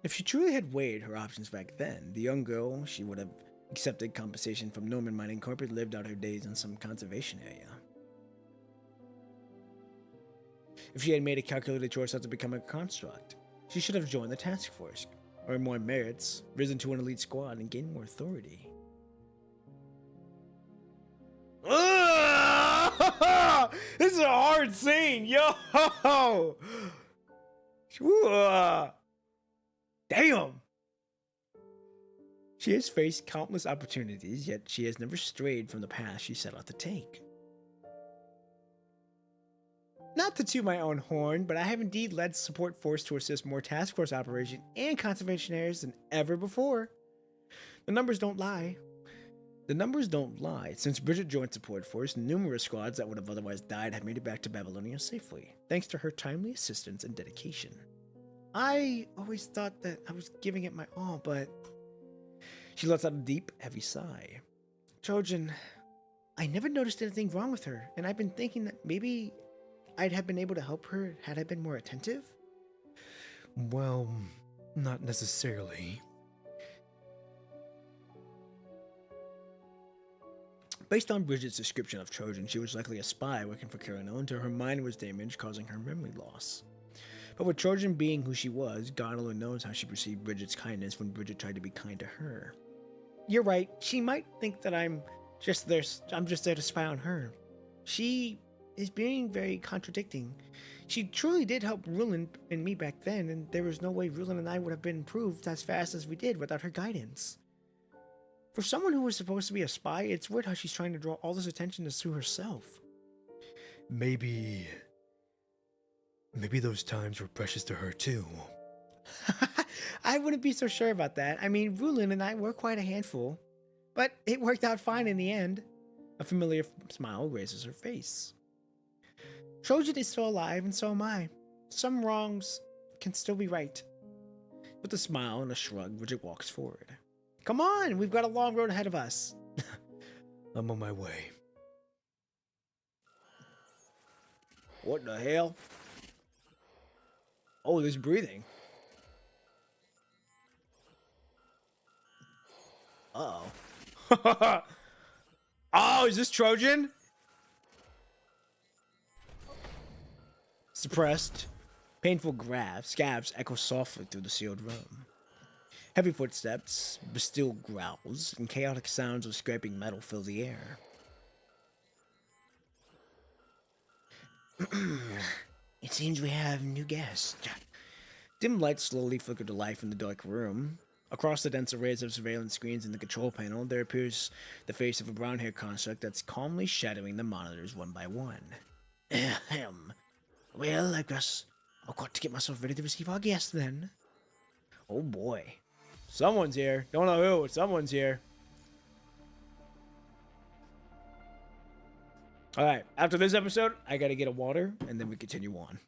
If she truly had weighed her options back then, the young girl, she would have accepted compensation from Norman Mining Corp and lived out her days in some conservation area. If she had made a calculated choice not to become a construct, she should have joined the task force, earned more merits, risen to an elite squad, and gained more authority. This is a hard scene, yo! Damn! She has faced countless opportunities, yet she has never strayed from the path she set out to take. Not to toot my own horn, but I have indeed led support force to assist more task force operation and conservation areas than ever before. The numbers don't lie. Since Bridget joined support force, numerous squads that would have otherwise died have made it back to Babylonia safely, thanks to her timely assistance and dedication. I always thought that I was giving it my all, but... She lets out a deep, heavy sigh. Trojan, I never noticed anything wrong with her, and I've been thinking that maybe I'd have been able to help her had I been more attentive? Well, not necessarily. Based on Bridget's description of Trojan, she was likely a spy working for Cyrano until her mind was damaged, causing her memory loss. But with Trojan being who she was, God alone knows how she perceived Bridget's kindness when Bridget tried to be kind to her. You're right, she might think that I'm just there to spy on her. She is being very contradicting. She truly did help Rulin and me back then, and there was no way Rulin and I would have been improved as fast as we did without her guidance. For someone who was supposed to be a spy, it's weird how she's trying to draw all this attention to herself. Maybe those times were precious to her too. I wouldn't be so sure about that. I mean, Rulin and I were quite a handful, but it worked out fine in the end. A familiar smile graces her face. Trojan is still alive, and so am I. Some wrongs can still be right. With a smile and a shrug, Bridget walks forward. Come on, we've got a long road ahead of us. I'm on my way. What the hell? Oh, there's breathing. Uh-oh. Oh, is this Trojan? Suppressed. Painful scabs echo softly through the sealed room. Heavy footsteps, bastilled growls, and chaotic sounds of scraping metal fill the air. It seems we have a new guest. Dim lights slowly flicker to life in the dark room. Across the dense arrays of surveillance screens in the control panel, there appears the face of a brown-haired construct that's calmly shadowing the monitors one by one. Ahem. Well, I guess I've got to get myself ready to receive our guest then. Oh boy. Someone's here. Don't know who, but someone's here. Alright, after this episode, I gotta get a water, and then we continue on.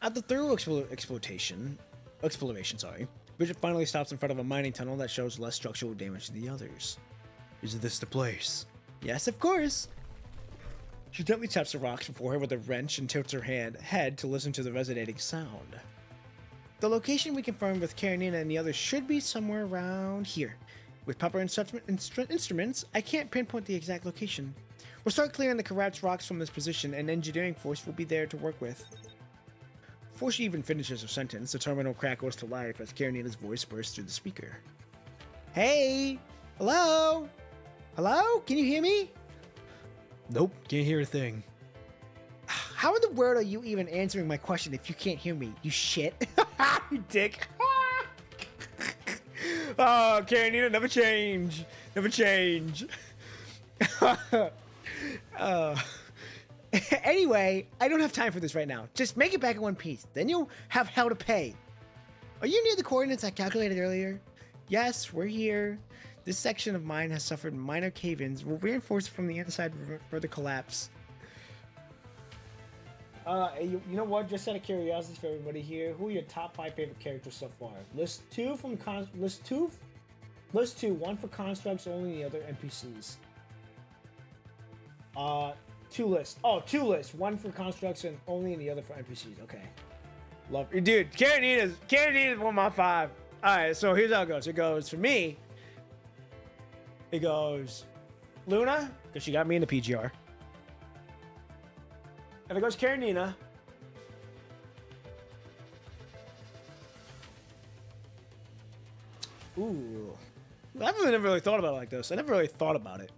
After thorough exploration, Bridget finally stops in front of a mining tunnel that shows less structural damage than the others. Is this the place? Yes, of course. She gently taps the rocks before her with a wrench and tilts her head to listen to the resonating sound. The location we confirmed with Karenina and the others should be somewhere around here. With proper instruments, I can't pinpoint the exact location. We'll start clearing the collapsed rocks from this position, and engineering force will be there to work with. Before she even finishes her sentence, the terminal crackles to life as Karenina's voice bursts through the speaker. Hey! Hello? Hello? Can you hear me? Nope, can't hear a thing. How in the world are you even answering my question if you can't hear me? You shit. You dick. Oh, Karenina, never change. Never change. Anyway, I don't have time for this right now. Just make it back in one piece. Then you'll have hell to pay. Are you near the coordinates I calculated earlier? Yes, we're here. This section of mine has suffered minor cave-ins. We'll reinforce it from the inside for the collapse. You know what? Just out of curiosity for everybody here, who are your top 5 favorite characters so far? List two. One for constructs only, the other NPCs. Two lists. Oh, two lists. One for constructs and only, and the other for NPCs. Okay. Love you, dude. Karenina's one of my 5. All right, so here's how it goes. It goes for me. It goes Luna, because she got me in the PGR. And it goes Karenina. Ooh. I never really thought about it like this. I never really thought about it.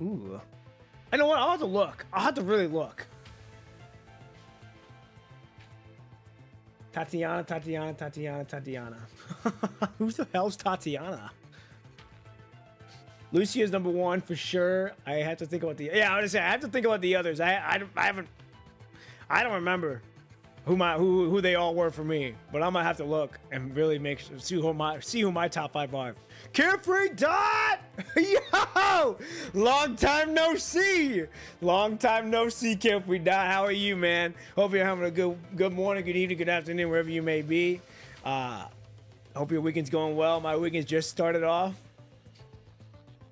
Ooh. I know what? I'll have to look. I'll have to really look. Tatiana. Who the hell's Tatiana? Lucia's number 1 for sure. I have to think about the... Yeah, I was gonna say, I have to think about the others. I don't remember who they all were for me. But I'm gonna have to look and really see who my top 5 are. Carefree Dot! Yo! Long time no see! Carefree Dot. How are you, man? Hope you're having a good morning, good evening, good afternoon, wherever you may be. Hope your weekend's going well. My weekend's just started off.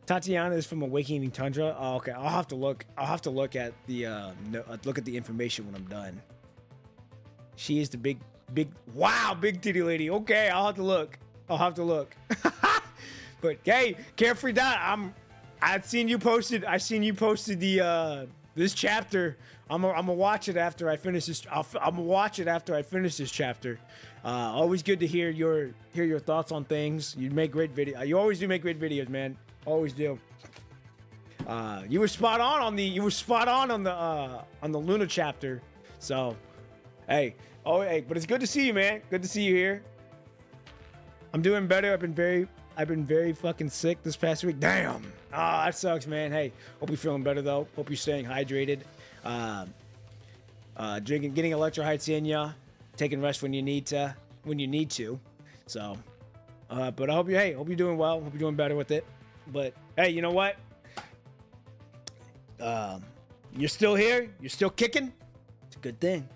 Tatiana is from Awakening Tundra. Oh, okay. I'll have to look at the information when I'm done. She is the big titty lady. Okay, I'll have to look. But hey, Carefree Dot, I've seen you posted the this chapter. I'm gonna watch it after I finish this. I'm gonna watch it after I finish this chapter. Always good to hear your thoughts on things. You make great video. You always do make great videos, man. Always do. You were spot on on the Luna chapter. So, hey, but it's good to see you, man. Good to see you here. I'm doing better. I've been very fucking sick this past week. Damn. That sucks, man. Hey, hope you're feeling better though. Hope you're staying hydrated. Getting electrolytes in ya. Taking rest when you need to. So, but I hope you're doing well. Hope you're doing better with it. But hey, you know what? You're still here. You're still kicking. It's a good thing.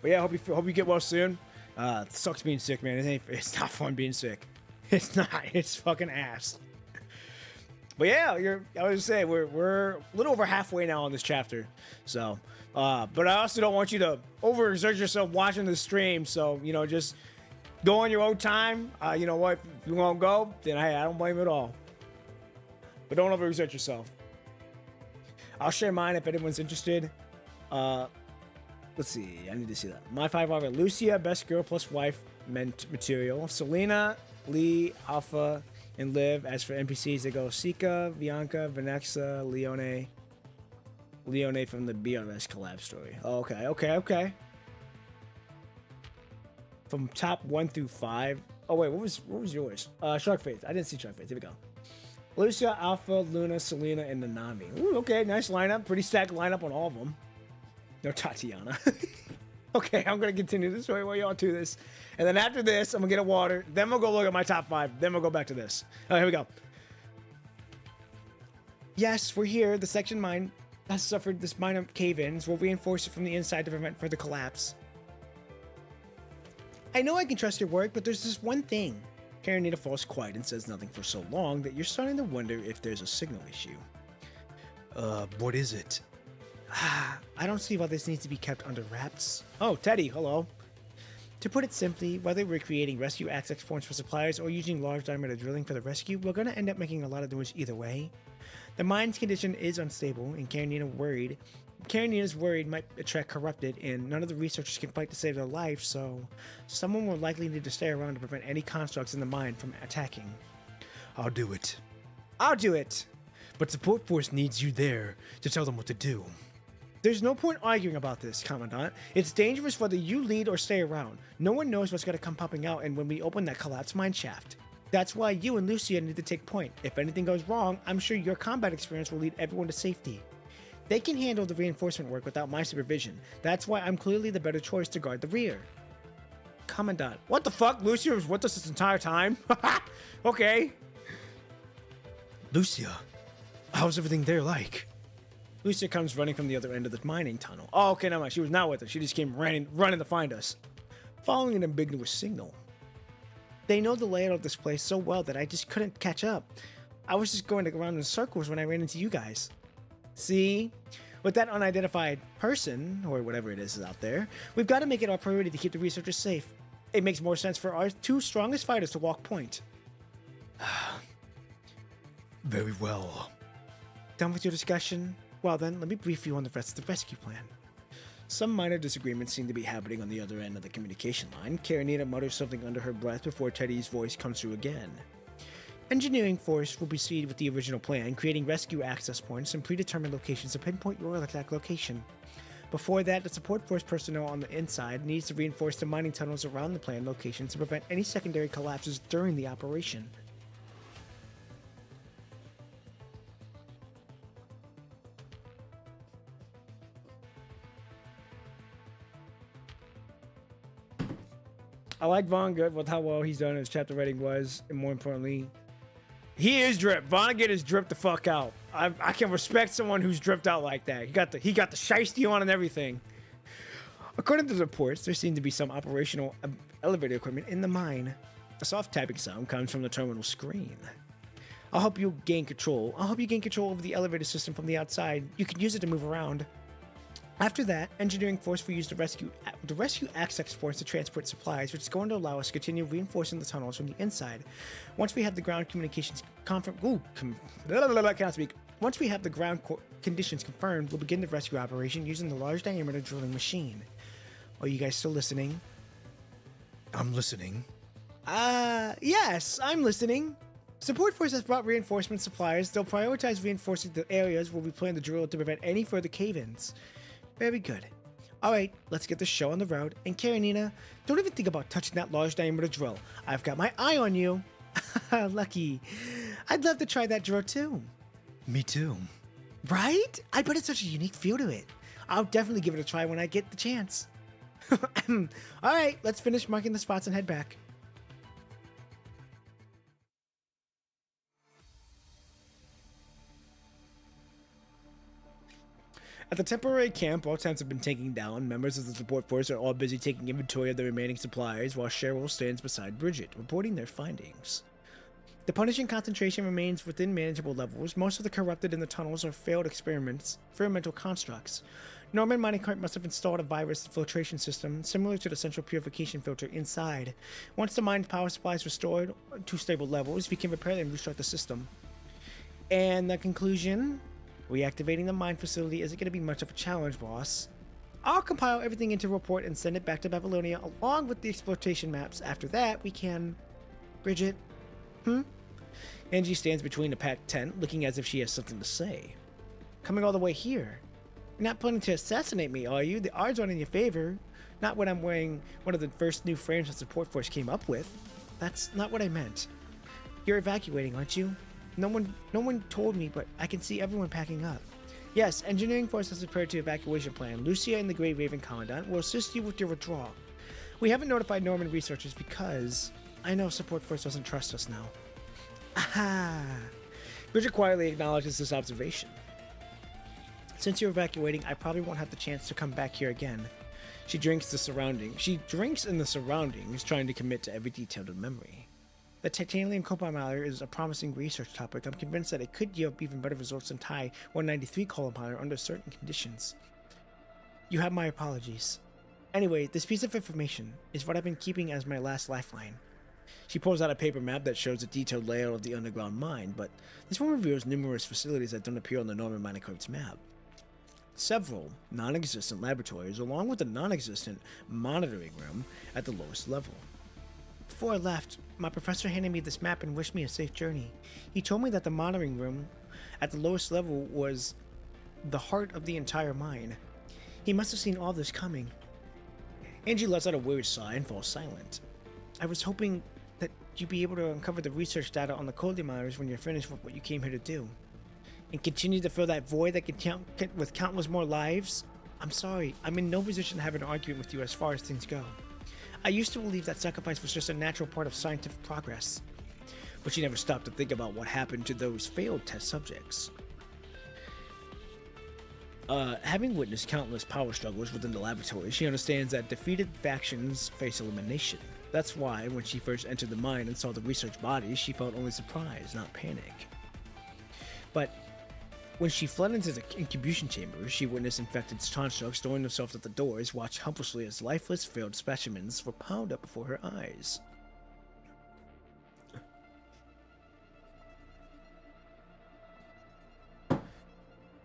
But yeah, hope you get well soon. It sucks being sick, man. It's not fun being sick. It's not. It's fucking ass. But yeah, I was say we're a little over halfway now on this chapter. So, but I also don't want you to overexert yourself watching the stream. So, you know, just go on your own time. You know what? If you won't go, then I don't blame you at all. But don't overexert yourself. I'll share mine if anyone's interested. Let's see. I need to see that. My 5 are Lucia, best girl plus wife material. Selena, Lee, Alpha, and Liv. As for NPCs, they go Sika, Bianca, Vanexa, Leone from the BRS collab story. Oh, okay. From top 1 through 5. Oh wait, what was yours? Shark Faith. I didn't see Shark Faith. Here we go. Lucia, Alpha, Luna, Selena, and Nanami. Ooh, okay, nice lineup. Pretty stacked lineup on all of them. No Tatiana. Okay, I'm gonna continue the story while y'all do this. And then after this, I'm gonna get a water. Then we'll go look at my top 5. Then we'll go back to this. Oh, here we go. Yes, we're here. The section mine has suffered this minor cave-ins. We'll reinforce it from the inside to prevent further collapse. I know I can trust your work, but there's this one thing. Karenina falls quiet and says nothing for so long that you're starting to wonder if there's a signal issue. What is it? I don't see why this needs to be kept under wraps. Oh, Teddy, hello. To put it simply, whether we're creating rescue access points for suppliers or using large diameter drilling for the rescue, we're going to end up making a lot of noise either way. The mine's condition is unstable, and Karenina's worried might attract corrupted, and none of the researchers can fight to save their life, so someone will likely need to stay around to prevent any constructs in the mine from attacking. I'll do it. I'll do it! But support force needs you there to tell them what to do. There's no point arguing about this, Commandant. It's dangerous whether you lead or stay around. No one knows what's going to come popping out and when we open that collapsed mine shaft. That's why you and Lucia need to take point. If anything goes wrong, I'm sure your combat experience will lead everyone to safety. They can handle the reinforcement work without my supervision. That's why I'm clearly the better choice to guard the rear. Commandant. What the fuck? Lucia was with us this entire time? Okay. Lucia, how's everything there like? Lucia comes running from the other end of the mining tunnel. Oh, okay, never mind. She was not with us. She just came running to find us. Following an ambiguous signal. They know the layout of this place so well that I just couldn't catch up. I was just going around in circles when I ran into you guys. See? With that unidentified person, or whatever it is out there, we've got to make it our priority to keep the researchers safe. It makes more sense for our 2 strongest fighters to walk point. Very well. Done with your discussion? Well then, let me brief you on the rest of the rescue plan. Some minor disagreements seem to be happening on the other end of the communication line. Karenina mutters something under her breath before Teddy's voice comes through again. Engineering Force will proceed with the original plan, creating rescue access points and predetermined locations to pinpoint your exact location. Before that, the support force personnel on the inside needs to reinforce the mining tunnels around the planned locations to prevent any secondary collapses during the operation. I like Vonnegut with how well he's done his chapter rating was, and more importantly, he is dripped. Vonnegut is dripped the fuck out. I can respect someone who's dripped out like that. He got the shiesty on and everything. According to the reports, there seemed to be some operational elevator equipment in the mine. A soft tapping sound comes from the terminal screen. I'll help you gain control. Over the elevator system from the outside. You can use it to move around. After that, Engineering Force will use the rescue access points to transport supplies, which is going to allow us to continue reinforcing the tunnels from the inside. Once we have the ground conditions confirmed, we'll begin the rescue operation using the large diameter drilling machine. Are you guys still listening? I'm listening. Yes, I'm listening. Support Force has brought reinforcement supplies. They'll prioritize reinforcing the areas where we plan to drill to prevent any further cave-ins. Very good. Alright, let's get the show on the road. And Karenina, don't even think about touching that large diameter drill. I've got my eye on you. Lucky. I'd love to try that drill too. Me too. Right? I bet it's such a unique feel to it. I'll definitely give it a try when I get the chance. Alright, let's finish marking the spots and head back. At the temporary camp, all tents have been taken down. Members of the support force are all busy taking inventory of the remaining supplies, while Cheryl stands beside Bridget, reporting their findings. The punishing concentration remains within manageable levels. Most of the corrupted in the tunnels are failed experiments, experimental constructs. Norman Minecarp must have installed a virus filtration system similar to the central purification filter inside. Once the mine's power supply is restored to stable levels, we can repair and restart the system. And the conclusion, reactivating the mine facility isn't going to be much of a challenge, boss. I'll compile everything into a report and send it back to Babylonia along with the exploitation maps. After that, we can... Bridget? Angie stands between the packed tent, looking as if she has something to say. Coming all the way here? You're not planning to assassinate me, are you? The odds aren't in your favor. Not when I'm wearing one of the first new frames the support force came up with. That's not what I meant. You're evacuating, aren't you? No one told me, but I can see everyone packing up. Yes, engineering force has prepared to evacuation plan. Lucia and the Grey Raven Commandant will assist you with your withdrawal. We haven't notified Norman researchers because I know support force doesn't trust us now. Aha! Bridget quietly acknowledges this observation. Since you're evacuating, I probably won't have the chance to come back here again. She drinks in the surroundings, trying to commit to every detail of memory. The titanium compiler is a promising research topic. I'm convinced that it could yield even better results than TIE 193 compiler under certain conditions. You have my apologies. Anyway, this piece of information is what I've been keeping as my last lifeline. She pulls out a paper map that shows a detailed layout of the underground mine, but this one reveals numerous facilities that don't appear on the Norman Minecart's map. Several non-existent laboratories, along with a non-existent monitoring room at the lowest level. Before I left, my professor handed me this map and wished me a safe journey. He told me that the monitoring room at the lowest level was the heart of the entire mine. He must have seen all this coming. Angie lets out a weird sigh and falls silent. I was hoping that you'd be able to uncover the research data on the coal miners when you're finished with what you came here to do. And continue to fill that void that can count with countless more lives. I'm sorry, I'm in no position to have an argument with you as far as things go. I used to believe that sacrifice was just a natural part of scientific progress. But she never stopped to think about what happened to those failed test subjects. Having witnessed countless power struggles within the laboratory, she understands that defeated factions face elimination. That's why, when she first entered the mine and saw the research bodies, she felt only surprise, not panic. But when she fled into the incubation chamber, she witnessed infected constructs throwing themselves at the doors, watched helplessly as lifeless, failed specimens were piled up before her eyes.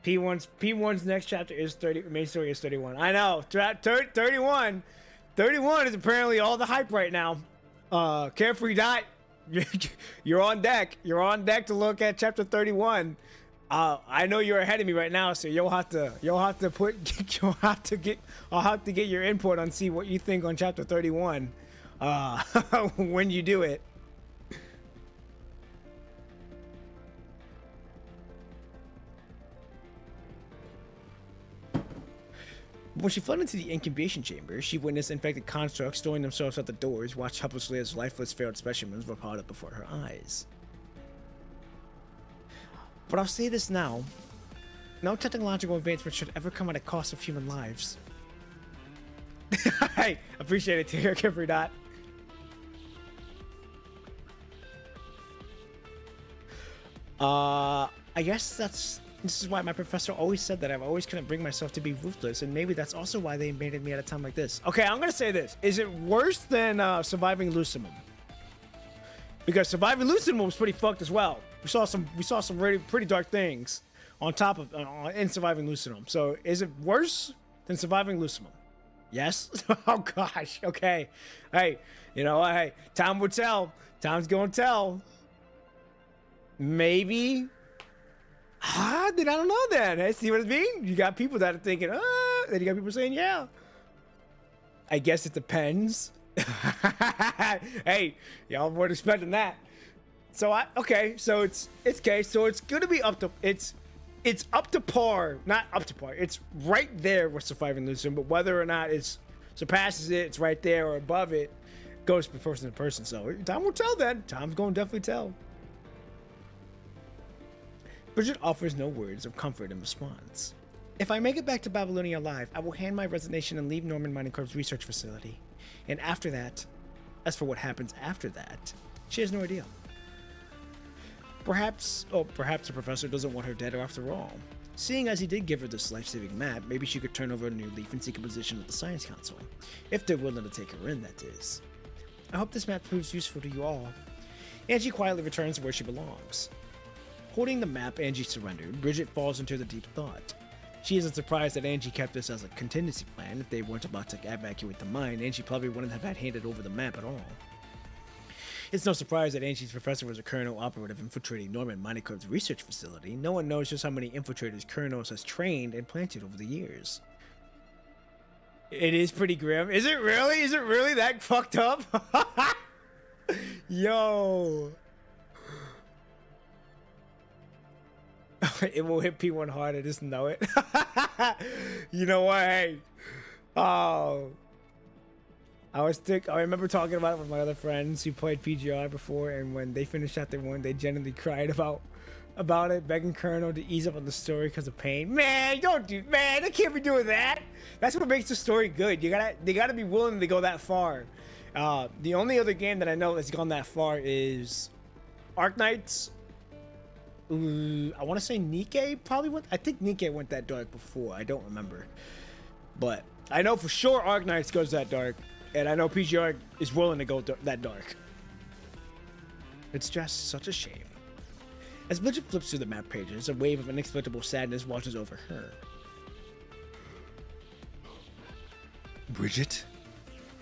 P1's next chapter is 30. Main story is 31. I know. 31. 31 is apparently all the hype right now. Carefree Dot, you're on deck. You're on deck to look at chapter 31. I know you're ahead of me right now, so I'll have to get your input on see what you think on chapter 31 when you do it. When she fled into the incubation chamber, she witnessed infected constructs throwing themselves at the doors, watched helplessly as lifeless failed specimens were piled up before her eyes. But I'll say this now. No technological advancement should ever come at a cost of human lives. Hey, appreciate it, Tier Carefree Dot. I guess this is why my professor always said that I've always couldn't bring myself to be ruthless, and maybe that's also why they invaded me at a time like this. Okay, I'm gonna say this. Is it worse than surviving Lucimum? Because surviving Lucimum was pretty fucked as well. We saw some really pretty dark things on top of in surviving Lucimum. So is it worse than surviving Lucimum? Yes. Oh gosh. Okay. Hey, you know, hey, time will tell. Time's gonna tell. Maybe. Then I don't know then. Hey, see what I mean? You got people that are thinking, then you got people saying, yeah. I guess it depends. Hey, y'all weren't expecting that. So so it's gonna be up to it's up to par, not up to par. It's right there with surviving Lucid, but whether or not it surpasses it, it's right there or above it, goes from person to person. So time will tell then. Time's gonna definitely tell. Bridget offers no words of comfort in response. If I make it back to Babylonia alive, I will hand my resignation and leave Norman Mining Corp's research facility. And after that, as for what happens after that, she has no idea. Perhaps the professor doesn't want her dead after all. Seeing as he did give her this life-saving map, maybe she could turn over a new leaf and seek a position at the Science Council. If they're willing to take her in, that is. I hope this map proves useful to you all. Angie quietly returns to where she belongs. Holding the map Angie surrendered, Bridget falls into the deep thought. She isn't surprised that Angie kept this as a contingency plan. If they weren't about to evacuate the mine, Angie probably wouldn't have had handed over the map at all. It's no surprise that Angie's professor was a Colonel operative infiltrating Norman Mining Corp's research facility. No one knows just how many infiltrators Colonels has trained and planted over the years. It is pretty grim. Is it really? Is it really that fucked up? Yo. It will hit P1 hard, I just know it. You know what? Hey. Oh. I remember talking about it with my other friends who played PGR before, and when they finished chapter 1, they genuinely cried about it, begging Colonel to ease up on the story because of pain. Man, they can't be doing that. That's what makes the story good. They gotta be willing to go that far. The only other game that I know that's gone that far is Arknights. I want to say Nikke probably went. I think Nikke went that dark before. I don't remember, but I know for sure Arknights goes that dark. And I know PGR is willing to go that dark. It's just such a shame. As Bridget flips through the map pages, a wave of inexplicable sadness washes over her. Bridget?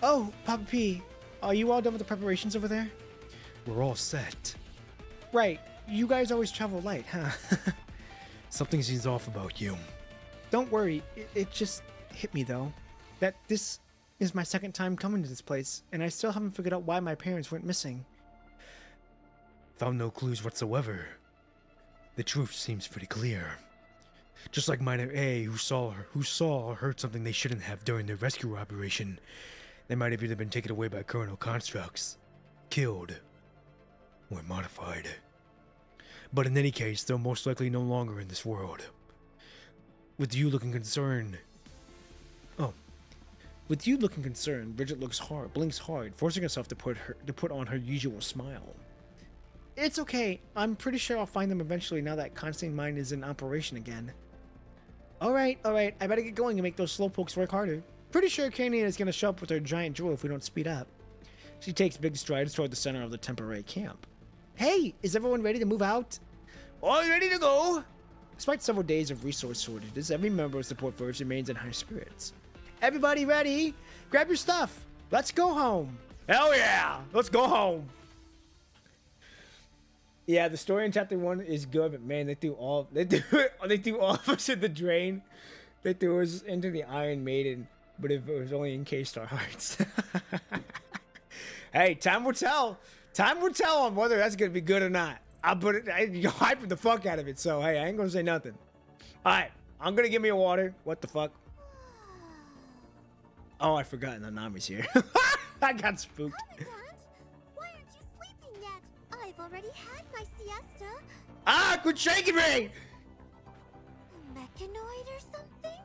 Oh, Papa P. Are you all done with the preparations over there? We're all set. Right. You guys always travel light, huh? Something seems off about you. Don't worry. It just hit me, though, that this is my second time coming to this place, and I still haven't figured out why my parents went missing. Found no clues whatsoever. The truth seems pretty clear. Just like Miner A, who saw or heard something they shouldn't have during their rescue operation. They might have either been taken away by Colonel Constructs, killed, or modified. But in any case, they're most likely no longer in this world. With you looking concerned, Bridget blinks hard, forcing herself to put on her usual smile. It's okay. I'm pretty sure I'll find them eventually now that Constantine Mine is in operation again. Alright. I better get going and make those slowpokes work harder. Pretty sure Canyon is going to show up with her giant drill if we don't speed up. She takes big strides toward the center of the temporary camp. Hey, is everyone ready to move out? All ready to go! Despite several days of resource shortages, every member of Support Force remains in high spirits. Everybody ready? Grab your stuff. Let's go home. Hell yeah! Let's go home. Yeah, the story in chapter 1 is good, but man, they threw all of us in the drain. They threw us into the Iron Maiden, but it was only encased our hearts. Hey, time will tell. Time will tell on whether that's gonna be good or not. You're hyping the fuck out of it, so hey, I ain't gonna say nothing. Alright, I'm gonna give me a water. What the fuck? Oh, I forgot Nanami's here. I got spooked. Why aren't you sleeping yet? I've already had my siesta. Ah, quit shaking me! Mechanoid or something?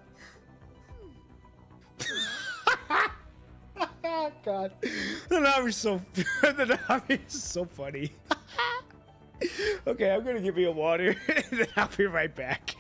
Oh god. Nanami's so funny. Okay, I'm gonna give me a water and then I'll be right back.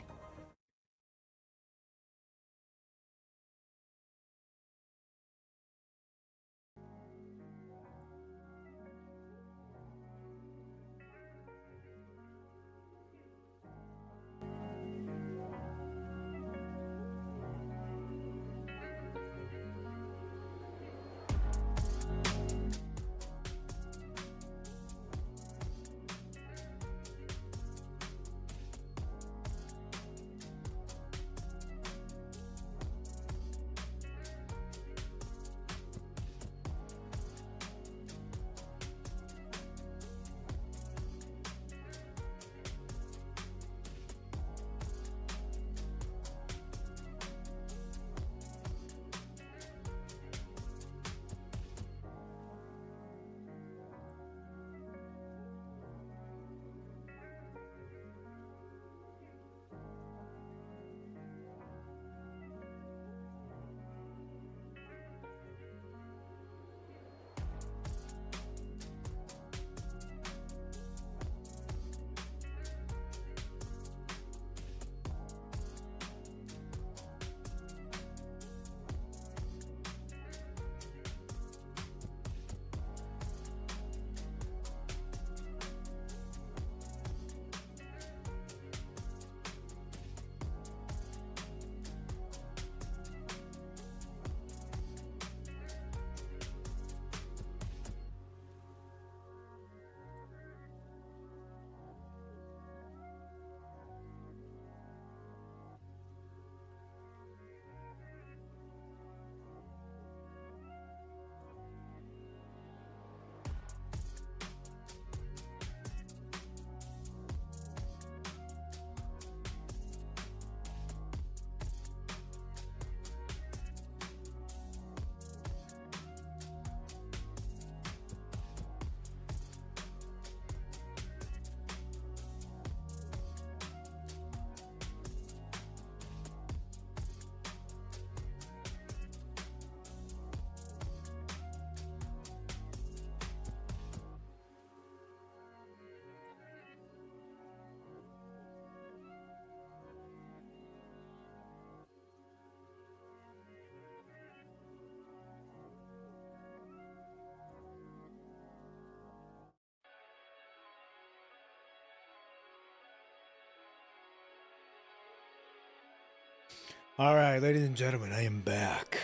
All right, ladies and gentlemen, I am back.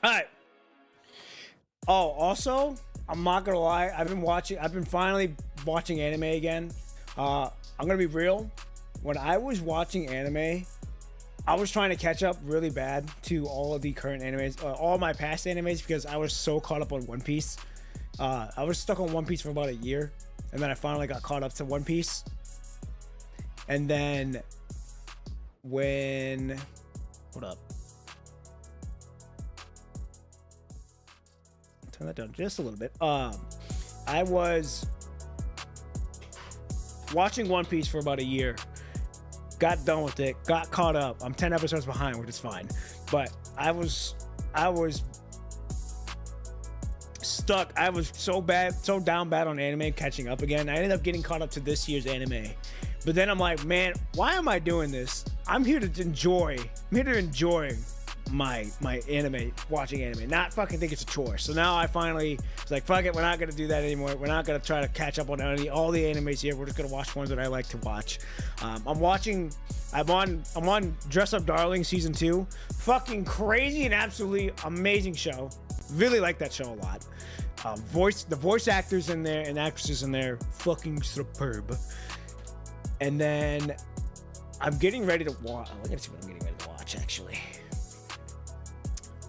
All right. Oh, also, I'm not gonna lie. I've been finally watching anime again. I'm gonna be real. When I was watching anime, I was trying to catch up really bad to all of the current animes, all my past animes, because I was so caught up on One Piece. I was stuck on One Piece for about a year, and then I finally got caught up to One Piece. And then hold up. Turn that down just a little bit. I was watching One Piece for about a year. Got done with it. Got caught up. I'm 10 episodes behind, which is fine. But I was stuck. I was so down bad on anime catching up again. I ended up getting caught up to this year's anime. But then I'm like, man, why am I doing this? I'm here to enjoy my anime, watching anime, not fucking think it's a chore. So now I finally was like, fuck it, we're not gonna do that anymore. We're not gonna try to catch up on all the animes here. We're just gonna watch ones that I like to watch. I'm on Dress Up Darling season 2. Fucking crazy and absolutely amazing show. Really like that show a lot. The voice actors in there and actresses in there, fucking superb. And then I'm getting ready to watch. I gotta see what I'm getting ready to watch, actually.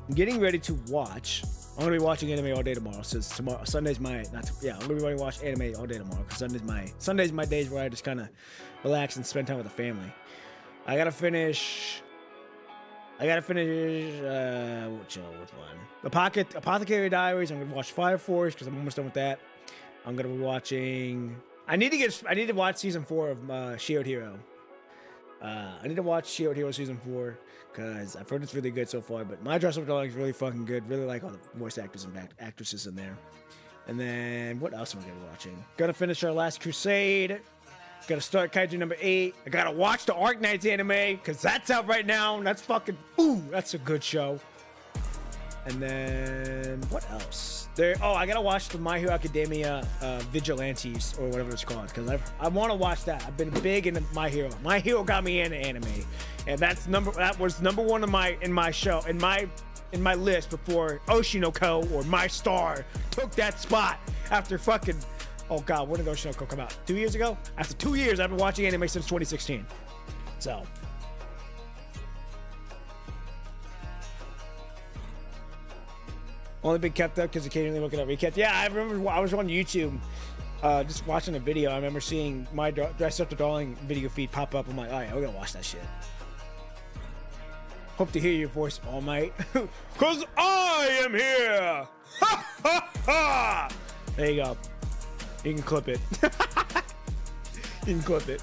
I'm getting ready to watch. I'm gonna be watching anime all day tomorrow. Since tomorrow, Sunday's my I'm gonna be watching anime all day tomorrow because Sunday's my days where I just kind of relax and spend time with the family. I gotta finish. Which one? Apothecary Diaries. I'm gonna watch Fire Force because I'm almost done with that. I'm gonna be watching. I need to watch season 4 of Shield Hero. I need to watch Shield Hero season 4 because I've heard it's really good so far. But My Dress Up Darling is really fucking good. Really like all the voice actors and actresses in there. And then what else am I gonna be watching? Gonna finish Our Last Crusade. Gotta start Kaiju number 8. I gotta watch the Arc Knights anime because that's out right now. And that's fucking that's a good show. And then what else? I gotta watch the My Hero Academia Vigilantes or whatever it's called because I want to watch that. I've been big into My Hero. My Hero got me into anime, and that was number 1 in my list before Oshinoko or My Star took that spot after fucking. Oh god, when did Oshinoko come out? 2 years ago? After 2 years, I've been watching anime since 2016. So. Only been kept up because occasionally looking at recaps. Yeah, I remember I was on YouTube just watching a video. I remember seeing my Dress Up the Darling video feed pop up. I'm like, oh yeah, we're gonna watch that shit. Hope to hear your voice, All Might. Cause I am here! Ha ha ha! There you go. You can clip it. You can clip it.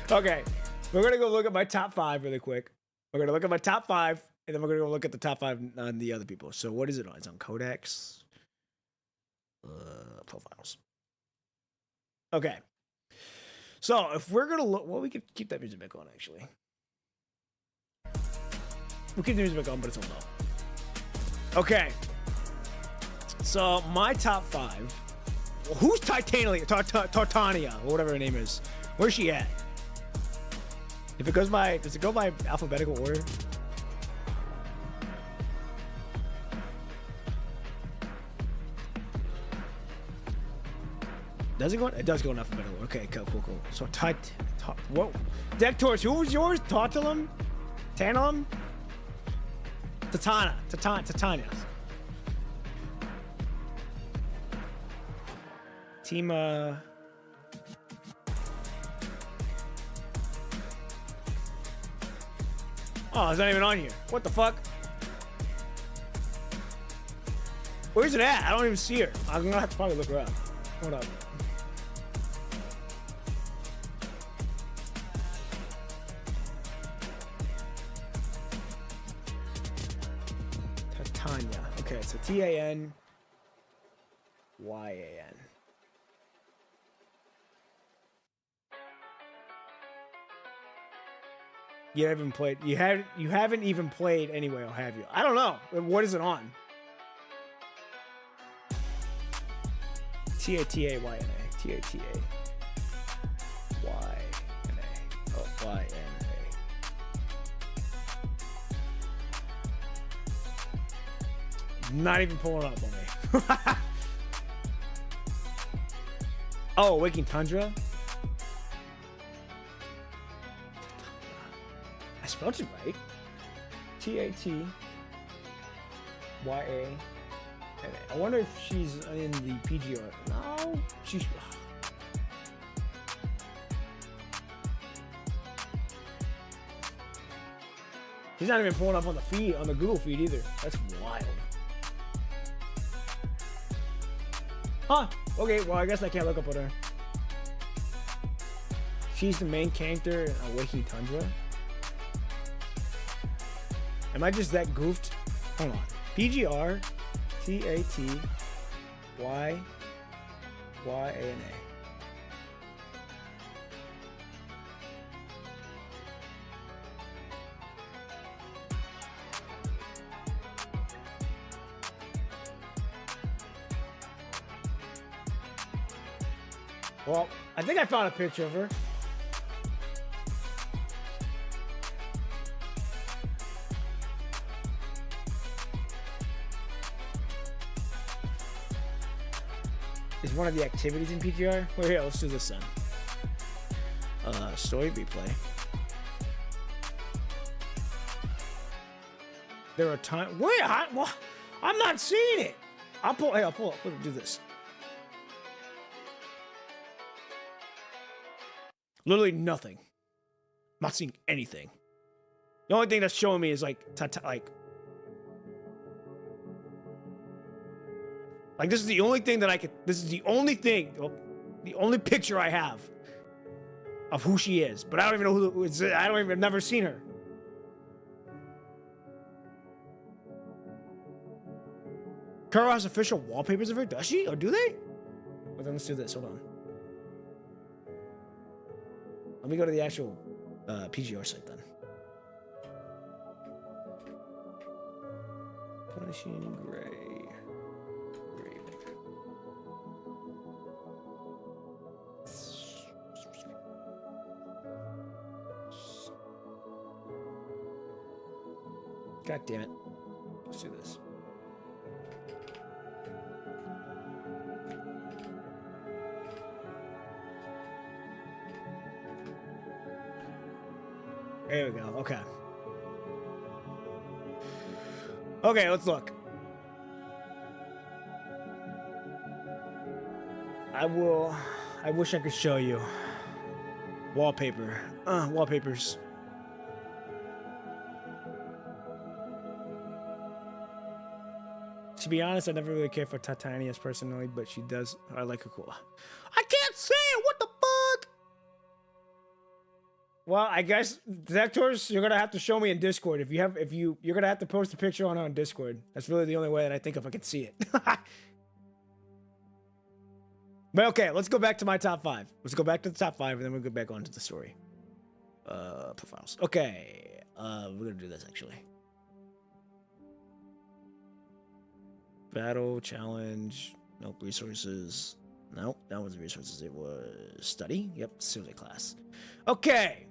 Okay, we're gonna go look at my top 5 really quick. We're gonna look at my top 5. And then we're going to go look at the top 5 on the other people. So what is it on? It's on Codex. Profiles. Okay. So if we're going to look... Well, we could keep that music back on, actually. We'll keep the music back on, but it's on low. Okay. So my top 5... Well, who's Titania? Tartania, or whatever her name is. Where's she at? If it goes by... Does it go by alphabetical order? Does it go? It does go in alphabetical. Okay, cool. So, whoa. Dectors, who was yours? Tautalum? Tantalum? Titania. Tima. Oh, it's not even on here. What the fuck? Where's it at? I don't even see her. I'm gonna have to probably look her up. Hold up. Tanya. Okay, so Tanyan. You haven't played. You haven't even played anyway, or have you? I don't know. What is it on? Tatayna. Tatayna. Oh, YNA. Not even pulling up on me. Oh, Waking Tundra? I spelled it right. Tatya. I wonder if she's in the PGR. No, she's. She's not even pulling up on the feed, on the Google feed either. That's wild. Huh. Okay, well, I guess I can't look up on her. She's the main character in Waking Tundra. Am I just that goofed? Hold on. PGR, TATYYANA. Well, I think I found a picture of her. Is one of the activities in PGR? Well, here, let's do this then. Story replay. There are times. Wait, I'm not seeing it. I'll pull up. We'll do this. Literally nothing. I'm not seeing anything. The only thing that's showing me is like this is the only thing that I could. This is the only thing, the only picture I have of who she is. But I don't even know who it's. I don't even. I've never seen her. Kuro has official wallpapers of her. Does she? Or do they? Well, then let's do this. Hold on. Let me go to the actual PGR site then. Punishing Gray. God damn it. Let's do this. There we go. Okay. Okay, let's look. I wish I could show you. Wallpaper. Wallpapers. To be honest, I never really cared for Titanius personally, but she does. I like her cool. I can't see it. What the fuck? Well, I guess Vectors, you're gonna have to show me in Discord. You're gonna have to post a picture on Discord. That's really the only way that I think if I can see it. But okay, let's go back to my top 5. Let's go back to the top 5, and then we'll go back onto the story. Profiles. Okay, we're gonna do this actually. Battle, challenge, nope, resources. Nope, that wasn't resources, it was study. Yep, study class. Okay.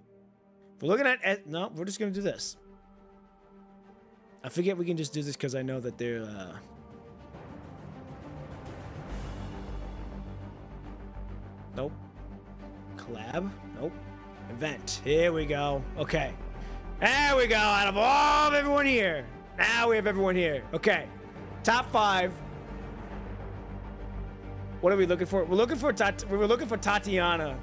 If we're looking at, no, we're just gonna do this. I forget we can just do this because I know that they're, nope. Collab, nope. Event, here we go. Okay. There we go, out of all of everyone here. Now we have everyone here. Okay. Top 5. What are we looking for? We were looking for Tatiana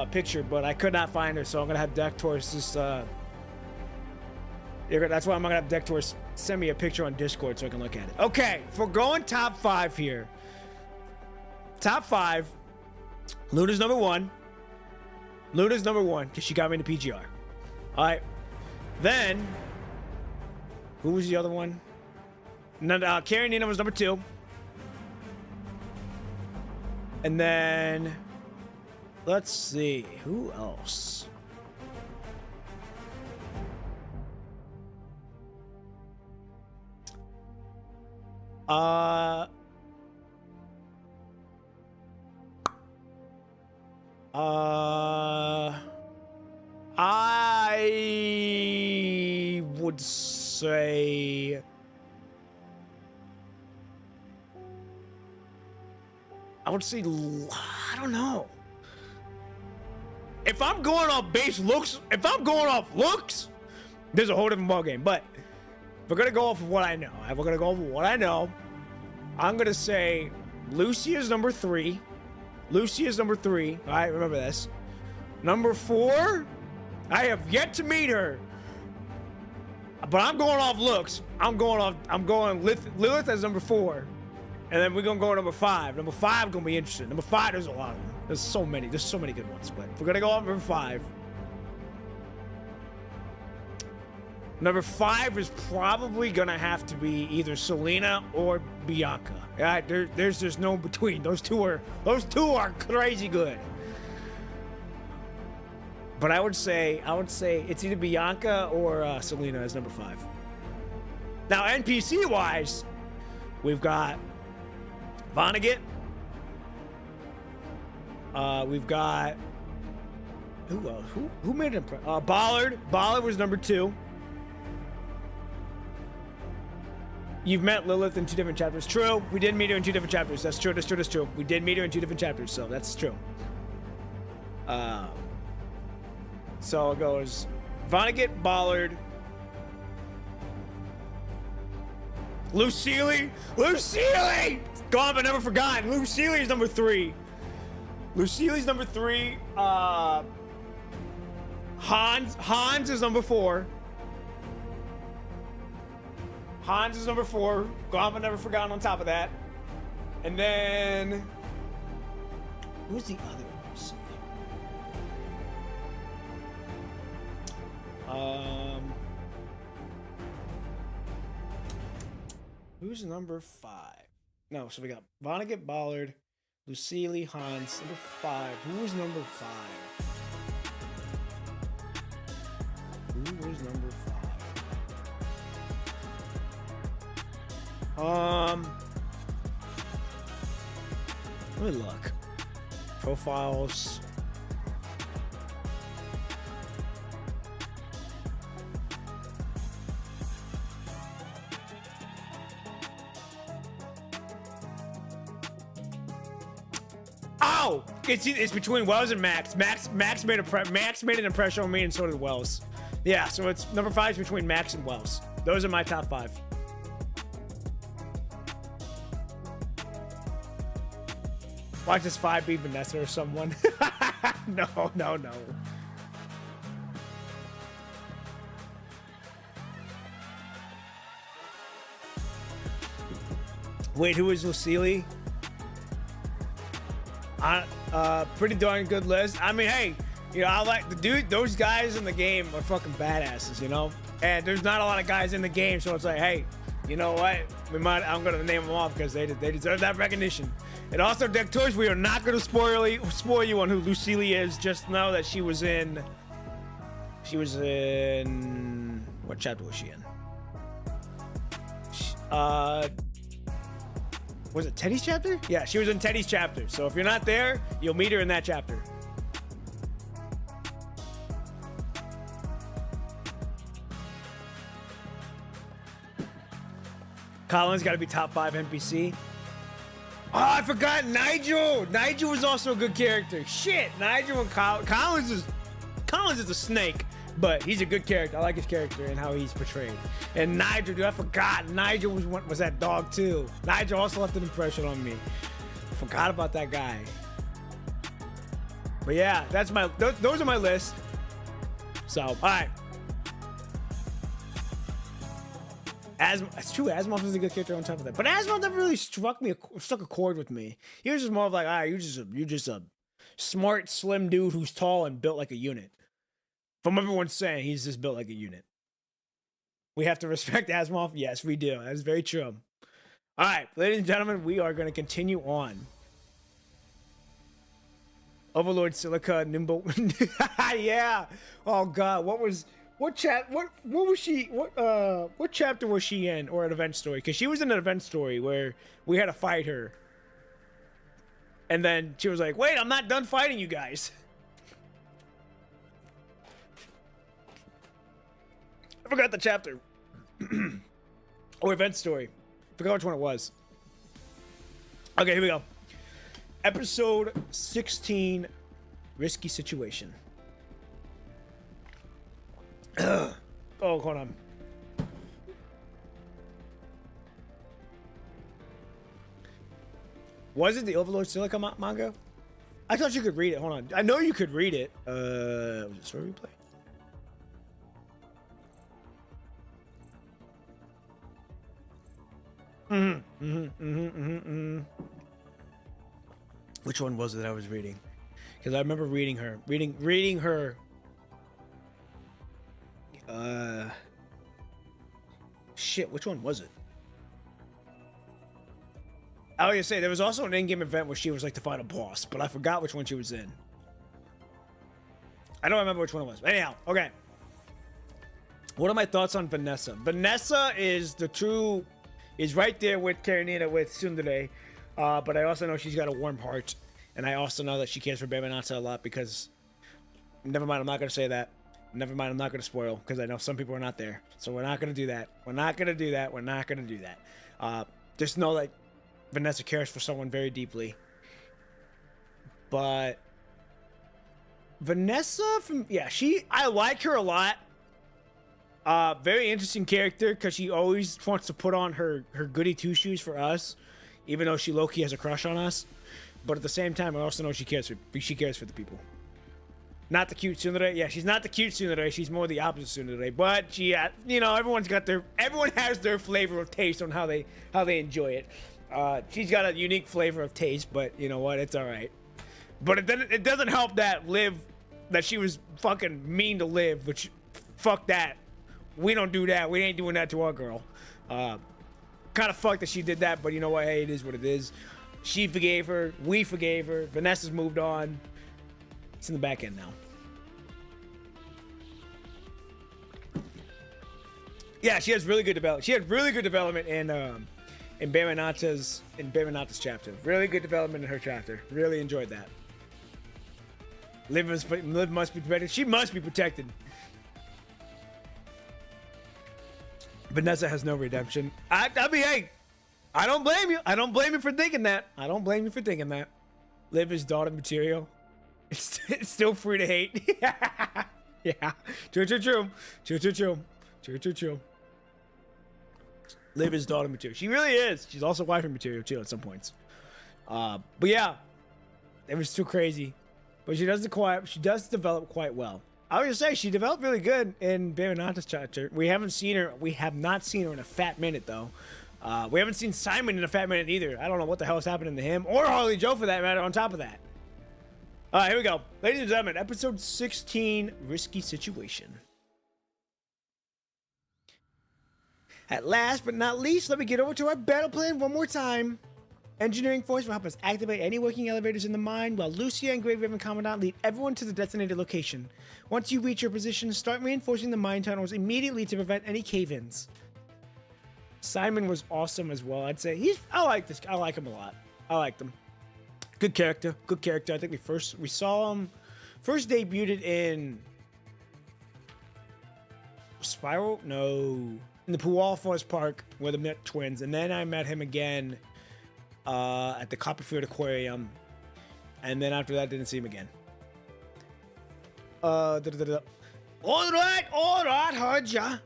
picture, but I could not find her, so I'm gonna have Dectors just that's why I'm gonna have Dectors send me a picture on Discord so I can look at it. Okay, if we're going top 5 here. Top 5. Luna's number 1. Luna's number 1 because she got me into PGR. All right. Then who was the other one? Carrie Nina was number 2. And then, let's see, who else? I would say would say, I don't know. If I'm going off base looks, there's a whole different ballgame. But if we're gonna go off of what I know, I'm gonna say Lucy is number 3. Lucy is number 3. All right, remember this. Number 4, I have yet to meet her. But I'm going off looks. I'm going Lilith as number 4. And then we're gonna go number 5. Number 5 gonna be interesting. Number 5, there's a lot of them. There's so many good ones. But if we're gonna go off number 5. Number 5 is probably gonna have to be either Selena or Bianca. Yeah, there's just no between. Those two are crazy good. But I would say it's either Bianca or Selena as number 5. Now NPC wise, we've got Vonnegut. We've got who else? Who made it? Ballard. Ballard was number 2. You've met Lilith in 2 different chapters. True. We did meet her in 2 different chapters. That's true. We did meet her in 2 different chapters, so that's true. So it goes Vonnegut, Ballard, Lucille, gone but never forgotten. Lucille is number 3. Hans is number 4. Hans is number 4. Gone but never forgotten on top of that. And then who's the other MC? Who's number 5? No, so we got Vonnegut, Ballard, Lucille, Hans. Number 5. Who was number 5? Who was number 5? Let me look. Profiles. Oh, it's between Wells and Max. Max made an impression on me, and so did Wells. Yeah, so it's number 5 is between Max and Wells. Those are my top 5. Watch this 5 be Vanessa or someone. No. Wait, who is Lucille? Pretty darn good list. I mean, hey, you know, I like the dude. Those guys in the game are fucking badasses, you know. And there's not a lot of guys in the game, so it's like, hey, you know what? I'm gonna name them off because they deserve that recognition. And also, Deck Toys, we are not gonna spoil you on who Lucille is. Just know that she was in. What chapter was she in? Was it Teddy's chapter? Yeah, she was in Teddy's chapter. So if you're not there, you'll meet her in that chapter. Colin's got to be top 5 NPC. Oh, I forgot Nigel. Nigel was also a good character. Shit, Nigel and Collins is a snake, but he's a good character. I like his character and how he's portrayed. And Nigel, dude, I forgot. Nigel was that dog too. Nigel also left an impression on me. Forgot about that guy. But yeah, those are my list. So, all right. It's true, Asimov is a good character on top of that. But Asimov never really struck a chord with me. He was just more of like, all right, you're just a smart, slim dude who's tall and built like a unit. From everyone's saying, he's just built like a unit. We have to respect Asimov? Yes, we do. That's very true. All right, ladies and gentlemen, we are going to continue on. Overlord Silica, Nimble. Yeah. Oh God, what chapter was she in, or an event story? Because she was in an event story where we had to fight her. And then she was like, wait, I'm not done fighting you guys. I forgot the chapter. Or event story. Forgot which one it was. Okay, here we go. Episode 16, Risky Situation. Oh, hold on. Was it the Overlord Silica manga? I thought you could read it. Hold on. I know you could read it. Was it story replay? Which one was it that I was reading? Because I remember reading her. Reading her. Shit, which one was it? I was gonna say, there was also an in-game event where she was like the final boss, but I forgot which one she was in. I don't remember which one it was. Anyhow, okay. What are my thoughts on Vanessa? Vanessa is right there with Karenina, with Tsundere. But I also know she's got a warm heart. And I also know that she cares for Bamanata a lot because... Never mind, I'm not going to say that. Never mind, I'm not going to spoil because I know some people are not there. So we're not going to do that. We're not going to do that. We're not going to do that. Just know that Vanessa cares for someone very deeply. But... Vanessa, I like her a lot. Very interesting character because she always wants to put on her goody two shoes for us, even though she low-key has a crush on us. But at the same time, I also know she cares for the people. Not the cute tsundere. Yeah, she's not the cute tsundere. She's more the opposite tsundere. But she, everyone has their flavor of taste on how they enjoy it. She's got a unique flavor of taste, but you know what? It's all right. But it doesn't help that she was fucking mean to Liv, which fuck that. We don't do that. We ain't doing that to our girl. Kind of fucked that she did that, but you know what? Hey, it is what it is. She forgave her. We forgave her. Vanessa's moved on. It's in the back end now. Yeah, she has really good development. She had really good development in Bamanata's chapter. Really good development in her chapter. Really enjoyed that. Liv must be protected. She must be protected. Vanessa has no redemption. I mean, hey, I don't blame you. I don't blame you for thinking that. I don't blame you for thinking that. Liv is daughter material. It's still free to hate. Yeah. True. Liv is daughter material. She really is. She's also wifey material too at some points. But yeah, it was too crazy. But she does develop quite well. I was gonna say she developed really good in Bamanata's chapter. We have not seen her in a fat minute though. We haven't seen Simon in a fat minute either. I don't know what the hell is happening to him or Harley Joe for that matter. On top of that, all right, here we go, ladies and gentlemen. Episode 16, Risky Situation. At last but not least, let me get over to our battle plan one more time. Engineering Force will help us activate any working elevators in the mine, while Lucia and Grave Raven Commandant lead everyone to the designated location. Once you reach your position, start reinforcing the mine tunnels immediately to prevent any cave-ins. Simon was awesome as well, I'd say. I like him a lot. I liked him. Good character. I think we saw him first debuted in Spiral? No. In the Pual Forest Park where they met twins, and then I met him again at the Copperfield Aquarium, and then after that didn't see him again. All right, heard ya.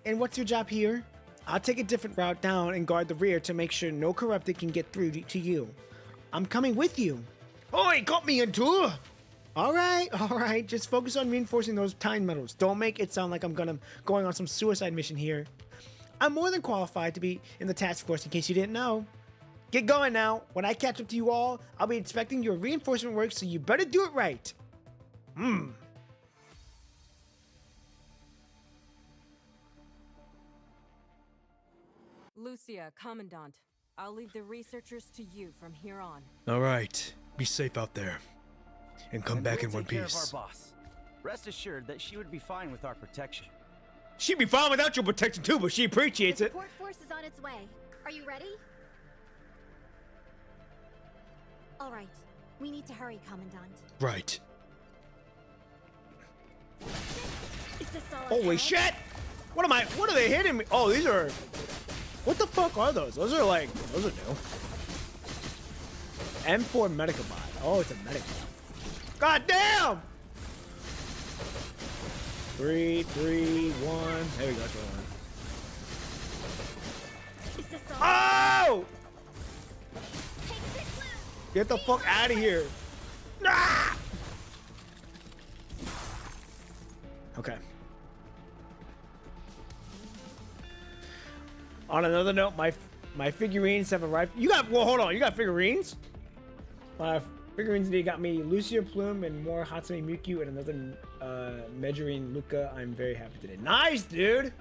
And what's your job here? I'll take a different route down and guard the rear to make sure no corrupted can get through to you. I'm coming with you. Oh, he got me into. All right. Just focus on reinforcing those time metals. Don't make it sound like I'm going on some suicide mission here. I'm more than qualified to be in the task force, in case you didn't know. Get going now. When I catch up to you all, I'll be inspecting your reinforcement work, so you better do it right. Lucia, Commandant. I'll leave the researchers to you from here on. All right. Be safe out there. And come back in one piece. We'll take care of our boss. Rest assured that she would be fine with our protection. She'd be fine without your protection too, but she appreciates The it. support force is on its way. Are you ready? All right. We need to hurry, Commandant. Right. Is this all Holy ahead? shit! What are they hitting me? Oh, these are... What the fuck are those? Those are new. M4 Medicabot. Oh, it's a Medicabot. God damn! 3, 3, 1. There we go. That's what I want. Is this all? Oh! Take this loot. Get the fuck out of here. Ah! Okay. On another note, my figurines have arrived. You got, well, hold on. You got figurines? My figurines today got me Lucia Plume and more Hatsune Miku and another measuring Luca. I'm very happy today. Nice, dude.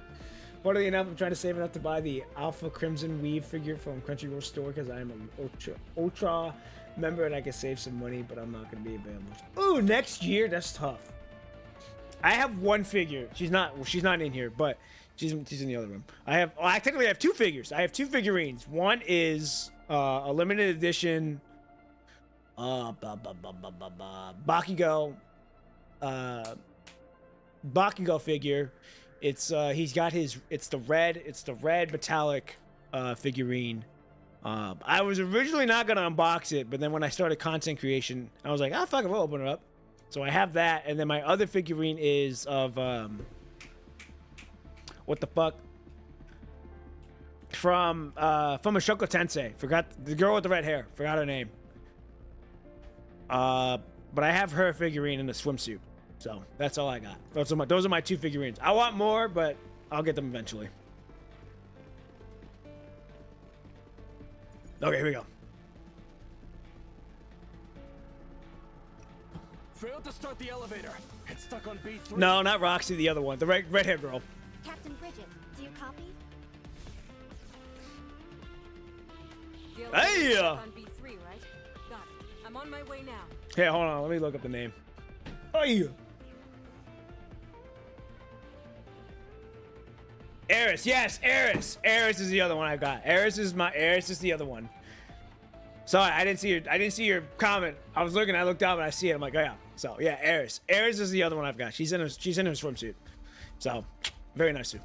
Funnily enough, I'm trying to save enough to buy the Alpha Crimson Weave figure from Crunchyroll store because I'm an Ultra member and I can save some money, but I'm not going to be available. Ooh, next year? That's tough. I have one figure. She's not in here, but she's in the other room. I technically have two figures. I have two figurines. One is a limited edition Bakugo figure. It's he's got his it's the red metallic figurine. I was originally not gonna unbox it, but then when I started content creation, I was like, ah, fuck it, we'll open it up. So I have that, and then my other figurine is of what the fuck? From Ashoko Tensei. Forgot the girl with the red hair. Forgot her name. But I have her figurine in the swimsuit. So that's all I got. Those are my two figurines. I want more, but I'll get them eventually. Okay, here we go. Failed to start the elevator. It's stuck on B3. No, not Roxy, the other one. The red hair girl. Captain Bridget, do you copy? The Hey! elevator's on B3, right? Got it. I'm on my way now. Hey, hold on. Let me look up the name. Hey! Eris, yes, Eris. Eris is the other one I got. Eris is the other one. Sorry, I didn't see your comment. I was looking, I looked up and I see it. I'm like, oh yeah. So yeah, Eris. Eris is the other one I've got. She's in her swimsuit. So very nice too.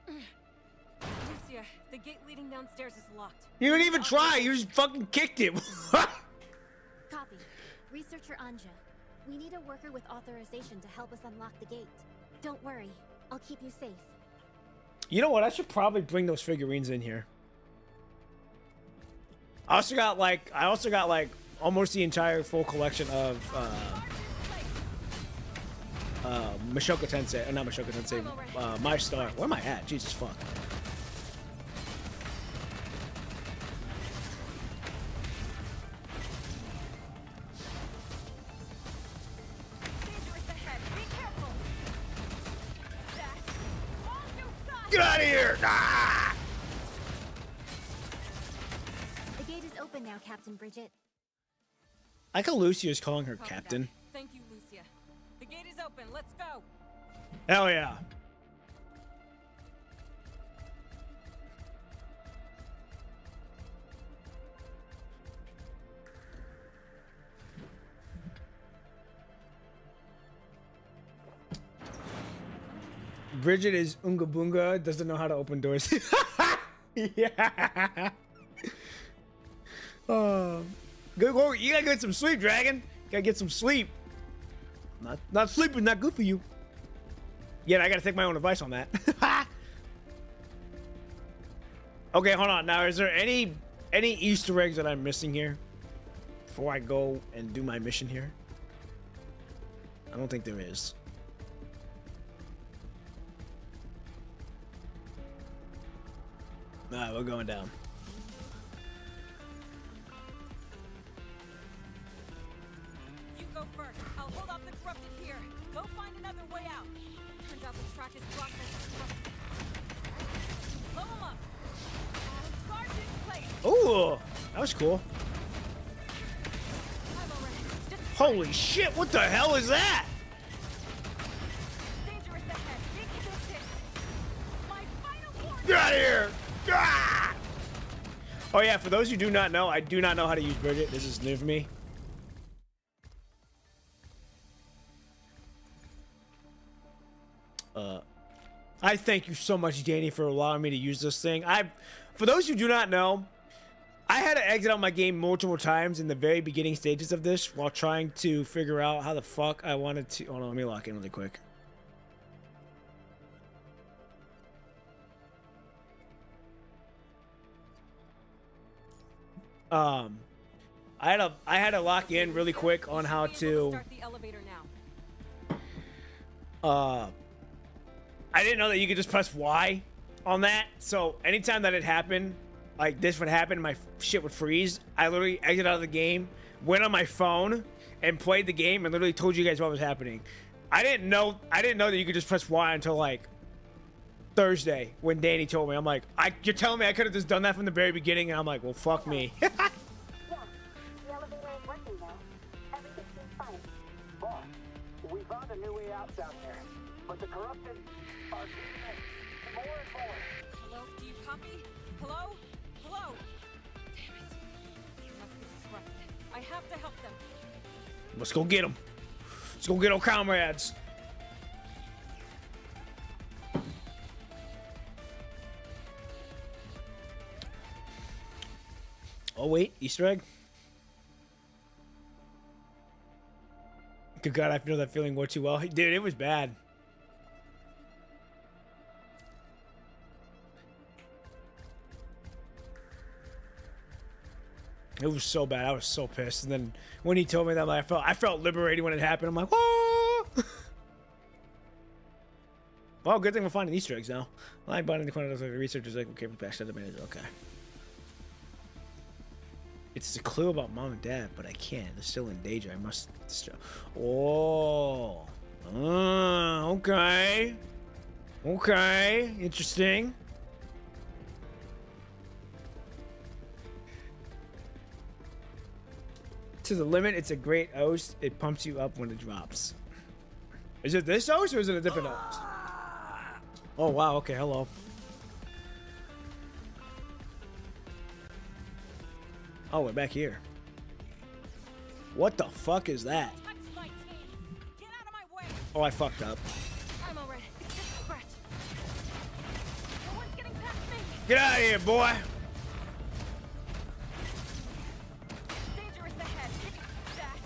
Lucia, the gate leading downstairs is locked. You didn't even try. You just fucking kicked it. Copy. Researcher Anja, we need a worker with authorization to help us unlock the gate. Don't worry, I'll keep you safe. You know what? I should probably bring those figurines in here. I also got like almost the entire full collection of Mashoko Tensei, not Mashoko Tensei, My Star. Where am I at? Jesus fuck. Dangerous ahead. Be careful. That's all new size. Get out of here! Ah! The gate is open now, Captain Bridget. I like how Lucia is calling her Copy captain. that. Thank you, Lucia. The gate is open. Let's go. Hell yeah. Bridget is Unga Bunga, doesn't know how to open doors. Yeah. Good. You gotta get some sleep, Dragon. Gotta get some sleep. Not sleeping, not good for you. Yeah, I gotta take my own advice on that. Okay, hold on. Now, is there any Easter eggs that I'm missing here before I go and do my mission here? I don't think there is. Alright, we're going down. You go first. I'll hold off the corrupted here. Go find another way out. Turns out the track is blocked by corrupted. Blow him up. Guard this place. Ooh, that was cool. I'm already. Just Holy shit, what the hell is that? dangerous ahead. Be consistent. My final warning. Get out of here! Ah! Oh yeah, for those who do not know, I do not know how to use Bridget. This is new for me. I thank you so much, Danny, for allowing me to use this thing. For those who do not know, I had to exit out my game multiple times in the very beginning stages of this while trying to figure out how the fuck I wanted to. Hold on, let me lock in really quick. I had to lock in really quick on how to. Start the elevator now. I didn't know that you could just press Y on that. So anytime that it happened, like this would happen, my shit would freeze. I literally exited out of the game, went on my phone, and played the game, and literally told you guys what was happening. I didn't know that you could just press Y until like Thursday when Danny told me. I'm like, you're telling me I could have just done that from the very beginning, and I'm like, well, fuck me. Yeah, the elevator is working now. Everything seems fine. Boss, we found a new way out down there, but the corrupted are getting more and more. Hello? Do you copy? Hello? Hello? Damn it. They must be disrupted. I have to help them. Let's go get them. Let's go get our comrades. Oh wait, Easter egg. Good God, I feel that feeling way too well. Dude, it was bad. It was so bad. I was so pissed. And then when he told me that, like, I felt liberated when it happened. I'm like, whoa! Well, good thing we're finding Easter eggs now. Like button in the corner looks like the researchers like okay, backside the manager. Okay. It's a clue about mom and dad, but I can't. They're still in danger. I must. Oh. Okay. Okay. Interesting. To the limit, it's a great host. It pumps you up when it drops. Is it this host or is it a different host? Oh, wow. Okay, hello. Oh, we're back here. What the fuck is that? Touch my team. Get out of my way. Oh, I fucked up. I'm alright. It's just a scratch. No one's getting past me. Get out of here, boy. Dangerous ahead. That.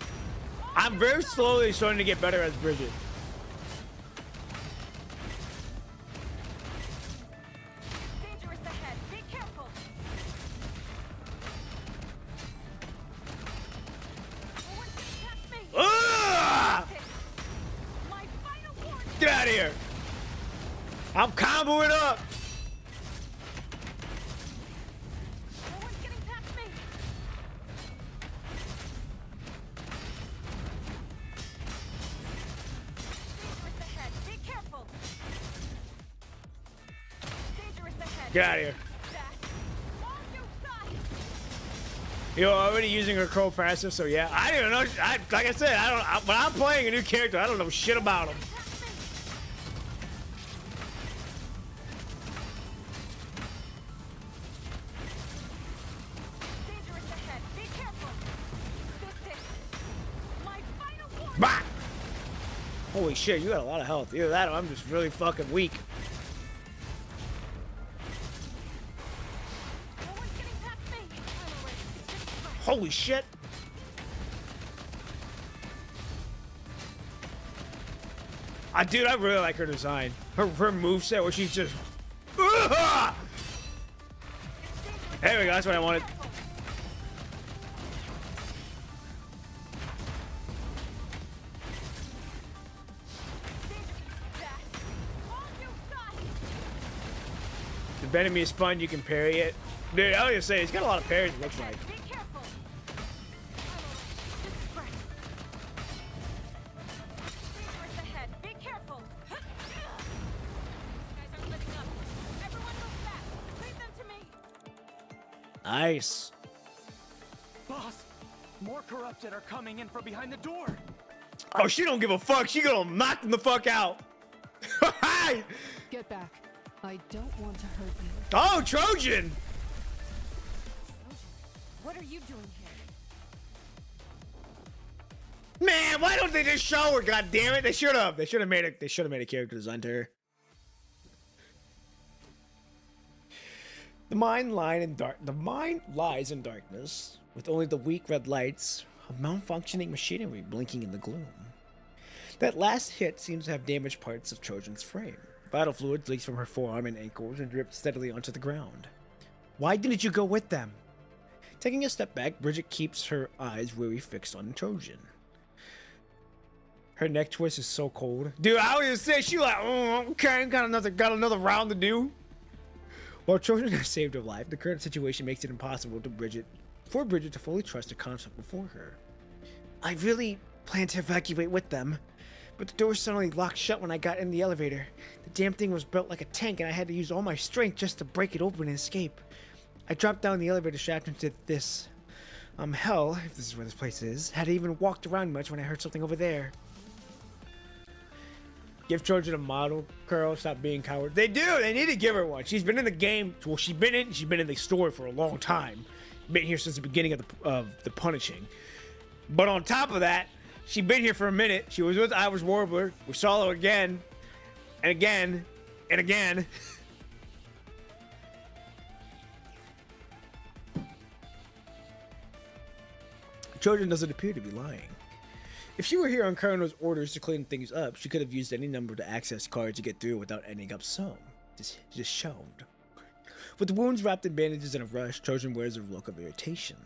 I'm very slowly starting to get better as Bridget. Dangerous ahead. Be careful. No one's getting past me. Ah! My final warning. Get out of here. I'm comboing up. No one's getting past me. Dangerous ahead. Be careful. Dangerous ahead. Get out of here. That. On your side. You're already using her crow passive, so yeah. I don't know. Like I said, when I'm playing a new character, I don't know shit about him. Past me. Dangerous ahead. Be careful. This is my final warning. Bah! Holy shit, you got a lot of health. Either that or I'm just really fucking weak. No one's getting past me. I'm already. It's just a scratch. Holy shit. Dude, I really like her design. Her moveset where she's just... Ah! There we go, that's what I wanted. If enemy is fun, you can parry it. Dude, I was gonna say, it's got a lot of parries, it looks like. Be careful. Just a scratch. Dangerous ahead. Be careful. These guys aren't living up. Everyone move back. Leave them to me. Nice. Boss, more corrupted are coming in from behind the door. Oh, she don't give a fuck. She gonna knock them the fuck out. Hi! Get back. I don't want to hurt you. Oh, Trojan! What are you doing here? Man, why don't they just show her? God damn it! They should have. They should have made a character design to her. The mine lies in darkness, with only the weak red lights of malfunctioning machinery blinking in the gloom. That last hit seems to have damaged parts of Trojan's frame. Vital fluid leaks from her forearm and ankles and drips steadily onto the ground. Why didn't you go with them? Taking a step back, Bridget keeps her eyes weary fixed on Trojan. Her neck twist is so cold. Dude, I was gonna say, she like, oh, okay, got another round to do. While Trojan has saved her life, the current situation makes it impossible for Bridget to fully trust the concept before her. I really planned to evacuate with them, but the door suddenly locked shut when I got in the elevator. The damn thing was built like a tank, and I had to use all my strength just to break it open and escape. I dropped down the elevator shaft into this, hell, if this is where this place is. Hadn't even walked around much when I heard something over there. Give Trojan a model, Curl. Stop being coward. They do. They need to give her one. She's been in the game. Well, she's been in the story for a long time. Been here since the beginning of the Punishing. But on top of that, she's been here for a minute. She was with Iris Warbler. We saw her again, and again, and again. Trojan doesn't appear to be lying. If she were here on Colonel's orders to clean things up, she could have used any number to access cards to get through without ending up so. Just shelved. With the wounds wrapped in bandages in a rush, Trojan wears a look of irritation.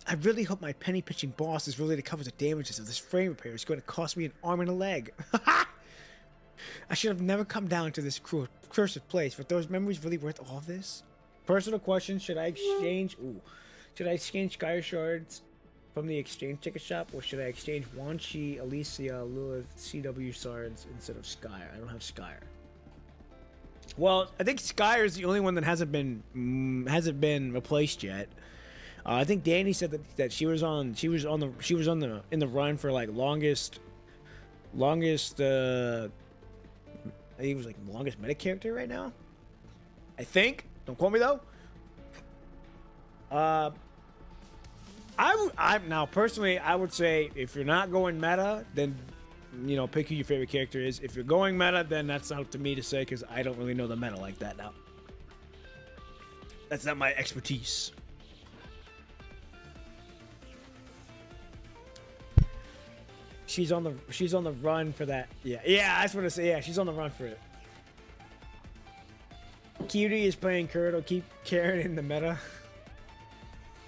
I really hope my penny-pitching boss is willing to cover the damages of this frame repair. It's going to cost me an arm and a leg. I should have never come down to this cursed place, but those memories really worth all this? Personal question, should I exchange Sky Shards from the exchange ticket shop, or should I exchange Wan Chi, Alicia, Lilith, CW Shards instead of Skyer? I don't have Skyer. Well, I think Skyer is the only one that hasn't been replaced yet. I think Danny said that she was in the run for like longest. I think it was like the longest meta character right now. I think. Don't quote me though. Now personally, I would say if you're not going meta, then pick who your favorite character is. If you're going meta, then that's up to me to say, because I don't really know the meta like that now. That's not my expertise. She's on the run for that. Yeah, I just want to say, yeah, she's on the run for it. Cutie is playing Kurdo. Keep Karen in the meta.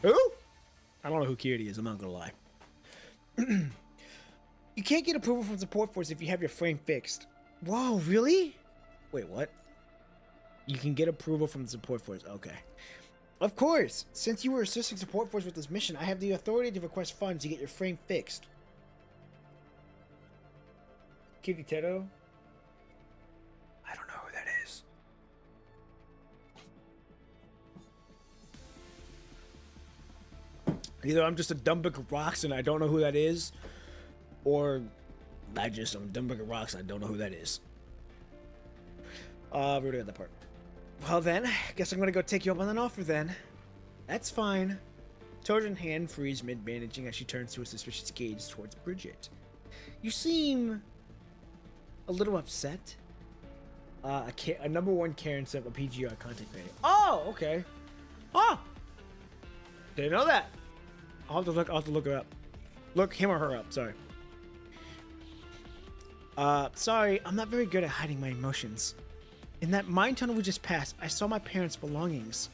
Who? I don't know who Cutie is. I'm not gonna lie. You can't get approval from support force if you have your frame fixed. Whoa, really? Wait, what? You can get approval from the support force. Okay. Of course. Since you were assisting support force with this mission, I have the authority to request funds to get your frame fixed. Cutie Teto? I don't know who that is. Either I'm just a dumb bag of rocks and I don't know who that is, or I'm a dumb bag of rocks and I don't know who that is. We already got that part. Well then, I guess I'm gonna go take you up on an offer then. That's fine. Trojan hand frees mid-bandaging as she turns to a suspicious gaze towards Bridget. You seem a little upset. A number one Karen set up a PGR contact rating. Oh, okay. Oh, didn't know that. I'll have to look her up. Look him or her up. Sorry. Sorry, I'm not very good at hiding my emotions. In that mine tunnel we just passed, I saw my parents' belongings.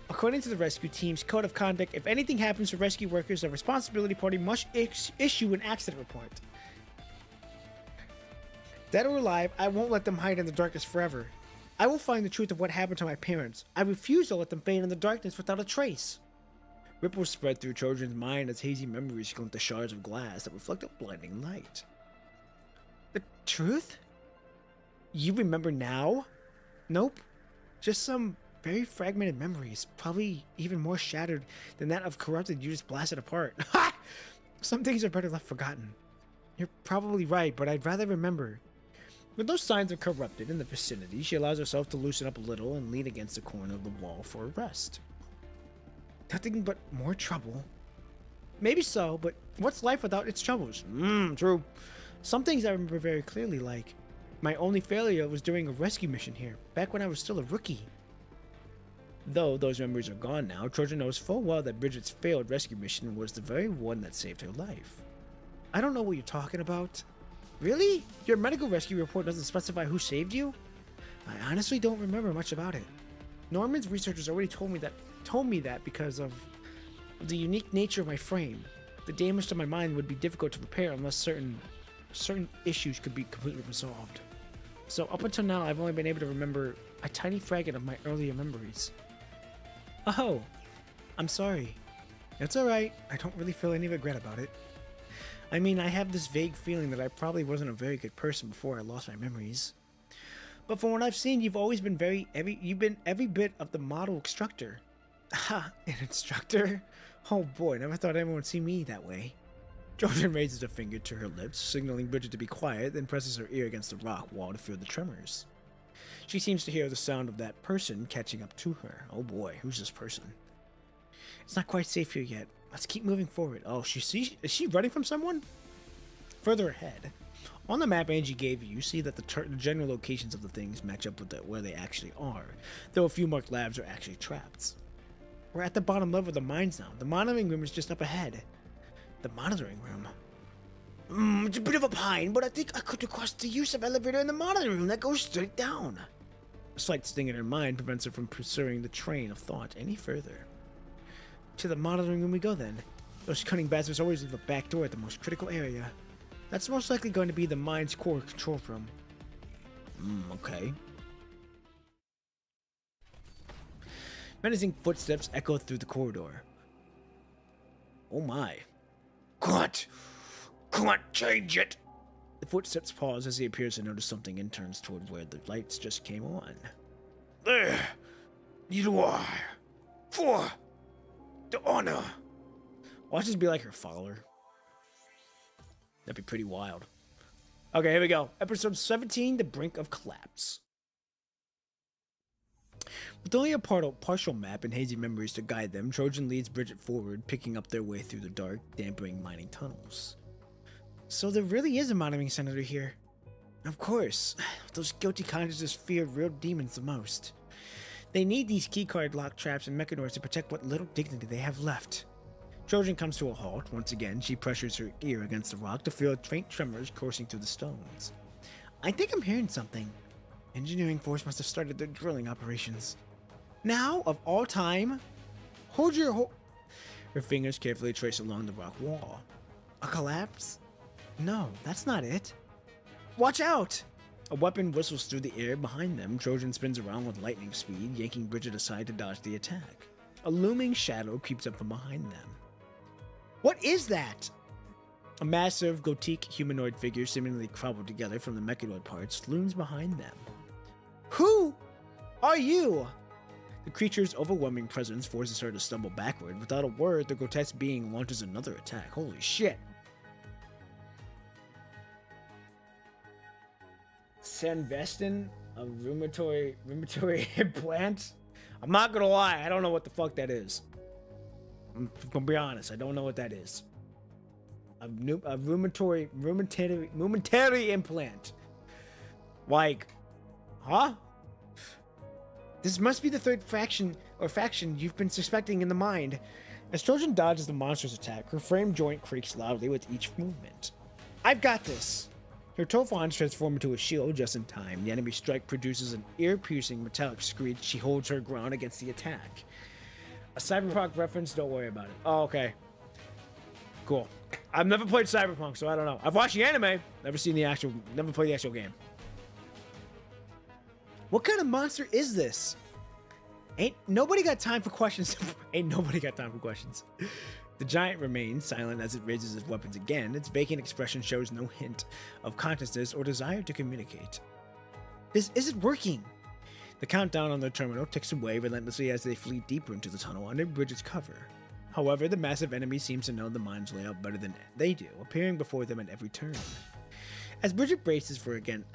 According to the rescue team's code of conduct, if anything happens to rescue workers, the responsibility party must issue an accident report. Dead or alive, I won't let them hide in the darkness forever. I will find the truth of what happened to my parents. I refuse to let them fade in the darkness without a trace. Ripples spread through Trojan's mind as hazy memories glint the shards of glass that reflect a blinding light. The truth? You remember now? Nope. Just some very fragmented memories, probably even more shattered than that of corrupted you just blasted apart. Ha! Some things are better left forgotten. You're probably right, but I'd rather remember. With no signs of corrupted in the vicinity, she allows herself to loosen up a little and lean against the corner of the wall for a rest. Nothing but more trouble. Maybe so, but what's life without its troubles? True. Some things I remember very clearly, like my only failure was during a rescue mission here, back when I was still a rookie. Though those memories are gone now, Trojan knows full well that Bridget's failed rescue mission was the very one that saved her life. I don't know what you're talking about. Really? Your medical rescue report doesn't specify who saved you? I honestly don't remember much about it. Norman's researchers already told me that because of the unique nature of my frame. The damage to my mind would be difficult to repair unless certain issues could be completely resolved. So up until now, I've only been able to remember a tiny fragment of my earlier memories. Oh, I'm sorry. It's alright. I don't really feel any regret about it. I mean, I have this vague feeling that I probably wasn't a very good person before I lost my memories. But from what I've seen, you've always been every bit of the model instructor. Ha, an instructor? Oh boy, never thought anyone would see me that way. Jordan raises a finger to her lips, signaling Bridget to be quiet, then presses her ear against the rock wall to feel the tremors. She seems to hear the sound of that person catching up to her. Oh boy, who's this person? It's not quite safe here yet. Let's keep moving forward. Oh, is she running from someone? Further ahead, on the map Angie gave you, you see that the general locations of the things match up with where they actually are, though a few marked labs are actually traps. We're at the bottom level of the mines now. The monitoring room is just up ahead. The monitoring room? It's a bit of a pine, but I think I could request the use of elevator in the monitoring room that goes straight down. A slight sting in her mind prevents her from pursuing the train of thought any further. To the monitoring room we go then. Those cunning bastards always leave a back door at the most critical area. That's most likely going to be the mine's core control room. Okay. Menacing footsteps echo through the corridor. Oh my. Can't change it! The footsteps pause as he appears to notice something and turns toward where the lights just came on. There! You are! For the honor! Watch this be like her follower. That'd be pretty wild. Okay, here we go. Episode 17, The Brink of Collapse. With only a partial map and hazy memories to guide them, Trojan leads Bridget forward, picking up their way through the dark, dampening mining tunnels. So there really is a monitoring center here. Of course, those guilty consciences fear real demons the most. They need these keycard lock traps and mechanoids to protect what little dignity they have left. Trojan comes to a halt. Once again, she pressures her ear against the rock to feel faint tremors coursing through the stones. I think I'm hearing something. Engineering Force must have started their drilling operations. Now, of all time, hold your Her fingers carefully trace along the rock wall. A collapse? No, that's not it. Watch out! A weapon whistles through the air behind them. Trojan spins around with lightning speed, yanking Bridget aside to dodge the attack. A looming shadow creeps up from behind them. What is that? A massive, gotique humanoid figure seemingly cobbled together from the mechanoid parts looms behind them. Who are you? The creature's overwhelming presence forces her to stumble backward. Without a word, the grotesque being launches another attack. Holy shit. Sanvestin, a rheumatoid implant? I'm not gonna lie, I don't know what the fuck that is. I'm gonna be honest, I don't know what that is. A rheumatoid implant. Like, huh? This must be the third faction you've been suspecting in the mind. As Trojan dodges the monster's attack, her frame joint creaks loudly with each movement. I've got this. Her Tofons transform into a shield just in time. The enemy strike produces an ear-piercing metallic screech. She holds her ground against the attack. A Cyberpunk reference? Don't worry about it. Oh, okay. Cool. I've never played Cyberpunk, so I don't know. I've watched the anime, never played the actual game. What kind of monster is this? Ain't nobody got time for questions. The giant remains silent as it raises its weapons again. Its vacant expression shows no hint of consciousness or desire to communicate. This isn't working. The countdown on their terminal ticks away relentlessly as they flee deeper into the tunnel under Bridget's cover. However, the massive enemy seems to know the mine's layout better than they do, appearing before them at every turn. As Bridget braces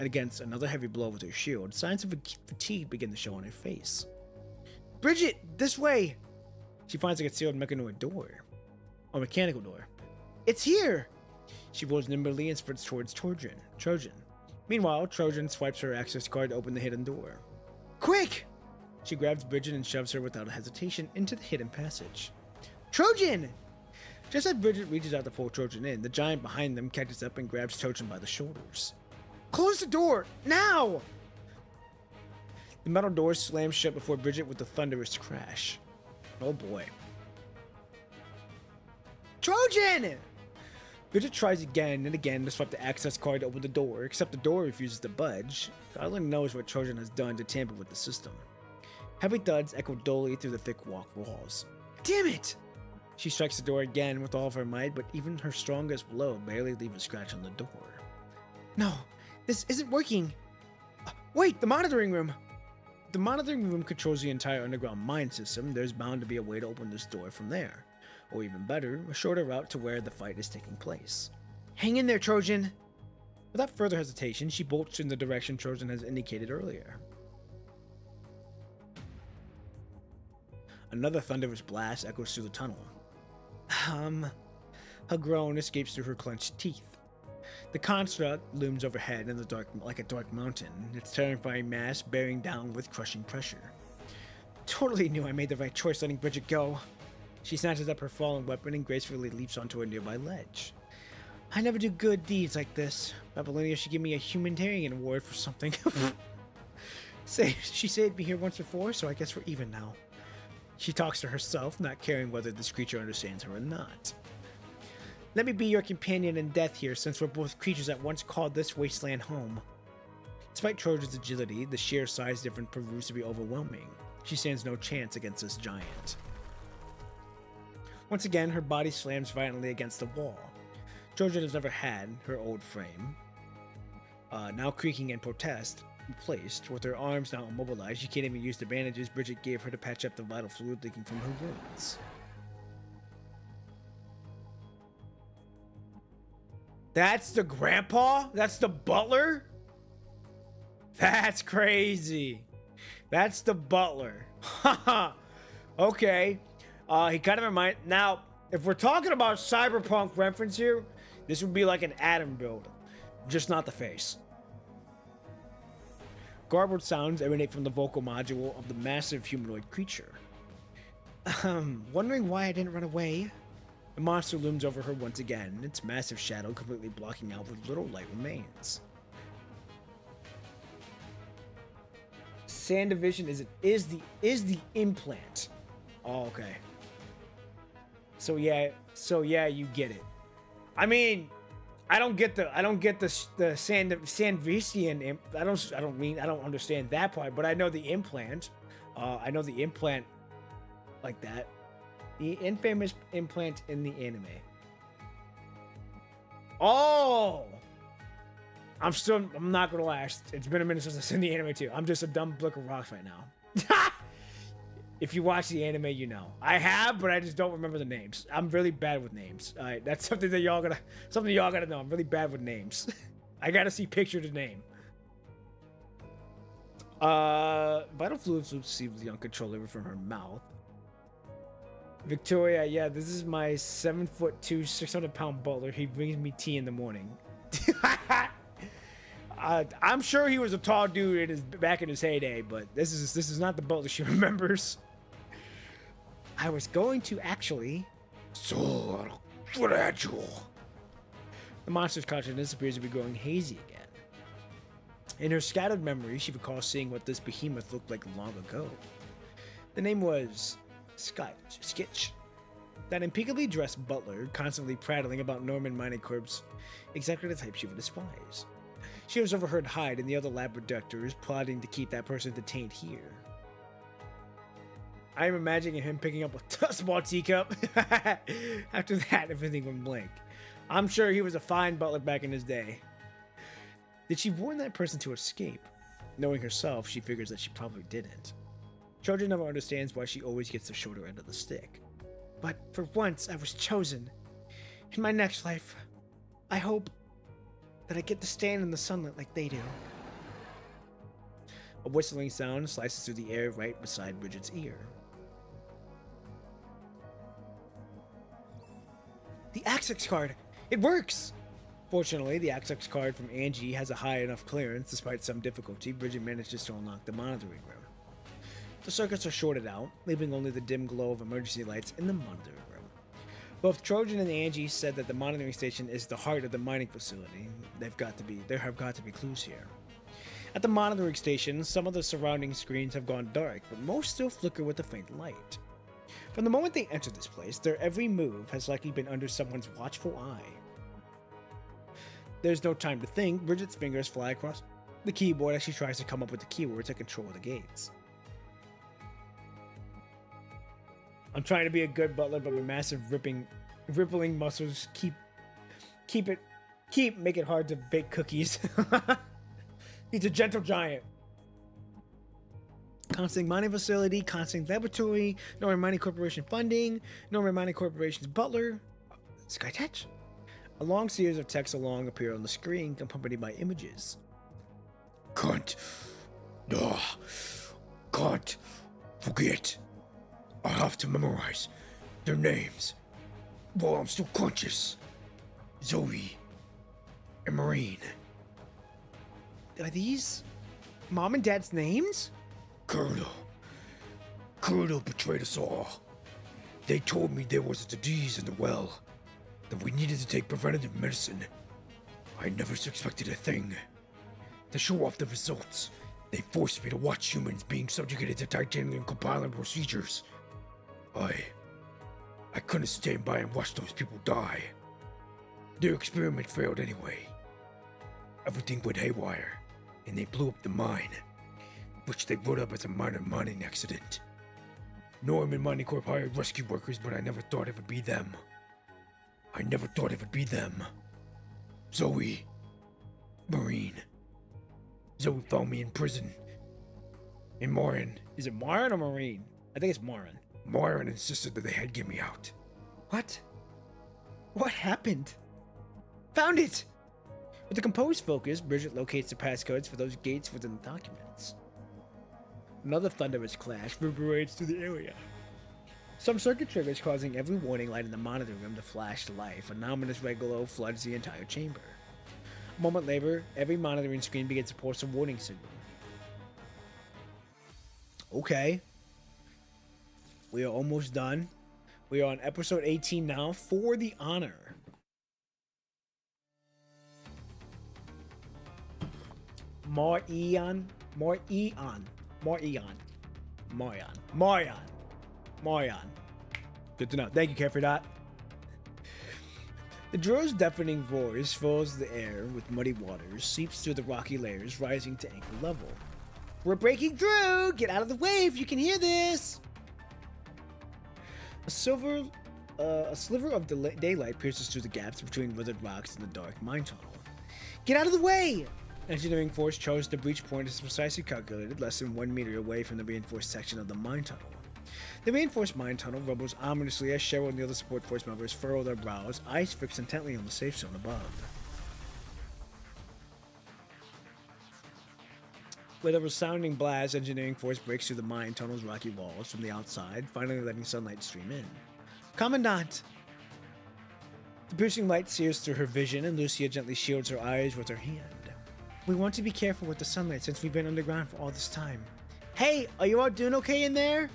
against another heavy blow with her shield, signs of fatigue begin to show on her face. Bridget, this way! She finds a concealed mechanoid door. Or mechanical door. It's here! She rolls nimbly and sprints towards Trojan. Meanwhile, Trojan swipes her access card to open the hidden door. Quick! She grabs Bridget and shoves her without hesitation into the hidden passage. Trojan! Just as Bridget reaches out to pull Trojan in, the giant behind them catches up and grabs Trojan by the shoulders. Close the door! Now! The metal door slams shut before Bridget with a thunderous crash. Oh boy. Trojan! Bridget tries again and again to swipe the access card to open the door, except the door refuses to budge. God only knows what Trojan has done to tamper with the system. Heavy thuds echo dully through the thick walls. Damn it! She strikes the door again with all of her might, but even her strongest blow barely leaves a scratch on the door. No, this isn't working. Wait, the monitoring room! The monitoring room controls the entire underground mine system. There's bound to be a way to open this door from there. Or even better, a shorter route to where the fight is taking place. Hang in there, Trojan! Without further hesitation, she bolts in the direction Trojan has indicated earlier. Another thunderous blast echoes through the tunnel. A groan escapes through her clenched teeth. The construct looms overhead in the dark like a dark mountain, its terrifying mass bearing down with crushing pressure. Totally knew I made the right choice letting Bridget go. She snatches up her fallen weapon and gracefully leaps onto a nearby ledge. I never do good deeds like this. Babylonia should give me a humanitarian award for something. She saved me here once before, so I guess we're even now. She talks to herself, not caring whether this creature understands her or not. Let me be your companion in death here, since we're both creatures that once called this wasteland home. Despite Trojan's agility, the sheer size difference proves to be overwhelming. She stands no chance against this giant. Once again, her body slams violently against the wall. Trojan has never had her old frame, now creaking in protest, replaced. With her arms now immobilized, she can't even use the bandages Bridget gave her to patch up the vital fluid leaking from her wounds. That's the grandpa? That's the butler? That's crazy. That's the butler. Haha. Okay. He kind of reminds... Now, if we're talking about cyberpunk reference here, this would be like an Adam build. Just not the face. Garbled sounds emanate from the vocal module of the massive humanoid creature. Wondering why I didn't run away? The monster looms over her once again, its massive shadow completely blocking out where little light remains. Sand division is the implant. Oh, okay. So yeah, you get it. I mean, I don't get the Sandvisian. I don't understand that part, but I know the implant. I know the implant like that. The infamous implant in the anime. Oh! I'm not gonna last. It's been a minute since I've seen the anime too. I'm just a dumb blick of rocks right now. If you watch the anime, you know. I have, but I just don't remember the names. I'm really bad with names. All right, that's something y'all gotta know. I'm really bad with names. I gotta see picture to name. Vital fluids receive the uncontrollable from her mouth. Victoria, yeah, this is my 7'2", 600-pound butler. He brings me tea in the morning. I'm sure he was a tall dude back in his heyday, but this is not the butler she remembers. I was going to actually. So fragile. The monster's consciousness appears to be growing hazy again. In her scattered memory, she recalls seeing what this behemoth looked like long ago. The name was Skitch. That impeccably dressed butler, constantly prattling about Norman mining corps, exactly the type she would despise. She was overheard Hyde and the other lab directors plotting to keep that person detained here. I am imagining him picking up a small teacup. After that, everything went blank. I'm sure he was a fine butler back in his day. Did she warn that person to escape? Knowing herself, she figures that she probably didn't. Trojan never understands why she always gets the shorter end of the stick. But for once, I was chosen. In my next life, I hope that I get to stand in the sunlight like they do. A whistling sound slices through the air right beside Bridget's ear. The access card! It works! Fortunately, the access card from Angie has a high enough clearance. Despite some difficulty, Bridget manages to unlock the monitoring room. The circuits are shorted out, leaving only the dim glow of emergency lights in the monitoring room. Both Trojan and Angie said that the monitoring station is the heart of the mining facility. There have got to be clues here. At the monitoring station, some of the surrounding screens have gone dark, but most still flicker with a faint light. From the moment they enter this place, their every move has likely been under someone's watchful eye. There's no time to think. Bridget's fingers fly across the keyboard as she tries to come up with the keyword to control the gates. I'm trying to be a good butler, but my massive rippling muscles make it hard to bake cookies. He's a gentle giant. Constant mining facility, constant laboratory, Norman Mining Corporation funding, Norman Mining Corporation's butler, Skytech. A long series of texts appear on the screen, accompanied by images. Can't forget. I have to memorize their names while I'm still conscious. Zoe and Marine. Are these Mom and Dad's names? Colonel betrayed us all. They told me there was a disease in the well, that we needed to take preventative medicine. I never suspected a thing. To show off the results, they forced me to watch humans being subjugated to titanium compiling procedures. I couldn't stand by and watch those people die. Their experiment failed anyway. Everything went haywire, and they blew up the mine, which they wrote up as a minor mining accident. Norman Mining Corp hired rescue workers, but I never thought it would be them. Zoe. Marine. Zoe found me in prison. And Morin. Is it Marin or Marine? I think it's Marin. Morin insisted that they had to get me out. What? What happened? Found it! With a composed focus, Bridget locates the passcodes for those gates within the documents. Another thunderous clash reverberates through the area. Some circuit triggers causing every warning light in the monitor room to flash to life. An ominous red glow floods the entire chamber. A moment later, every monitoring screen begins to pulse a warning signal. Okay. We are almost done. We are on episode 18 now, For the Honor. Morion. Good to know. Thank you, Carefree Dot. The drone's deafening voice fills the air with muddy waters, seeps through the rocky layers, rising to ankle level. We're breaking through! Get out of the way if you can hear this! A sliver of daylight pierces through the gaps between withered rocks in the dark mine tunnel. Get out of the way! Engineering Force chose the breach point as precisely calculated, less than 1 meter away from the reinforced section of the mine tunnel. The reinforced mine tunnel rumbles ominously as Cheryl and the other support force members furrow their brows, eyes fixed intently on the safe zone above. With a resounding blast, Engineering Force breaks through the mine tunnel's rocky walls from the outside, finally letting sunlight stream in. Commandant! The piercing light sears through her vision, and Lucia gently shields her eyes with her hand. We want to be careful with the sunlight since we've been underground for all this time. Hey, are you all doing okay in there?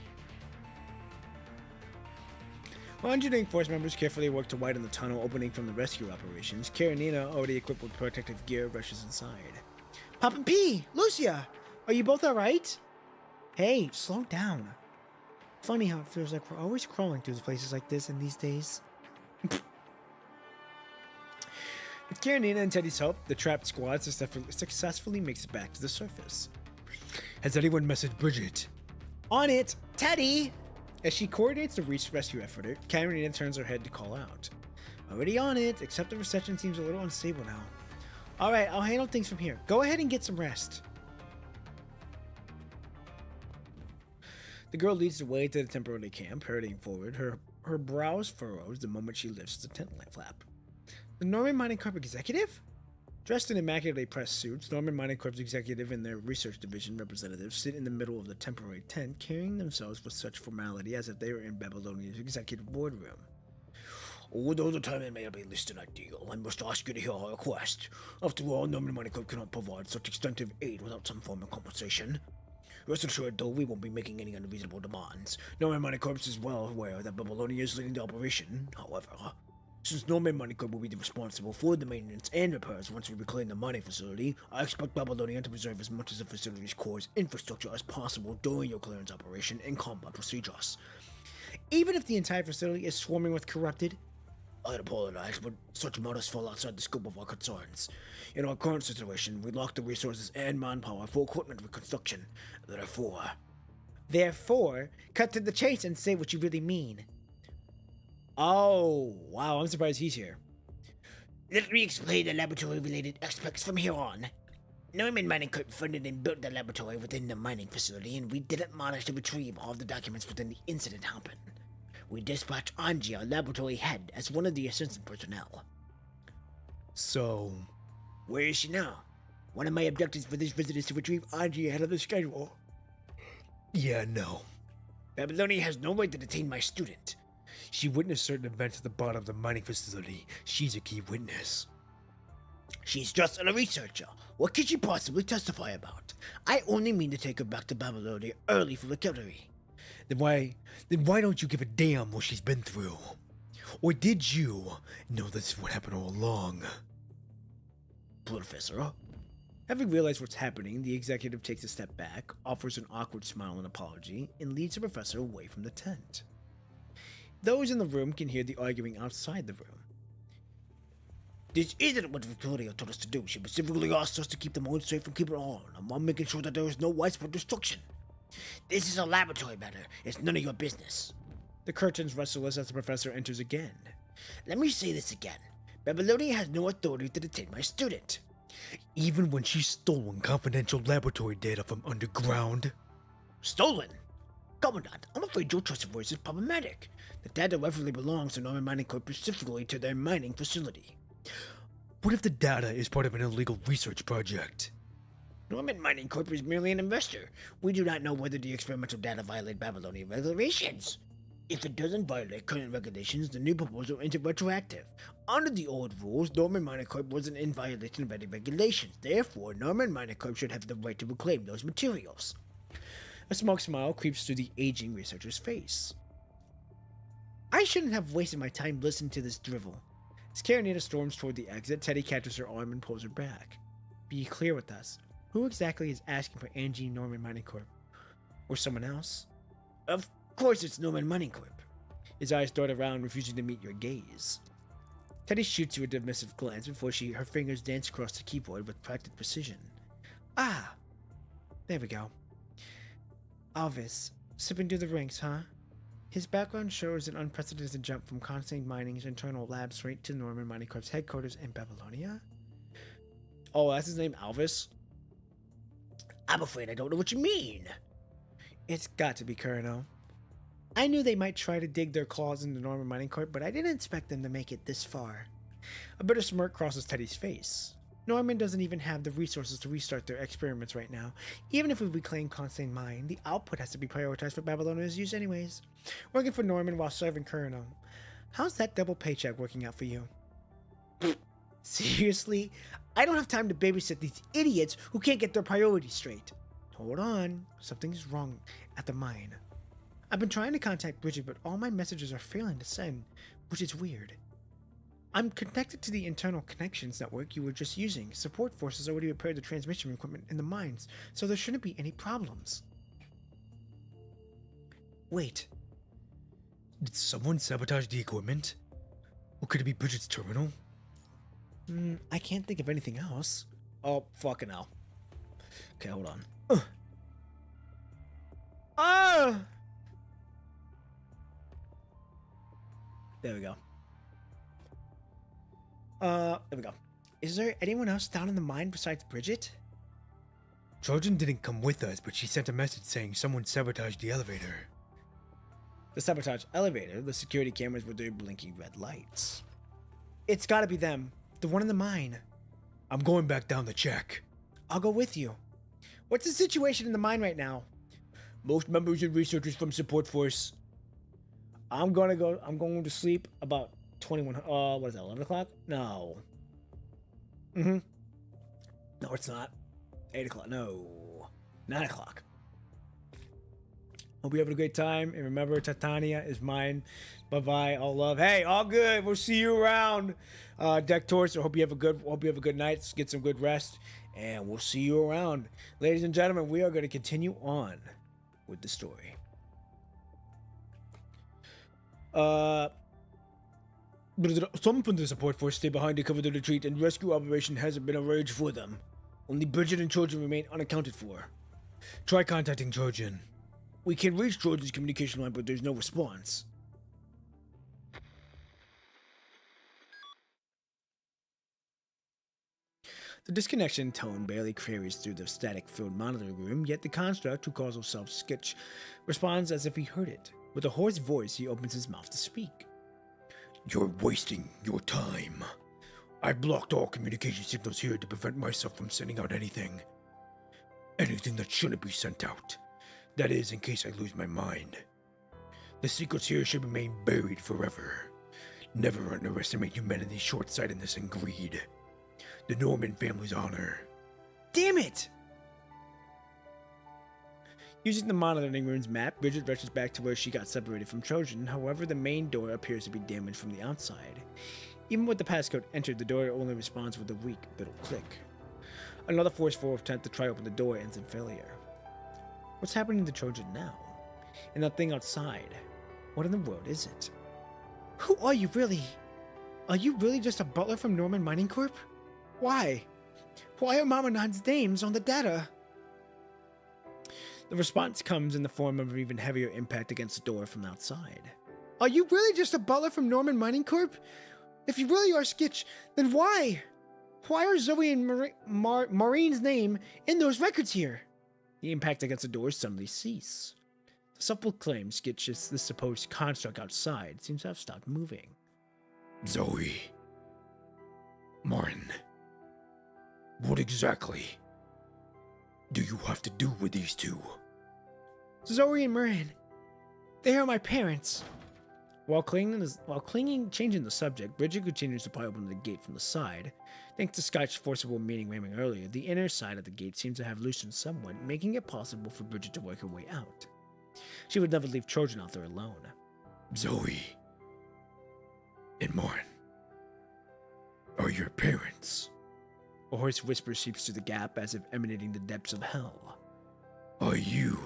While Engineering Force members carefully work to widen the tunnel opening from the rescue operations, Karenina, already equipped with protective gear, rushes inside. Pop and P! Lucia! Are you both alright? Hey, slow down. Funny how it feels like we're always crawling through places like this in these days. With Karenina and Teddy's help, the trapped squad successfully makes it back to the surface. Has anyone messaged Bridget? On it! Teddy! As she coordinates the rescue effort, Karenina turns her head to call out. Already on it, except the reception seems a little unstable now. Alright, I'll handle things from here. Go ahead and get some rest. The girl leads the way to the temporary camp, hurrying forward. Her brows furrows the moment she lifts the tent flap. The Norman Mining Corp executive? Dressed in immaculately pressed suits, Norman Mining Corp's executive and their research division representatives sit in the middle of the temporary tent, carrying themselves with such formality as if they were in Babylonia's executive boardroom. Although the timing may be less than ideal, I must ask you to hear our request. After all, Norman Mining Corp cannot provide such extensive aid without some form of compensation. Rest assured, though, we won't be making any unreasonable demands. Norman Mining Corp is well aware that Babylonia is leading the operation. However, since Norman Mining Corp will be responsible for the maintenance and repairs once we reclaim the mining facility, I expect Babylonia to preserve as much of the facility's core's infrastructure as possible during your clearance operation and combat procedures. Even if the entire facility is swarming with corrupted, I'd apologize, but such matters fall outside the scope of our concerns. In our current situation, we lack the resources and manpower for equipment reconstruction. Therefore, cut to the chase and say what you really mean. Oh, wow, I'm surprised he's here. Let me explain the laboratory-related aspects from here on. Norman Mining Corp funded and built the laboratory within the mining facility, and we didn't manage to retrieve all the documents within the incident happened. We dispatched Angie, our laboratory head, as one of the assistant personnel. So, Where is she now? One of my objectives for this visit is to retrieve Angie ahead of the schedule. yeah, no. Babylonia has no right to detain my student. She witnessed certain events at the bottom of the mining facility. She's a key witness. She's just a researcher. What could she possibly testify about? I only mean to take her back to Babylonia early for recovery. Then why don't you give a damn what she's been through? Or did you know this is what happened all along? Professor? Having realized what's happening, the executive takes a step back, offers an awkward smile and apology, and leads the professor away from the tent. Those in the room can hear the arguing outside the room. This isn't what Victoria told us to do. She specifically asked us to keep the mine safe and keep it on. I'm making sure that there is no widespread destruction. This is a laboratory matter. It's none of your business. The curtains rustle as the professor enters again. Let me say this again. Babylonia has no authority to detain my student. Even when she's stolen confidential laboratory data from underground? Stolen? Commandant, I'm afraid your choice of words is problematic. The data rightfully belongs to Norman Mining Corp, specifically to their mining facility. What if the data is part of an illegal research project? Norman Mining Corp is merely an investor. We do not know whether the experimental data violate Babylonian regulations. If it doesn't violate current regulations, the new proposal isn't retroactive. Under the old rules, Norman Mining Corp wasn't in violation of any regulations. Therefore, Norman Mining Corp should have the right to reclaim those materials. A smug smile creeps through the aging researcher's face. I shouldn't have wasted my time listening to this drivel. As Karenina storms toward the exit, Teddy catches her arm and pulls her back. Be clear with us. Who exactly is asking for Angie Norman Mining Corp? Or someone else? Of course it's Norman Mining Corp. His eyes dart around, refusing to meet your gaze. Teddy shoots you a dismissive glance before her fingers dance across the keyboard with practiced precision. Ah! There we go. Alvis, slipping through the ranks, huh? His background shows an unprecedented jump from Constant Mining's internal lab straight to Norman Mining Corp's headquarters in Babylonia? Oh, that's his name, Alvis? I'm afraid I don't know what you mean. It's got to be Colonel. I knew they might try to dig their claws into Norman Mining Corp, but I didn't expect them to make it this far. A bitter smirk crosses Teddy's face. Norman doesn't even have the resources to restart their experiments right now. Even if we reclaim Constant Mine, the output has to be prioritized for Babylonia's use anyways. Working for Norman while serving Colonel. How's that double paycheck working out for you? Seriously? I don't have time to babysit these idiots who can't get their priorities straight. Hold on, something's wrong at the mine. I've been trying to contact Bridget, but all my messages are failing to send, which is weird. I'm connected to the internal connections network you were just using. Support forces already repaired the transmission equipment in the mines, so there shouldn't be any problems. Wait. Did someone sabotage the equipment? Or could it be Bridget's terminal? I can't think of anything else. Oh, fucking hell. Okay, hold on. There we go. There we go. Is there anyone else down in the mine besides Bridget? Trojan didn't come with us, but she sent a message saying someone sabotaged the elevator. The sabotage elevator, the security cameras were doing blinking red lights. It's gotta be them. The one in the mine. I'm going back down to check. I'll go with you. What's the situation in the mine right now? Most members and researchers from support force. I'm going to sleep about 21, what is that, 11 o'clock? No. No, it's not. 8 o'clock, no. 9 o'clock. Hope you having a great time. And remember, Titania is mine. Bye-bye. All love. Hey, all good. We'll see you around. Deck Tours. So hope you have a good night. Get some good rest. And we'll see you around. Ladies and gentlemen, we are going to continue on with the story. Some from the support force stay behind to cover the retreat, and rescue operation hasn't been arranged for them. Only Bridget and Trojan remain unaccounted for. Try contacting Trojan. We can reach Trojan's communication line, but there's no response. The disconnection tone barely carries through the static-filled monitoring room, yet the construct, who calls himself Skitch, responds as if he heard it. With a hoarse voice, he opens his mouth to speak. You're wasting your time. I blocked all communication signals here to prevent myself from sending out anything. Anything that shouldn't be sent out. That is, in case I lose my mind. The secrets here should remain buried forever. Never underestimate humanity's short-sightedness and greed. The Norman family's honor. Damn it! Using the monitoring room's map, Bridget rushes back to where she got separated from Trojan. However, the main door appears to be damaged from the outside. Even with the passcode entered, the door only responds with a weak little click. Another forceful attempt to try open the door ends in failure. What's happening to Trojan now? And that thing outside? What in the world is it? Who are you really? Are you really just a butler from Norman Mining Corp? Why? Why are Mama Nan's names on the data? The response comes in the form of an even heavier impact against the door from outside. Are you really just a butler from Norman Mining Corp? If you really are Skitch, then why? Why are Zoe and Maureen's name in those records here? The impact against the door suddenly cease. The self-proclaimed Skitch is the supposed construct outside seems to have stopped moving. Zoe. Maureen. What exactly do you have to do with these two? Zoe and Maureen. They are my parents. While changing the subject, Bridget continues to pry open the gate from the side. Thanks to Sky's forcible meeting ramming earlier, the inner side of the gate seems to have loosened somewhat, making it possible for Bridget to work her way out. She would never leave Trojan out there alone. Zoe and Maureen are your parents. A hoarse whisper seeps through the gap as if emanating the depths of hell. Are you?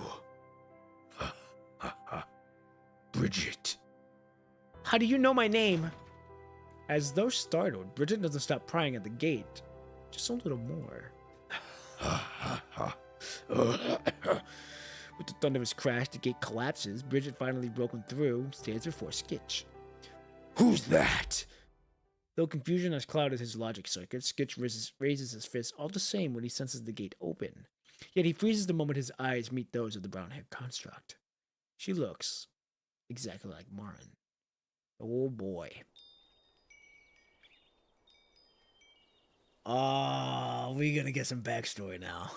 Bridget. How do you know my name? As though startled, Bridget doesn't stop prying at the gate. Just a little more. With the thunderous crash, the gate collapses. Bridget, finally broken through, stands before Skitch. Who's that? Though confusion has clouded his logic circuit, Skitch raises his fist all the same when he senses the gate open. Yet he freezes the moment his eyes meet those of the brown-haired construct. She looks exactly like Maureen. Oh boy. Oh, we're gonna get some backstory now.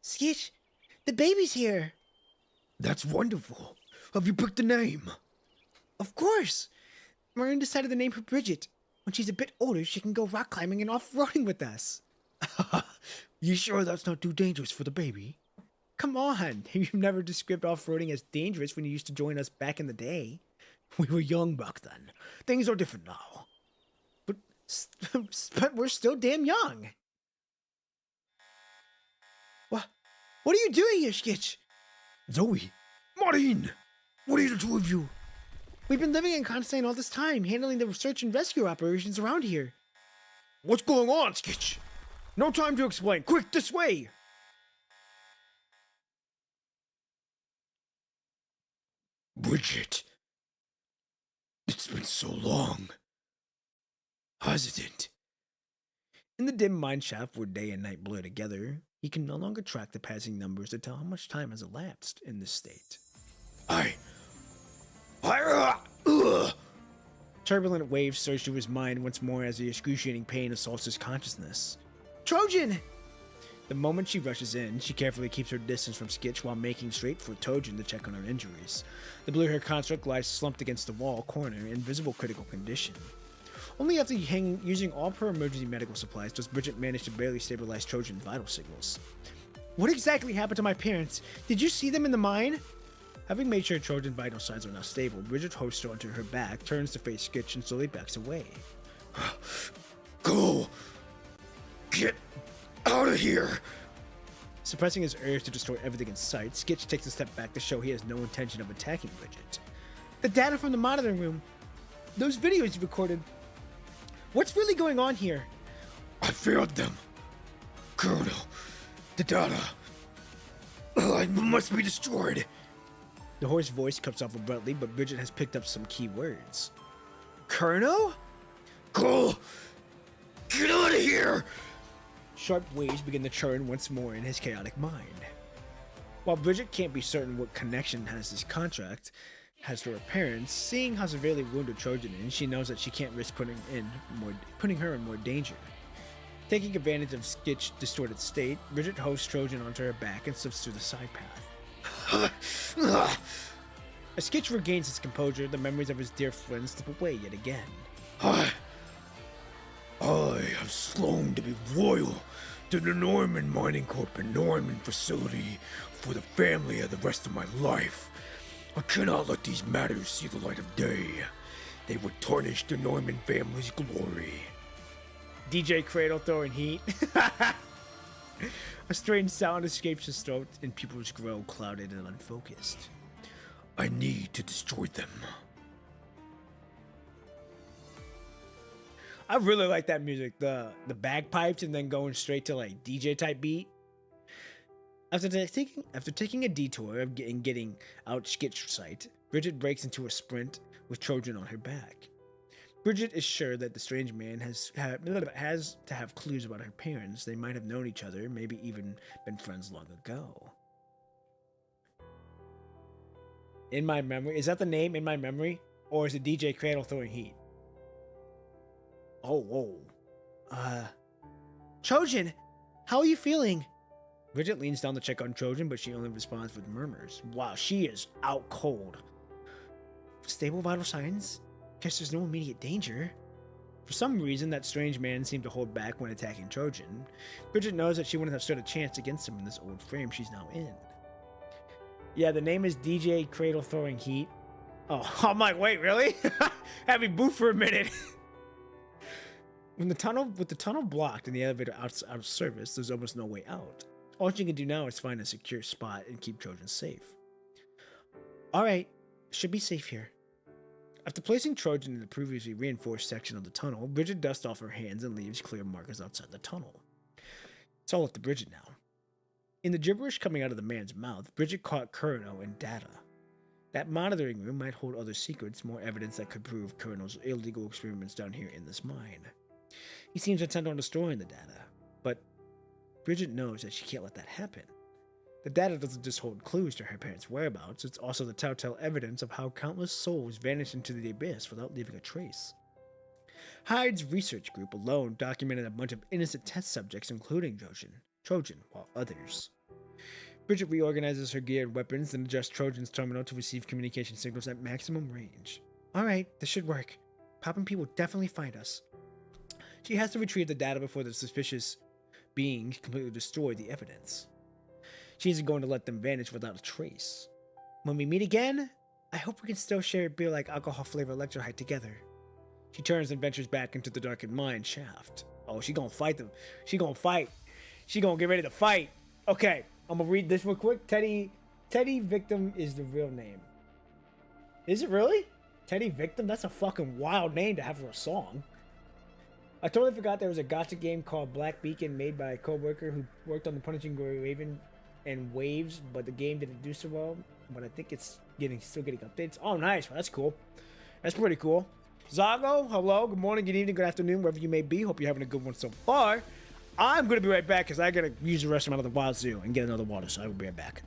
Skitch, the baby's here. That's wonderful. Have you picked a name? Of course. Maureen decided to name her Bridget. When she's a bit older, she can go rock climbing and off-roading with us. You sure that's not too dangerous for the baby? Come on, you've never described off-roading as dangerous when you used to join us back in the day. We were young back then. Things are different now. But we're still damn young. What are you doing here, Skitch? Zoe! Maureen! What are the two of you? We've been living in Constantine all this time, handling the search and rescue operations around here. What's going on, Skitch? No time to explain. Quick, this way! Bridget. It's been so long. Hasn't it? In the dim mine shaft where day and night blur together, he can no longer track the passing numbers to tell how much time has elapsed in this state. Turbulent waves surge through his mind once more as the excruciating pain assaults his consciousness. Trojan! The moment she rushes in, she carefully keeps her distance from Skitch while making straight for Trojan to check on her injuries. The blue-haired construct lies slumped against the wall corner in visible critical condition. Only after using all of her emergency medical supplies does Bridget manage to barely stabilize Trojan's vital signals. What exactly happened to my parents? Did you see them in the mine? Having made sure Trojan's vital signs are now stable, Bridget hoists her onto her back, turns to face Skitch, and slowly backs away. Go! Get out of here! Suppressing his urge to destroy everything in sight, Skitch takes a step back to show he has no intention of attacking Bridget. The data from the monitoring room! Those videos you recorded! What's really going on here? I failed them. Colonel, the data. It must be destroyed. The hoarse voice cuts off abruptly, but Bridget has picked up some key words. Colonel? Go! Get out of here! Sharp waves begin to churn once more in his chaotic mind. While Bridget can't be certain what connection this contract has to her parents, seeing how severely wounded Trojan is, she knows that she can't risk putting her in more danger. Taking advantage of Skitch's distorted state, Bridget hoists Trojan onto her back and slips through the side path. As Skitch regains his composure, the memories of his dear friend slip away yet again. I have sworn to be loyal to the Norman Mining Corp and Norman facility for the family of the rest of my life. I cannot let these matters see the light of day. They would tarnish the Norman family's glory. DJ Cradle throwing heat. A strange sound escapes his throat and pupils grow clouded and unfocused. I need to destroy them. I really like that music, the bagpipes and then going straight to like DJ type beat. After taking a detour and getting out Skitch's sight, Bridget breaks into a sprint with Trojan on her back. Bridget is sure that the strange man has to have clues about her parents. They might have known each other, maybe even been friends long ago. In My Memory, is that the name, In My Memory? Or is it DJ Cradle throwing heat? Oh. Trojan, how are you feeling? Bridget leans down to check on Trojan, but she only responds with murmurs. Wow, she is out cold. Stable vital signs? Guess there's no immediate danger. For some reason, that strange man seemed to hold back when attacking Trojan. Bridget knows that she wouldn't have stood a chance against him in this old frame she's now in. Yeah, the name is DJ Cradle Throwing Heat. Oh, I'm like, wait, really? Had me boof for a minute. With the tunnel blocked and the elevator out of service, there's almost no way out. All she can do now is find a secure spot and keep Trojan safe. Alright, should be safe here. After placing Trojan in the previously reinforced section of the tunnel, Bridget dusts off her hands and leaves clear markers outside the tunnel. It's all up to Bridget now. In the gibberish coming out of the man's mouth, Bridget caught Curno and data. That monitoring room might hold other secrets, more evidence that could prove Colonel's illegal experiments down here in this mine. He seems intent on destroying the data, but Bridget knows that she can't let that happen. The data doesn't just hold clues to her parents' whereabouts, it's also the telltale evidence of how countless souls vanished into the abyss without leaving a trace. Hyde's research group alone documented a bunch of innocent test subjects, including Trojan, while others. Bridget reorganizes her gear and weapons and adjusts Trojan's terminal to receive communication signals at maximum range. Alright, this should work. Poppin' P will definitely find us. She has to retrieve the data before the suspicious beings completely destroy the evidence. She isn't going to let them vanish without a trace. When we meet again, I hope we can still share a beer like alcohol-flavored electrolyte together. She turns and ventures back into the darkened mine shaft. Oh, she gonna fight them. She gonna fight. She gonna get ready to fight. Okay, I'm gonna read this real quick. Teddy Victim is the real name. Is it really? Teddy Victim? That's a fucking wild name to have for a song. I totally forgot there was a gacha game called Black Beacon made by a co-worker who worked on the Punishing Raven and Waves, but the game didn't do so well. But I think it's still getting updates. Oh, nice. Well, that's cool. That's pretty cool. Zago, hello. Good morning, good evening, good afternoon, wherever you may be. Hope you're having a good one so far. I'm going to be right back because I got to use the restroom out of the wild zoo and get another water, so I will be right back.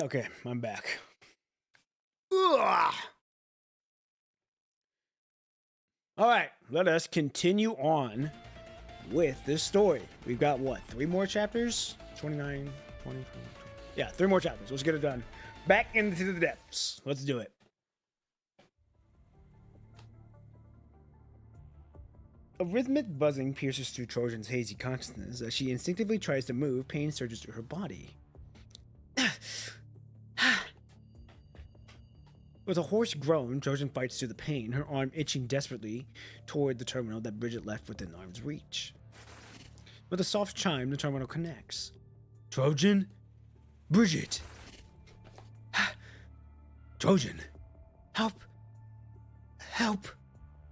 Okay, I'm back. Ugh. All right, let us continue on with this story. We've got what, 3 more chapters? 29, 20. Yeah, 3 more chapters. Let's get it done. Back into the depths. Let's do it. A rhythmic buzzing pierces through Trojan's hazy consciousness as she instinctively tries to move. Pain surges through her body. With a hoarse groan, Trojan fights through the pain, her arm itching desperately toward the terminal that Bridget left within arm's reach. With a soft chime, the terminal connects. Trojan? Bridget! Trojan! Help! Help!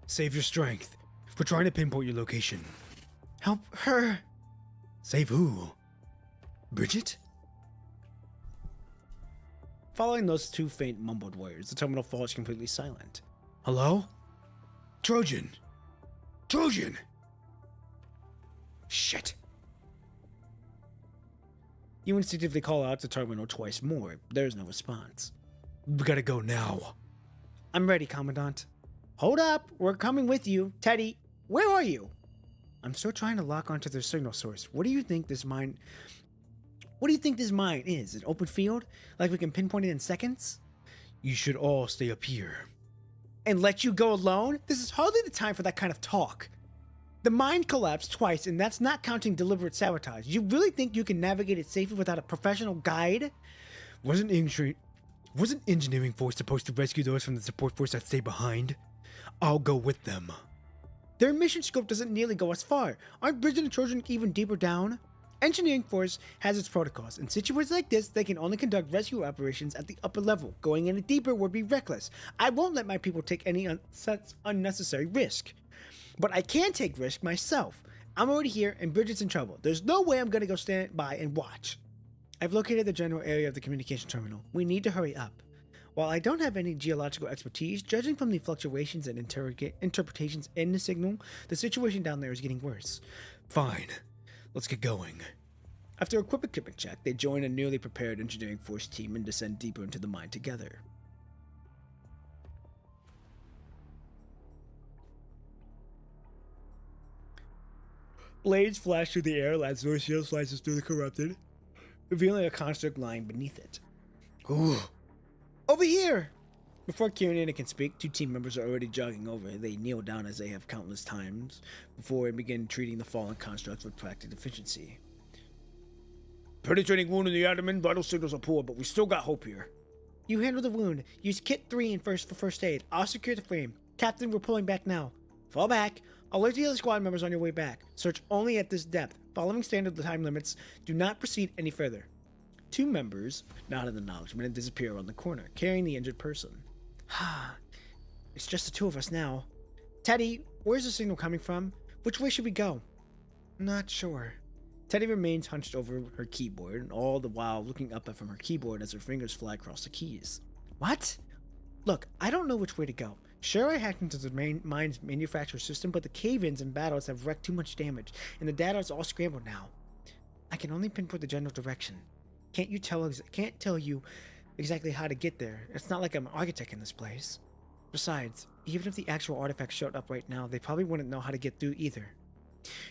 Save your strength. We're trying to pinpoint your location. Help her! Save who? Bridget? Following those 2 faint mumbled words, the terminal falls completely silent. Hello? Trojan! Trojan! Shit! You instinctively call out the terminal twice more. There's no response. We gotta go now. I'm ready, Commandant. Hold up, we're coming with you. Teddy, where are you? I'm still trying to lock onto their signal source. What do you think this mine is? An open field? Like we can pinpoint it in seconds? You should all stay up here. And let you go alone? This is hardly the time for that kind of talk. The mine collapsed twice, and that's not counting deliberate sabotage. You really think you can navigate it safely without a professional guide? Wasn't engineering force supposed to rescue those from the support force that stay behind? I'll go with them. Their mission scope doesn't nearly go as far. Aren't Bridget and Trojan even deeper down? Engineering force has its protocols. In situations like this, they can only conduct rescue operations at the upper level. Going any deeper would be reckless. I won't let my people take any such unnecessary risk. But I can take risk myself. I'm already here and Bridget's in trouble. There's no way I'm gonna go stand by and watch. I've located the general area of the communication terminal. We need to hurry up. While I don't have any geological expertise, judging from the fluctuations and interpretations in the signal, the situation down there is getting worse. Fine. Let's get going. After a quick equipment check, they join a newly prepared engineering force team and descend deeper into the mine together. Blades flash through the air as their shield slices through the corrupted, revealing a construct lying beneath it. Ooh. Over here! Before Kieran can speak, 2 team members are already jogging over. They kneel down as they have countless times before and begin treating the fallen constructs with practical efficiency. Penetrating wound in the abdomen, vital signals are poor, but we still got hope here. You handle the wound. Use kit 3 for first aid. I'll secure the frame. Captain, we're pulling back now. Fall back. I'll alert the other squad members on your way back. Search only at this depth. Following standard time limits, do not proceed any further. 2 members nod in acknowledgement and disappear around the corner, carrying the injured person. It's just the 2 of us now. Teddy, where's the signal coming from? Which way should we go? Not sure. Teddy remains hunched over her keyboard, and all the while looking up from her keyboard as her fingers fly across the keys. What? Look, I don't know which way to go. Sure, I hacked into the mine's manufacturer system, but the cave-ins and battles have wreaked too much damage, and the data is all scrambled now. I can only pinpoint the general direction. Can't tell you exactly how to get there. It's not like I'm an architect in this place. Besides, even if the actual artifacts showed up right now, they probably wouldn't know how to get through either.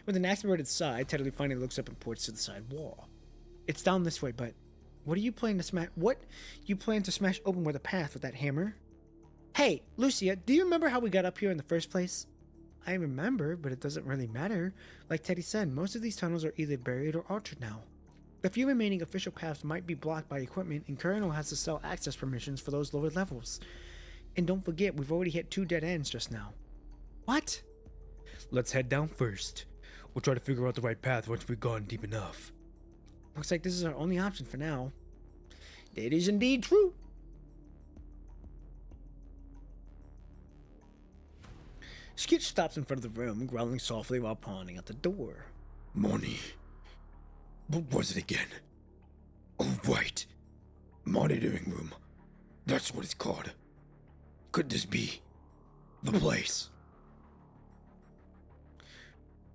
With an aspirated sigh, Teddy finally looks up and points to the side wall. It's down this way, but what you plan to smash open with a path with that hammer? Hey, Lucia, do you remember how we got up here in the first place? I remember, but it doesn't really matter. Like Teddy said, most of these tunnels are either buried or altered now. The few remaining official paths might be blocked by equipment, and Colonel has to sell access permissions for those lower levels. And don't forget, we've already hit 2 dead ends just now. What? Let's head down first. We'll try to figure out the right path once we've gone deep enough. Looks like this is our only option for now. It is indeed true. Skitch stops in front of the room, growling softly while pawing at the door. Money. What was it again? Oh, right. Monitoring room. That's what it's called. Could this be the place?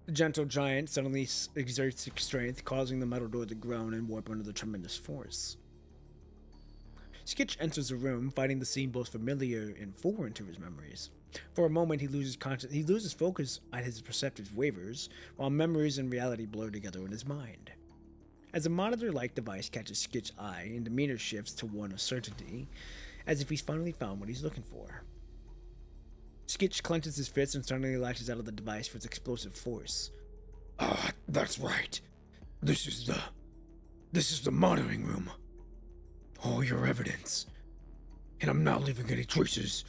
The gentle giant suddenly exerts its strength, causing the metal door to groan and warp under the tremendous force. Skitch enters the room, finding the scene both familiar and foreign to his memories. For a moment, he loses focus as his perceptive wavers, while memories and reality blur together in his mind. As a monitor-like device catches Skitch's eye, and demeanor shifts to one of certainty, as if he's finally found what he's looking for. Skitch clenches his fists and suddenly lashes out of the device with explosive force. Ah, that's right. This is the monitoring room. All your evidence. And I'm not leaving any traces.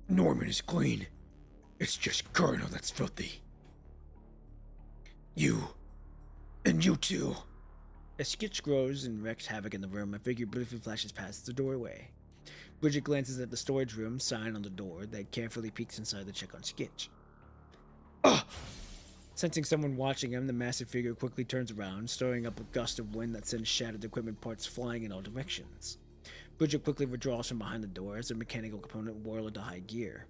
Norman is clean. It's just Colonel that's filthy. You. And you too. As Skitch grows and wreaks havoc in the room, a figure briefly flashes past the doorway. Bridget glances at the storage room sign on the door, then carefully peeks inside to check on Skitch. Ah! Sensing someone watching him, the massive figure quickly turns around, stirring up a gust of wind that sends shattered equipment parts flying in all directions. Bridget quickly withdraws from behind the door as the mechanical component whirls into high gear.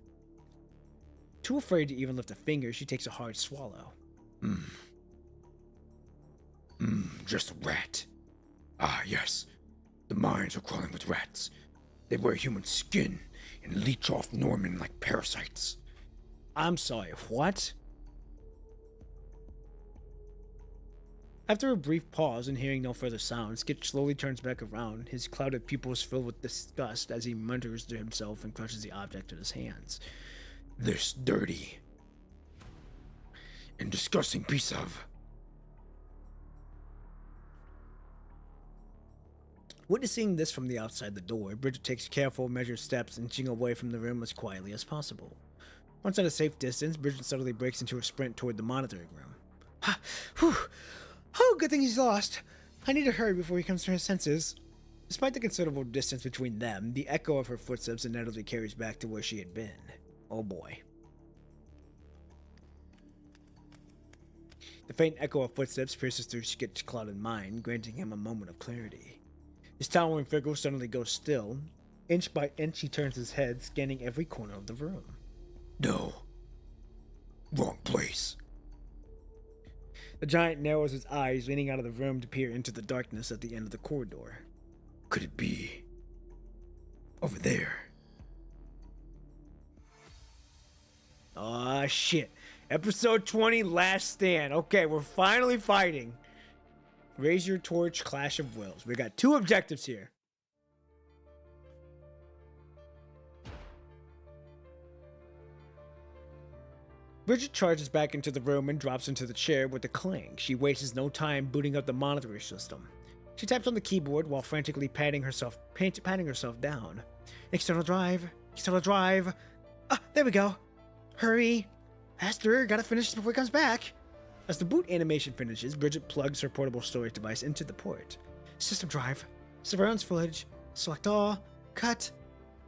Too afraid to even lift a finger, she takes a hard swallow. Just a rat. Ah, yes. The mines are crawling with rats. They wear human skin and leech off Norman like parasites. I'm sorry, what? After a brief pause and hearing no further sound, Skitch slowly turns back around, his clouded pupils filled with disgust as he mutters to himself and crushes the object in his hands. This dirty and disgusting piece of... Witnessing this from the outside the door, Bridget takes careful, measured steps, inching away from the room as quietly as possible. Once at a safe distance, Bridget suddenly breaks into a sprint toward the monitoring room. Ha! Whew! Oh, good thing he's lost. I need to hurry before he comes to his senses. Despite the considerable distance between them, the echo of her footsteps inevitably carries back to where she had been. Oh boy. The faint echo of footsteps pierces through Skitch's clouded mind, granting him a moment of clarity. His towering figure suddenly goes still. Inch by inch, he turns his head, scanning every corner of the room. No. Wrong place. The giant narrows his eyes, leaning out of the room to peer into the darkness at the end of the corridor. Could it be... over there? Aw, shit. Episode 20, Last Stand. Okay, we're finally fighting. Raise your torch, Clash of Wills. We got two objectives here. Bridget charges back into the room and drops into the chair with a clang. She wastes no time booting up the monitoring system. She taps on the keyboard while frantically patting herself down. External drive. External drive. Ah, there we go. Hurry. Faster, gotta finish this before he comes back. As the boot animation finishes, Bridget plugs her portable storage device into the port. System drive. Surveillance footage. Select all. Cut.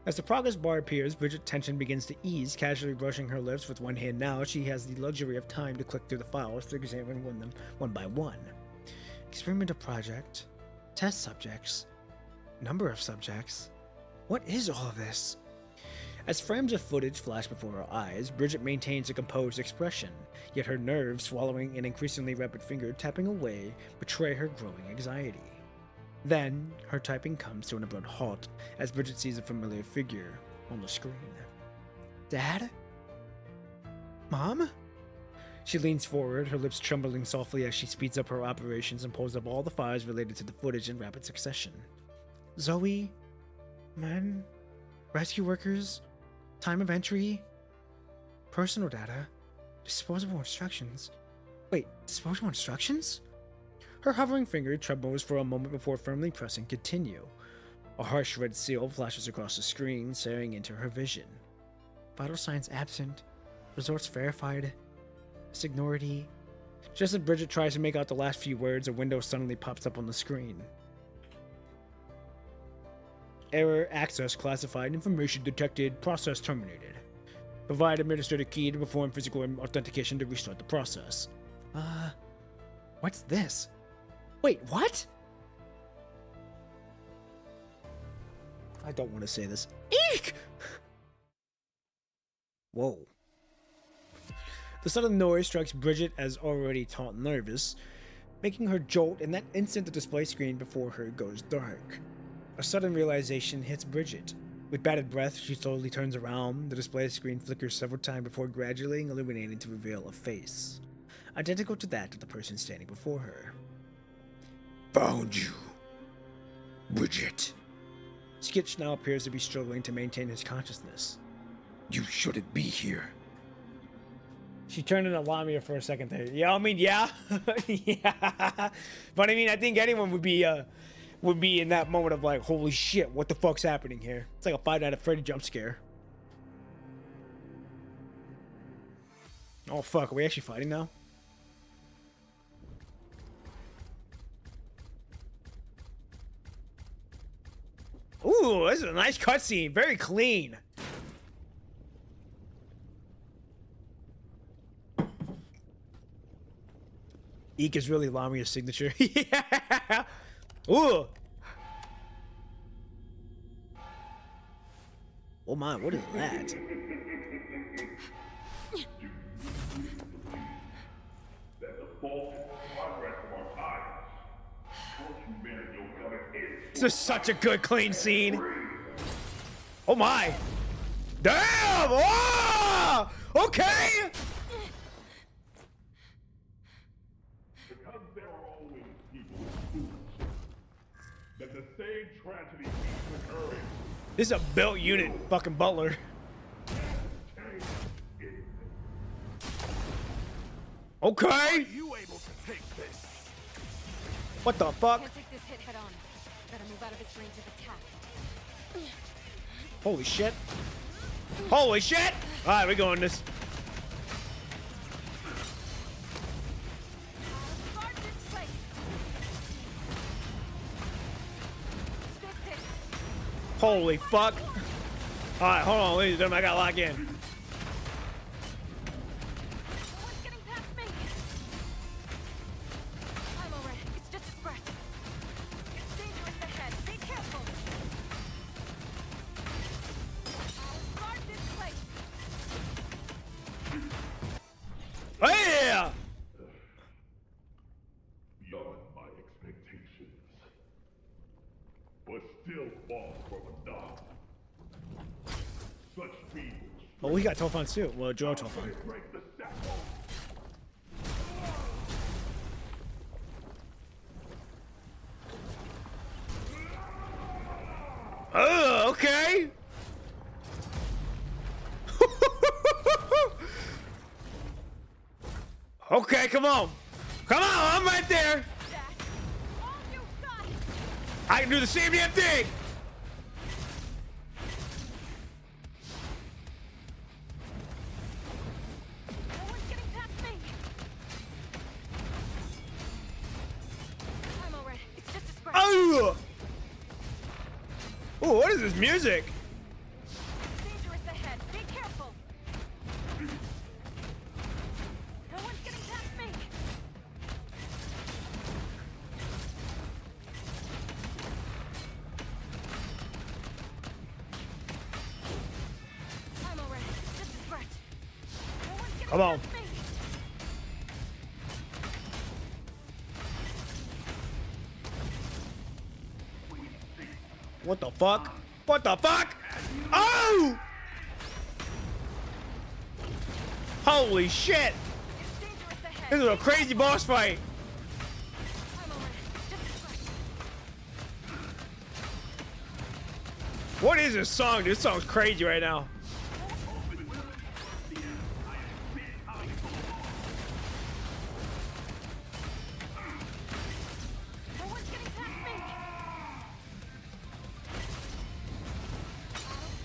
As the progress bar appears, Bridget's tension begins to ease, casually brushing her lips with one hand. Now she has the luxury of time to click through the files to examine them one by one. Experimental project. Test subjects. Number of subjects. What is all of this? As frames of footage flash before her eyes, Bridget maintains a composed expression, yet her nerves, swallowing an increasingly rapid finger tapping away, betray her growing anxiety. Then, her typing comes to an abrupt halt as Bridget sees a familiar figure on the screen. Dad? Mom? She leans forward, her lips trembling softly as she speeds up her operations and pulls up all the files related to the footage in rapid succession. Zoe? Men? Rescue workers? Time of entry? Personal data? Disposable instructions? Wait, disposable instructions? Her hovering finger trembles for a moment before firmly pressing continue. A harsh red seal flashes across the screen, staring into her vision. Vital signs absent. Results verified. Signority. Just as Bridget tries to make out the last few words, a window suddenly pops up on the screen. Error access classified. Information detected. Process terminated. Provide administrator key to perform physical authentication to restart the process. What's this? Wait, what? I don't want to say this. Eek! Whoa. The sudden noise strikes Bridget as already taut nervous, making her jolt in that instant the display screen before her goes dark. A sudden realization hits Bridget. With bated breath, she slowly turns around. The display screen flickers several times before gradually illuminating to reveal a face, identical to that of the person standing before her. Found you, Bridget. Skitch now appears to be struggling to maintain his consciousness. You shouldn't be here. She turned into Lamia for a second there. Yeah, I mean, yeah. Yeah. But I mean, I think anyone would be in that moment of like, holy shit, what the fuck's happening here? It's like a Five Nights at Freddy jump scare. Oh fuck, are we actually fighting now? Ooh, this is a nice cutscene. Very clean. Eek is really Lamia's signature. Yeah. Ooh. Oh my, what is that? This is such a good, clean scene. Oh my. Damn! Oh! Okay! Because there are always people who that the same tragedy keeps occurring. This is a built unit, fucking butler. Okay. Are you able to take this? What the fuck? Can't take this hit head on. Better move out of its range of attack. Holy shit. Holy shit! Alright, we're going this. Guard this place. This hit. Holy fuck. Alright, hold on, ladies and gentlemen, I gotta lock in. No one's getting past me. I'm alright. It's just a scratch. It's dangerous ahead. Be careful. Guard this place. Yeah! Beyond my expectations. But still far from enough. Such people Oh, we got Tofan too. Well, Joe Tofan. break the shackles. Oh, okay. Okay, come on. Come on, I'm right there. That's all you got. I can do the same damn thing. No one's getting past me. I'm alright. It's just a scratch. Oh. Ooh, what is this music? Dangerous ahead. Be careful. No one's getting past me. I'm alright. It's just a scratch. No one's getting Come on. past me. What the fuck? What the fuck? Oh! Holy shit! It's dangerous ahead. This is a crazy boss fight. I'm alright. It's just a scratch. What is this song? This song's crazy right now. No one's getting past me.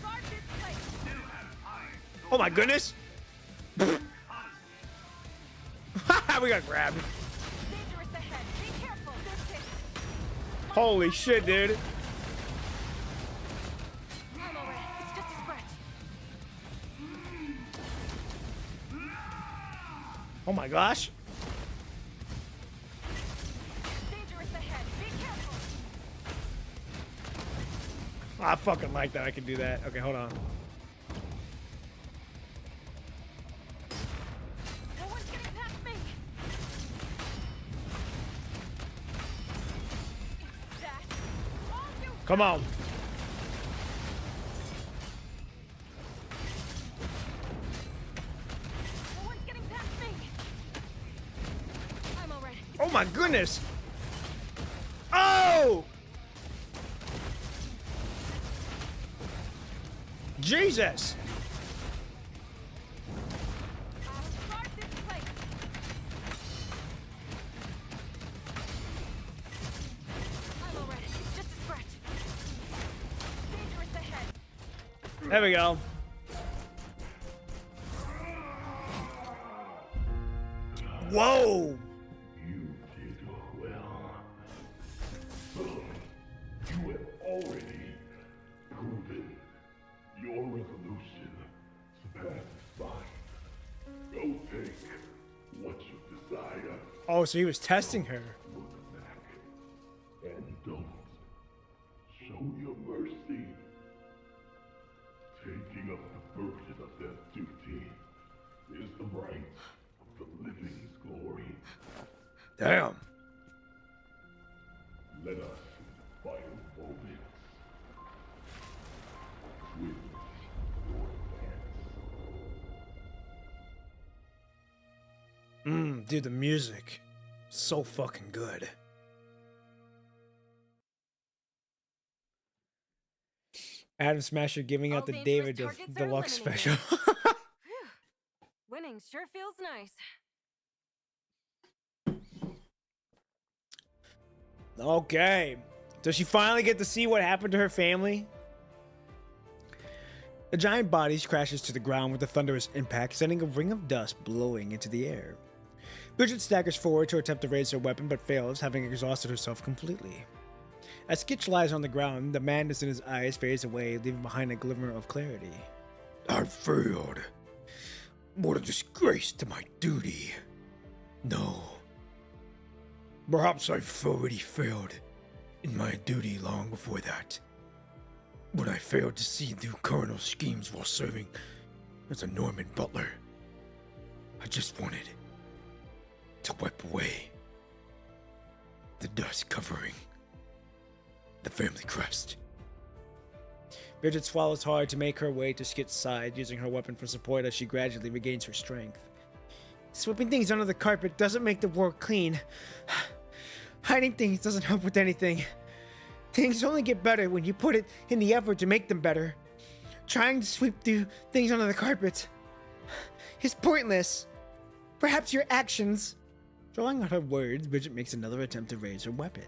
Guard this place. Oh my goodness! We got grabbed. Dangerous ahead. Be careful. This hit. Holy shit, dude. I'm alright. It's just a scratch. Oh my gosh. Dangerous ahead. Be careful. I fucking like that I can do that. Okay, hold on. No one's getting past me. That's all you Come on. No one's getting past me. I'm all right. Oh my goodness. Oh! Jesus. I'll start this place. I'm all right. It's just a scratch. Dangerous ahead. There we go. Whoa! You did well. You have already proven your resolution surpasses mine. Go take what you desire. Oh, so he was testing her. Look back and don't show your mercy. Taking up the burden of that duty is the right of the living's glory. Damn. Let us, in the final moments, witness your advance. Dude, the music. So fucking good. Adam Smasher giving out All the dangerous David targets are Deluxe eliminated. special. Winning sure feels nice. Okay. Does she finally get to see what happened to her family? The giant body crashes to the ground with a thunderous impact, sending a ring of dust blowing into the air. Bridget staggers forward to attempt to raise her weapon, but fails, having exhausted herself completely. As Skitch lies on the ground, the madness in his eyes fades away, leaving behind a glimmer of clarity. I failed. What a disgrace to my duty. No. Perhaps I've already failed in my duty long before that. When I failed to see through Colonel's schemes while serving as a Norman butler. I just wanted to wipe away the dust covering the family crest. Bridget swallows hard to make her way to Skit's side, using her weapon for support as she gradually regains her strength. Sweeping things under the carpet doesn't make the world clean. Hiding things doesn't help with anything. Things only get better when you put it in the effort to make them better. Trying to sweep through things under the carpet is pointless. Perhaps your actions, drawing out her words, Bridget makes another attempt to raise her weapon,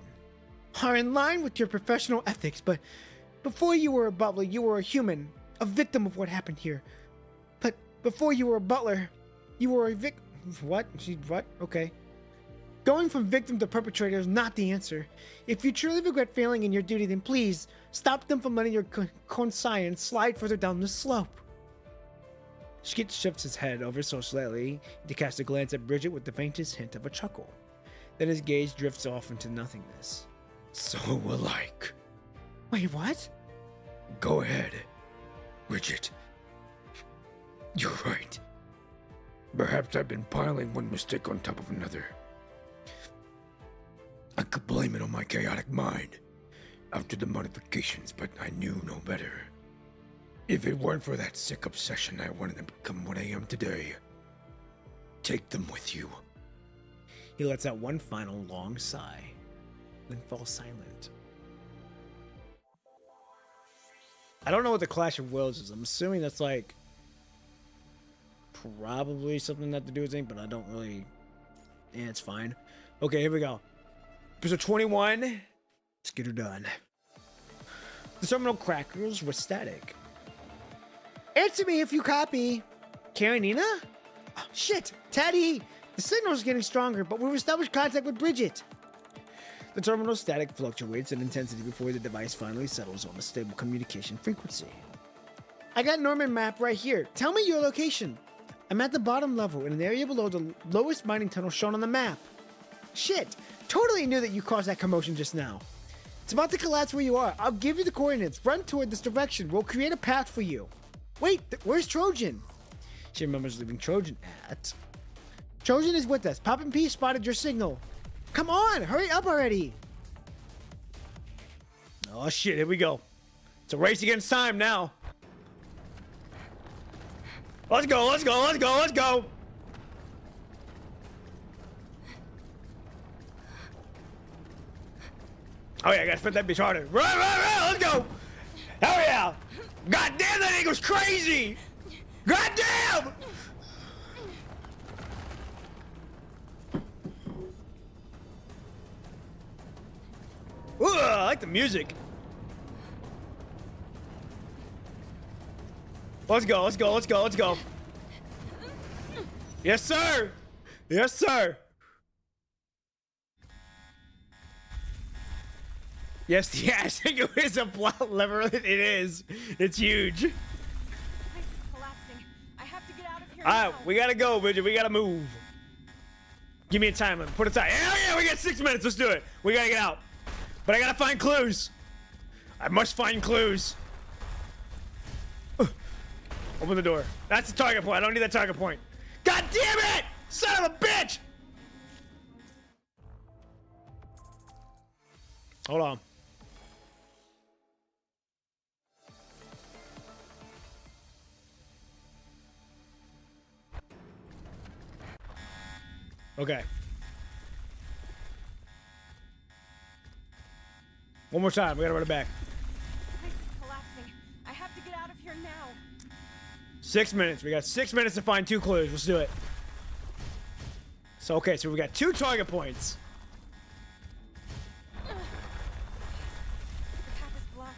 are in line with your professional ethics, but before you were a butler, you were a human, a victim of what happened here. But before you were a butler, you were a What? What? Okay. Going from victim to perpetrator is not the answer. If you truly regret failing in your duty, then please stop them from letting your conscience slide further down the slope. Skit shifts his head over so slightly to cast a glance at Bridget with the faintest hint of a chuckle. Then his gaze drifts off into nothingness. So alike. Wait, what? Go ahead, Bridget. You're right. Perhaps I've been piling one mistake on top of another. I could blame it on my chaotic mind after the modifications, but I knew no better. If it weren't for that sick obsession, I wanted to become what I am today. Take them with you. He lets out one final long sigh, then falls silent. I don't know what the Clash of Wills is. I'm assuming that's like probably something that to do with anything, but I don't really. Yeah, it's fine. Okay, here we go. Episode 21. Let's get her done. The terminal crackers were static. Answer me if you copy. Karenina? Oh, shit, Teddy! The signal's getting stronger, but we've established contact with Bridget. The terminal static fluctuates in intensity before the device finally settles on a stable communication frequency. I got Norman map right here. Tell me your location. I'm at the bottom level in an area below the lowest mining tunnel shown on the map. Shit, totally knew that you caused that commotion just now. It's about to collapse where you are. I'll give you the coordinates. Run toward this direction. We'll create a path for you. Wait, where's Trojan? She remembers leaving Trojan at... Trojan is with us. Pop and P spotted your signal. Come on, hurry up already. Oh shit, here we go. It's a race against time now. Let's go, let's go, let's go, let's go. Oh yeah, I gotta spit that bitch harder. Run, let's go. Hell yeah. God damn, that thing was crazy. God damn. Ooh, I like the music. Let's go, let's go, let's go, let's go. Yes, sir. Yes, sir. Yes, yeah, I think it is a plot lever. It is. It's huge. This is collapsing. I have to get out of here All now. right, we gotta go, Bridget. We gotta move. Give me a time limit. Put a time. Hell yeah, we got 6 minutes. Let's do it. We gotta get out. But I gotta find clues. I must find clues. Open the door. That's the target point. I don't need that target point. God damn it! Son of a bitch! Hold on. Okay. One more time. We gotta run it back. This is collapsing. I have to get out of here now. 6 minutes. We got 6 minutes to find 2 clues. Let's do it. So, okay, so we got 2 target points. The path is blocked.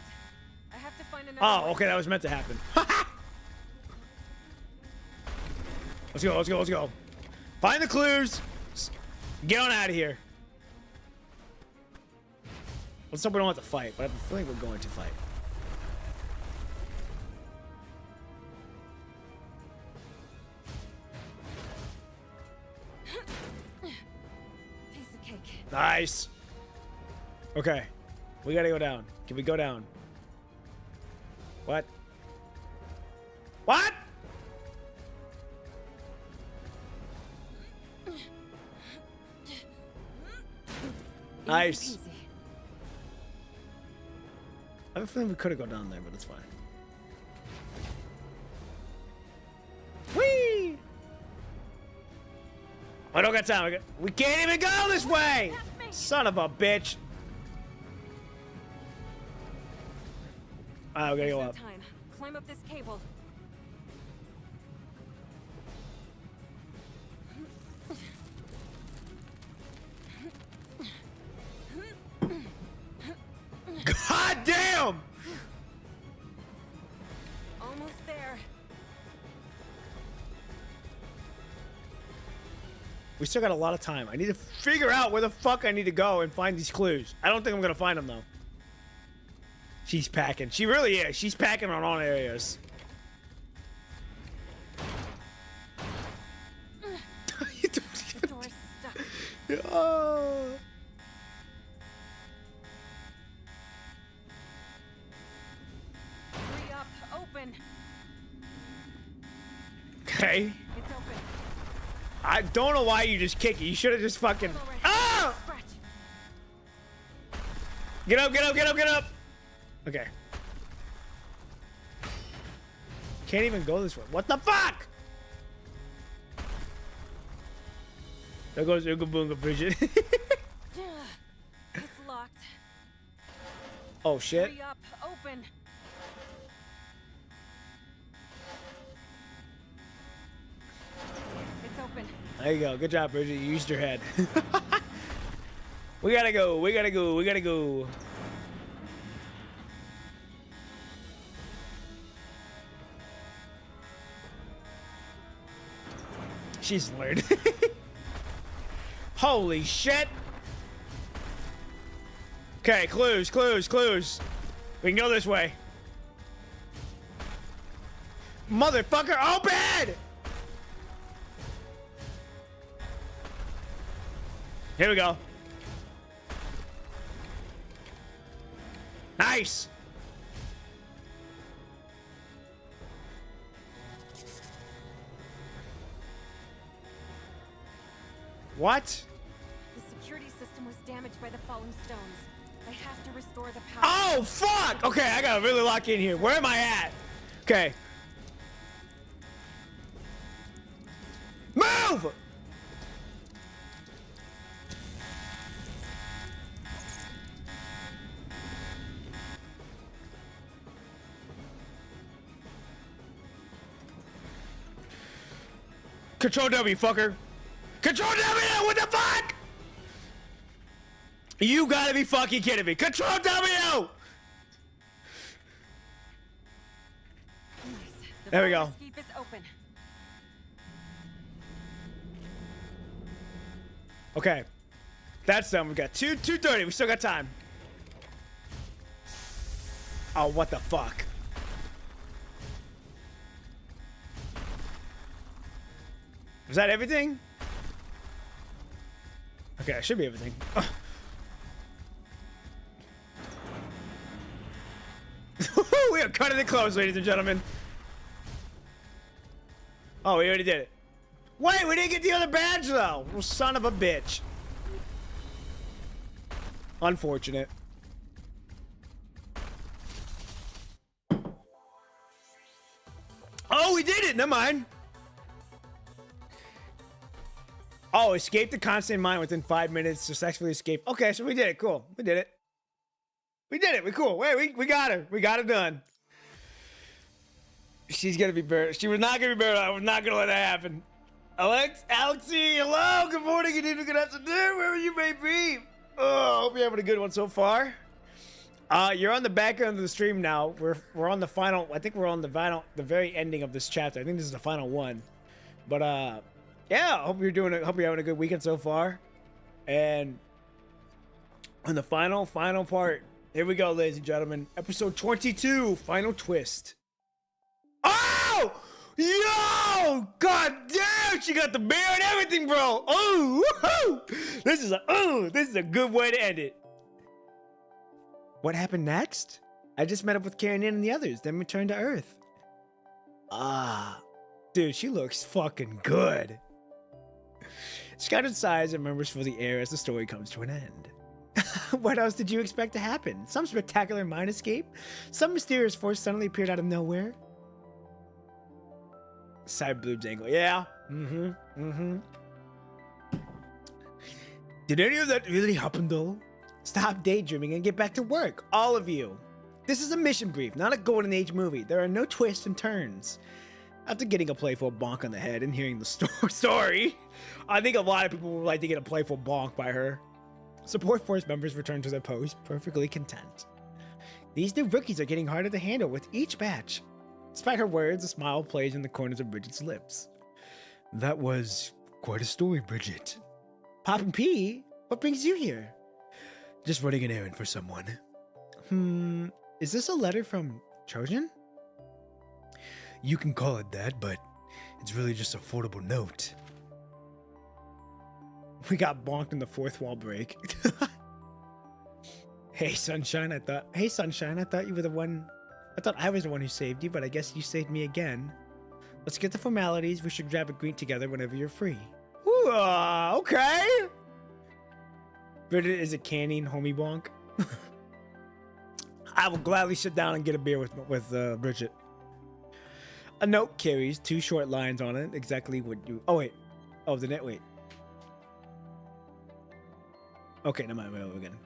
I have to find another Oh, way. okay, that was meant to happen. Let's go, let's go, let's go. Find the clues. Get on out of here. Let's hope we don't have to fight, but I have a feeling we're going to fight. Piece of cake. Nice. Okay. We gotta go down. Can we go down? What? What? Nice. Easy peasy. I have a feeling we could have gone down there, but it's fine. Whee! I don't got time. We can't even go this way! Son of a bitch. Alright, we gotta There's go no up. time. Climb up this cable. God damn! Almost there. We still got a lot of time. I need to figure out where the fuck I need to go and find these clues. I don't think I'm gonna find them though. She's packing. She really is. She's packing on all areas. You don't The even- door's stuck. Oh. Hurry up. Open. Okay. It's open. I don't know why you just kick it. You should have just fucking. All right. Ah! Scratch. Get up, get up, get up, get up! Okay. Can't even go this way. What the fuck? There goes Ooga Boonga Bridget. It's locked. Oh shit. Hurry up. Open. It's open. There you go. Good job, Bridget. You used your head. We gotta go. We gotta go. We gotta go. She's learned. Holy shit. Okay, clues, clues, clues. We can go this way. Motherfucker, open! Here we go. Nice. What? The security system was damaged by the falling stones. I have to restore the power. Oh, fuck! Okay, I gotta really lock in here. Where am I at? Okay. Move! Control W, fucker. Control W, what the fuck? You gotta be fucking kidding me. Control W! The There we fire go. escape is open. Okay. That's done. We got 2:30. We still got time. Oh, what the fuck? Was that everything? Okay, that should be everything. We are cutting it close, ladies and gentlemen. Oh, we already did it. Wait, we didn't get the other badge, though. Well, son of a bitch. Unfortunate. Oh, we did it. Never mind. Oh, escape the constant mine within 5 minutes. Successfully escape. Okay, so we did it. Cool. We did it. We did it. We cool. Wait, we got her. We got it done. She's gonna be buried. She was not gonna be buried. I was not gonna let that happen. Alexi, hello. Good morning. Good evening. Good afternoon. Wherever you may be. Oh, hope you're having a good one so far. You're on the back end of the stream now. We're on the final. I think we're on the very ending of this chapter. I think this is the final one. But yeah. Hope you're having a good weekend so far. And on the final part. Here we go, ladies and gentlemen. Episode 22, Final Twist. Oh! Yo! God damn! She got the bear and everything, bro! Oh! Woohoo! This is a good way to end it. What happened next? I just met up with Karen and the others, then returned to Earth. Dude, she looks fucking good. Scattered sighs and murmurs fill the air as the story comes to an end. What else did you expect to happen? Some spectacular mind escape? Some mysterious force suddenly appeared out of nowhere? Side bloobs angle. Yeah. Did any of that really happen, though? Stop daydreaming and get back to work, all of you. This is a mission brief, not a Golden Age movie. There are no twists and turns. After getting a playful bonk on the head and hearing the story, I think a lot of people would like to get a playful bonk by her. Support force members return to their posts, perfectly content. These new rookies are getting harder to handle with each batch. Despite her words, a smile plays in the corners of Bridget's lips. That was quite a story, Bridget. Poppin' P, what brings you here? Just running an errand for someone. Is this a letter from Trojan? You can call it that, but it's really just a foldable note. We got bonked in the fourth wall break. Hey, Sunshine, I thought you were the one. I thought I was the one who saved you, but I guess you saved me again. Let's get the formalities. We should grab a drink together whenever you're free. Ooh, okay. Bridget is a canning homie bonk. I will gladly sit down and get a beer with Bridget. A note carries 2 short lines on it. Exactly what you. Oh wait. Oh, the net. Wait. Okay, never mind. We're again.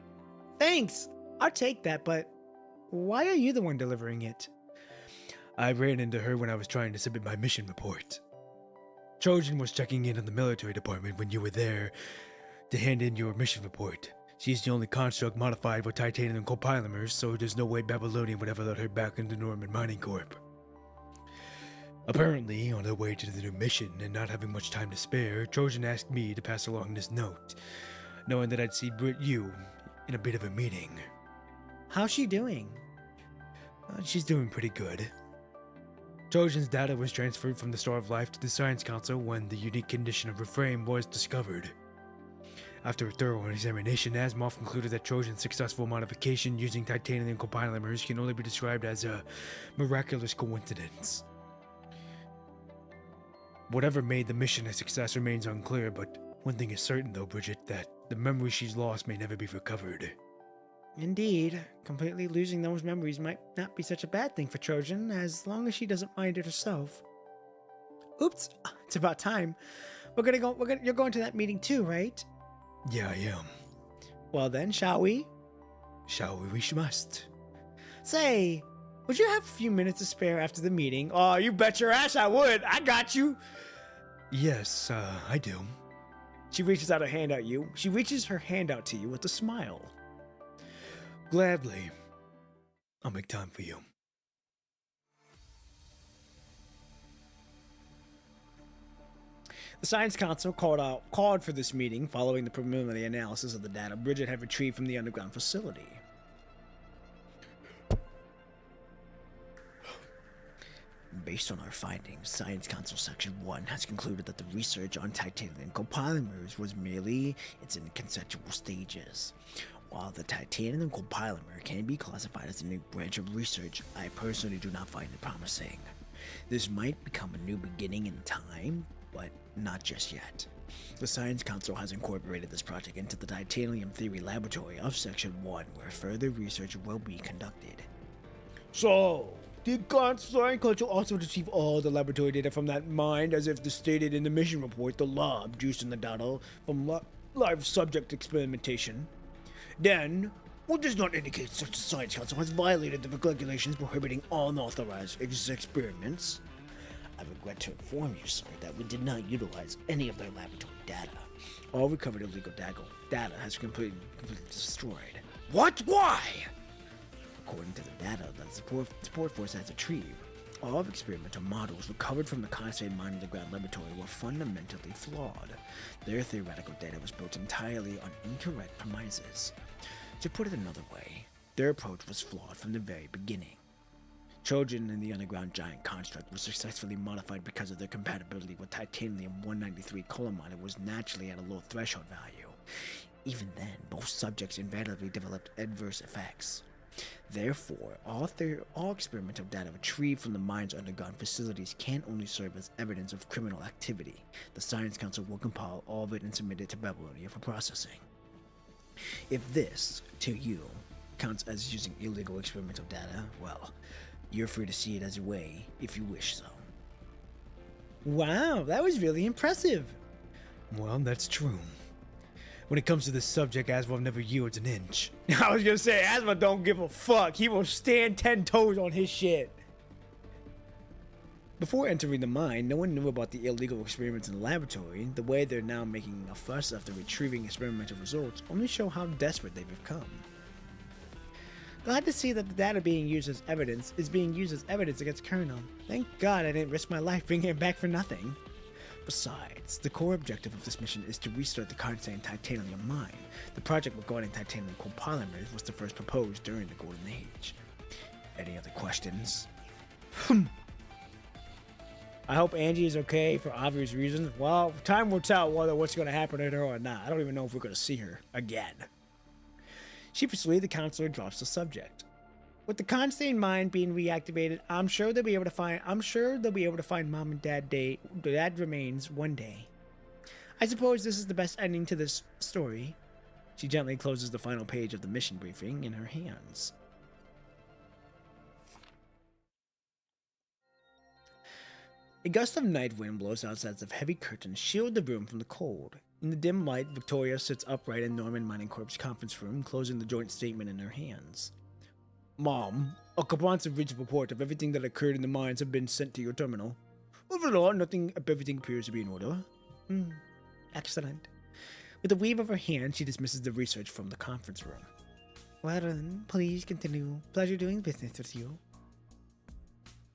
Thanks. I'll take that, but why are you the one delivering it? I ran into her when I was trying to submit my mission report. Trojan was checking in on the military department when you were there to hand in your mission report. She's the only construct modified with titanium copolymers, so there's no way Babylonian would ever let her back into Norman Mining Corp. Apparently, on her way to the new mission and not having much time to spare, Trojan asked me to pass along this note, knowing that I'd see you in a bit of a meeting. How's she doing? She's doing pretty good. Trojan's data was transferred from the Star of Life to the Science Council when the unique condition of her frame was discovered. After a thorough examination, Asimov concluded that Trojan's successful modification using titanium copolymers can only be described as a miraculous coincidence. Whatever made the mission a success remains unclear, but one thing is certain though, Bridget, that the memory she's lost may never be recovered. Indeed, completely losing those memories might not be such a bad thing for Trojan, as long as she doesn't mind it herself. Oops, it's about time. You're going to that meeting too, right? Yeah, I am. Well then, shall we? Shall we? We must. Say, would you have a few minutes to spare after the meeting? Oh, you bet your ass I would. I got you. Yes, I do. She reaches out her hand at you. She reaches her hand out to you with a smile. Gladly. I'll make time for you. The Science Council called for this meeting following the preliminary analysis of the data Bridget had retrieved from the underground facility. Based on our findings, Science Council Section 1 has concluded that the research on titanium copolymers was merely in conceptual stages. While the titanium copolymer can be classified as a new branch of research, I personally do not find it promising. This might become a new beginning in time, but not just yet. The Science Council has incorporated this project into the Titanium Theory Laboratory of Section 1, where further research will be conducted. So, did Science Council also retrieve all the laboratory data from that mine, as if stated in the mission report, the lab juiced in the data from live subject experimentation? Then, what does not indicate such a Science Council has violated the regulations prohibiting unauthorized experiments? I regret to inform you, sir, that we did not utilize any of their laboratory data. All recovered illegal data has completely destroyed. What? Why? According to the data that the support force has retrieved, all experimental models recovered from the Kansai mine underground laboratory were fundamentally flawed. Their theoretical data was built entirely on incorrect premises. To put it another way, their approach was flawed from the very beginning. Trojan and the underground giant construct was successfully modified because of their compatibility with titanium-193 coal-miner was naturally at a low threshold value. Even then, both subjects invariably developed adverse effects. Therefore, all experimental data retrieved from the mine's underground facilities can only serve as evidence of criminal activity. The Science Council will compile all of it and submit it to Babylonia for processing. If this, to you, counts as using illegal experimental data, well, you're free to see it as your way, if you wish so. Wow, that was really impressive. Well, that's true. When it comes to this subject, Aswell never yields an inch. I was gonna say, Asma don't give a fuck. He will stand 10 toes on his shit. Before entering the mine, no one knew about the illegal experiments in the laboratory. The way they're now making a fuss after retrieving experimental results only show how desperate they've become. Glad to see that the data being used as evidence is being used as evidence against Colonel. Thank God I didn't risk my life bringing him back for nothing. Besides, the core objective of this mission is to restart the Kansai titanium mine. The project regarding titanium copolymers was the first proposed during the Golden Age. Any other questions? I hope Angie is okay for obvious reasons. Well, time will tell whether what's going to happen to her or not. I don't even know if we're going to see her again. Sheepishly, the counselor drops the subject. With the Kansai mine being reactivated, I'm sure they'll be able to find Mom and Dad remains one day. I suppose this is the best ending to this story. She gently closes the final page of the mission briefing in her hands. A gust of night wind blows outside of heavy curtains shield the room from the cold. In the dim light, Victoria sits upright in Norman Mining Corp's conference room, closing the joint statement in her hands. Mom, a comprehensive written report of everything that occurred in the mines have been sent to your terminal. Overall, everything appears to be in order. Excellent. With a wave of her hand, she dismisses the research from the conference room. Well then, please continue. Pleasure doing business with you.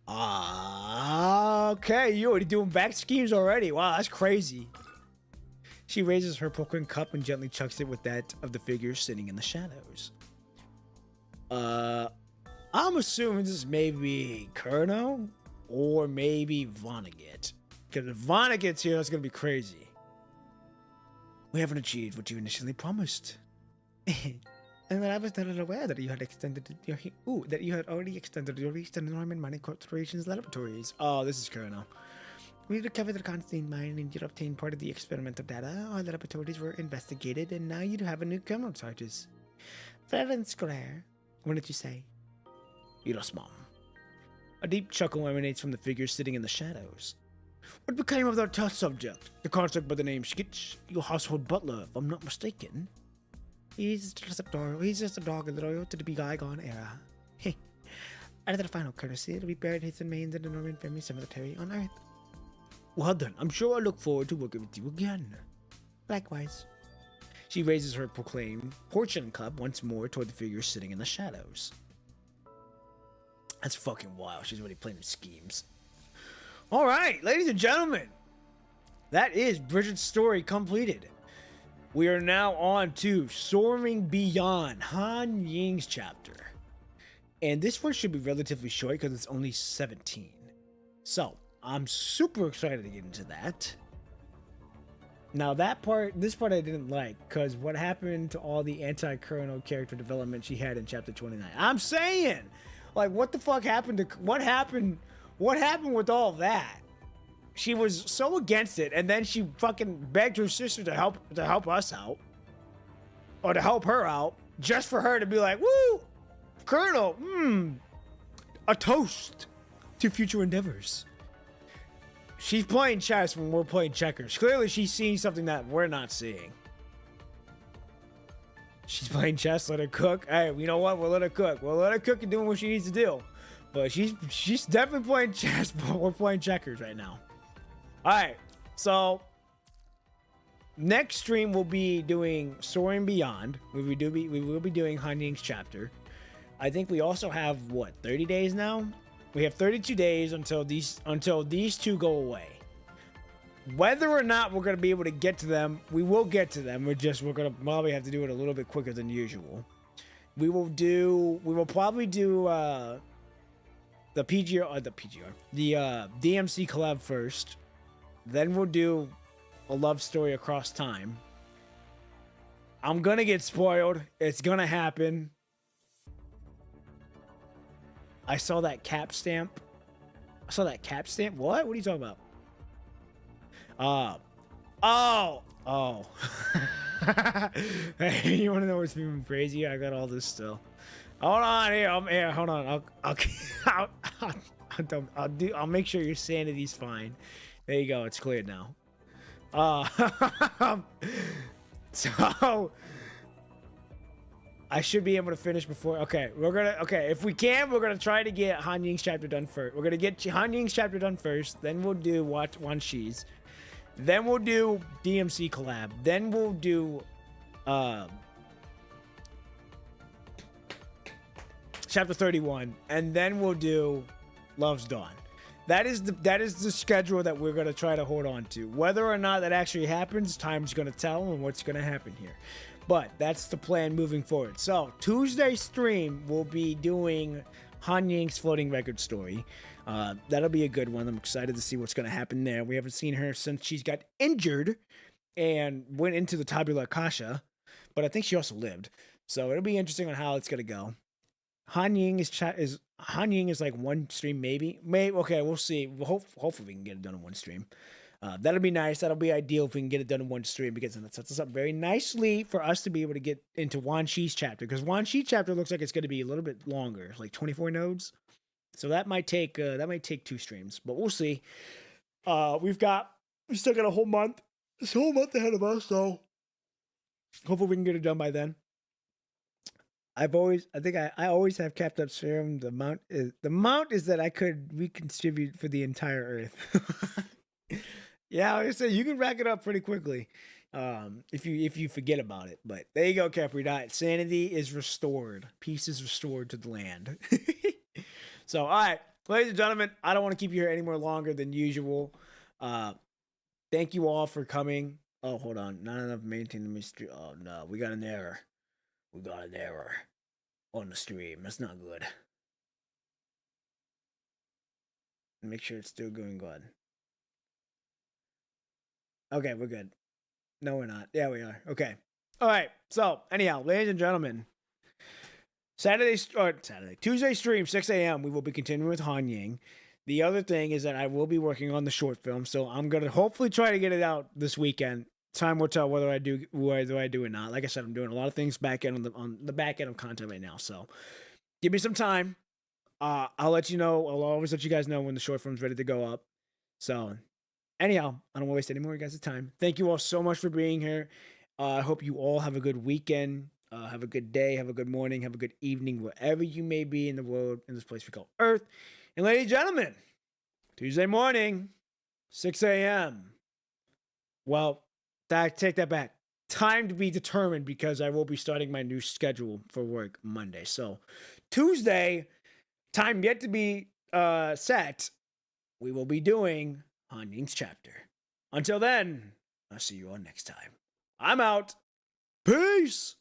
Okay, you're already doing back schemes already. Wow, that's crazy. She raises her poking cup and gently chucks it with that of the figure sitting in the shadows. I'm assuming this is maybe Kurno or maybe Vonnegut. Because if Vonnegut's here, that's gonna be crazy. We haven't achieved what you initially promised. And I was not aware that you had already extended your reach to Norman Mining Corporation's laboratories. Oh, this is Kurno. We recovered the Constantine mine and you obtained part of the experimental data. Our laboratories were investigated, and now you have a new criminal charges. Fair and square. What did you say? Yes, Mom. A deep chuckle emanates from the figure sitting in the shadows. What became of that test subject? The concept by the name Skitch, your household butler, if I'm not mistaken. He's just a dog loyal to the bygone era. Hey. After the final courtesy, it'll be buried his remains in the Norman family cemetery on Earth. Well then, I'm sure I look forward to working with you again. Likewise. She raises her proclaimed fortune cup once more toward the figure sitting in the shadows. That's fucking wild. She's already playing with schemes. Alright, ladies and gentlemen. That is Bridget's story completed. We are now on to Soaring Beyond, Han Ying's chapter. And this one should be relatively short because it's only 17. So, I'm super excited to get into that. Now this part I didn't like, because what happened to all the anti-Colonel character development she had in chapter 29? I'm saying! Like, what the fuck happened to, what happened with all of that? She was so against it, and then she fucking begged her sister to help us out. Or to help her out, just for her to be like, woo! Colonel, a toast to future endeavors. She's playing chess when we're playing checkers. Clearly, she's seeing something that we're not seeing. She's playing chess, let her cook. Hey, you know what? We'll let her cook. We'll let her cook and do what she needs to do. But she's definitely playing chess, but we're playing checkers right now. Alright, so next stream we'll be doing Soaring Beyond. We will be doing Han Ying's chapter. I think we also have, what, 30 days now? We have 32 days until these two go away. Whether or not we're going to be able to get to them, we will get to them. We're going to probably have to do it a little bit quicker than usual. We will probably do the PGR, the DMC collab first. Then we'll do a love story across time. I'm going to get spoiled. It's going to happen. I saw that cap stamp. What? What are you talking about? Oh. Hey, you want to know what's even crazy? I got all this still. Hold on here. Hold on. I'll make sure your sanity's fine. There you go. It's cleared now. So I should be able to finish before. Okay, if we can, we're gonna try to get Han Ying's chapter done first. We're gonna get Han Ying's chapter done first. Then we'll do Wan Shi's. Then we'll do DMC collab. Then we'll do chapter 31, and then we'll do Love's Dawn. That is the schedule that we're gonna try to hold on to. Whether or not that actually happens, time's gonna tell and what's gonna happen here. But that's the plan moving forward. So Tuesday stream we'll be doing Han Ying's floating record story. That'll be a good one. I'm excited to see what's gonna happen there. We haven't seen her since she's got injured and went into the tabula rasa, but I think she also lived. So it'll be interesting on how it's gonna go. Han Ying is like one stream, maybe. Okay, we'll see. Hopefully we can get it done in one stream. That'll be nice. That'll be ideal if we can get it done in one stream, because that sets us up very nicely for us to be able to get into Wan Shi's chapter. Because Wan Shi chapter looks like it's going to be a little bit longer, like 24 nodes. So that might take 2 streams, but we'll see. We still got a whole month. This whole month ahead of us, so hopefully we can get it done by then. I always have capped up serum. The amount is that I could recontribute for the entire Earth. Yeah, like I said, you can rack it up pretty quickly if you forget about it. But there you go, Capri Dot. Sanity is restored. Peace is restored to the land. So, all right, ladies and gentlemen, I don't want to keep you here any more longer than usual. Thank you all for coming. Oh, hold on. Not enough maintain the mystery. Oh, no. We got an error. On the stream. That's not good. Make sure it's still going good. Okay, we're good. No, we're not. Yeah, we are. Okay. All right. So, anyhow, ladies and gentlemen, Tuesday stream, 6 a.m. We will be continuing with Han Ying. The other thing is that I will be working on the short film, so I'm going to hopefully try to get it out this weekend. time will tell whether I do or not. Like I said, I'm doing a lot of things back end on the back end of content right now. So give me some time. I'll let you know. I'll always let you guys know when the short film's ready to go up. So anyhow, I don't want to waste any more of you guys' time. Thank you all so much for being here. I hope you all have a good weekend. Have a good day. Have a good morning. Have a good evening, wherever you may be in the world, in this place we call Earth. And ladies and gentlemen, Tuesday morning, 6 a.m. Well, take that back. Time to be determined because I will be starting my new schedule for work Monday. So Tuesday, time yet to be set, we will be doing Han Ying's chapter. Until then, I'll see you all next time. I'm out. Peace.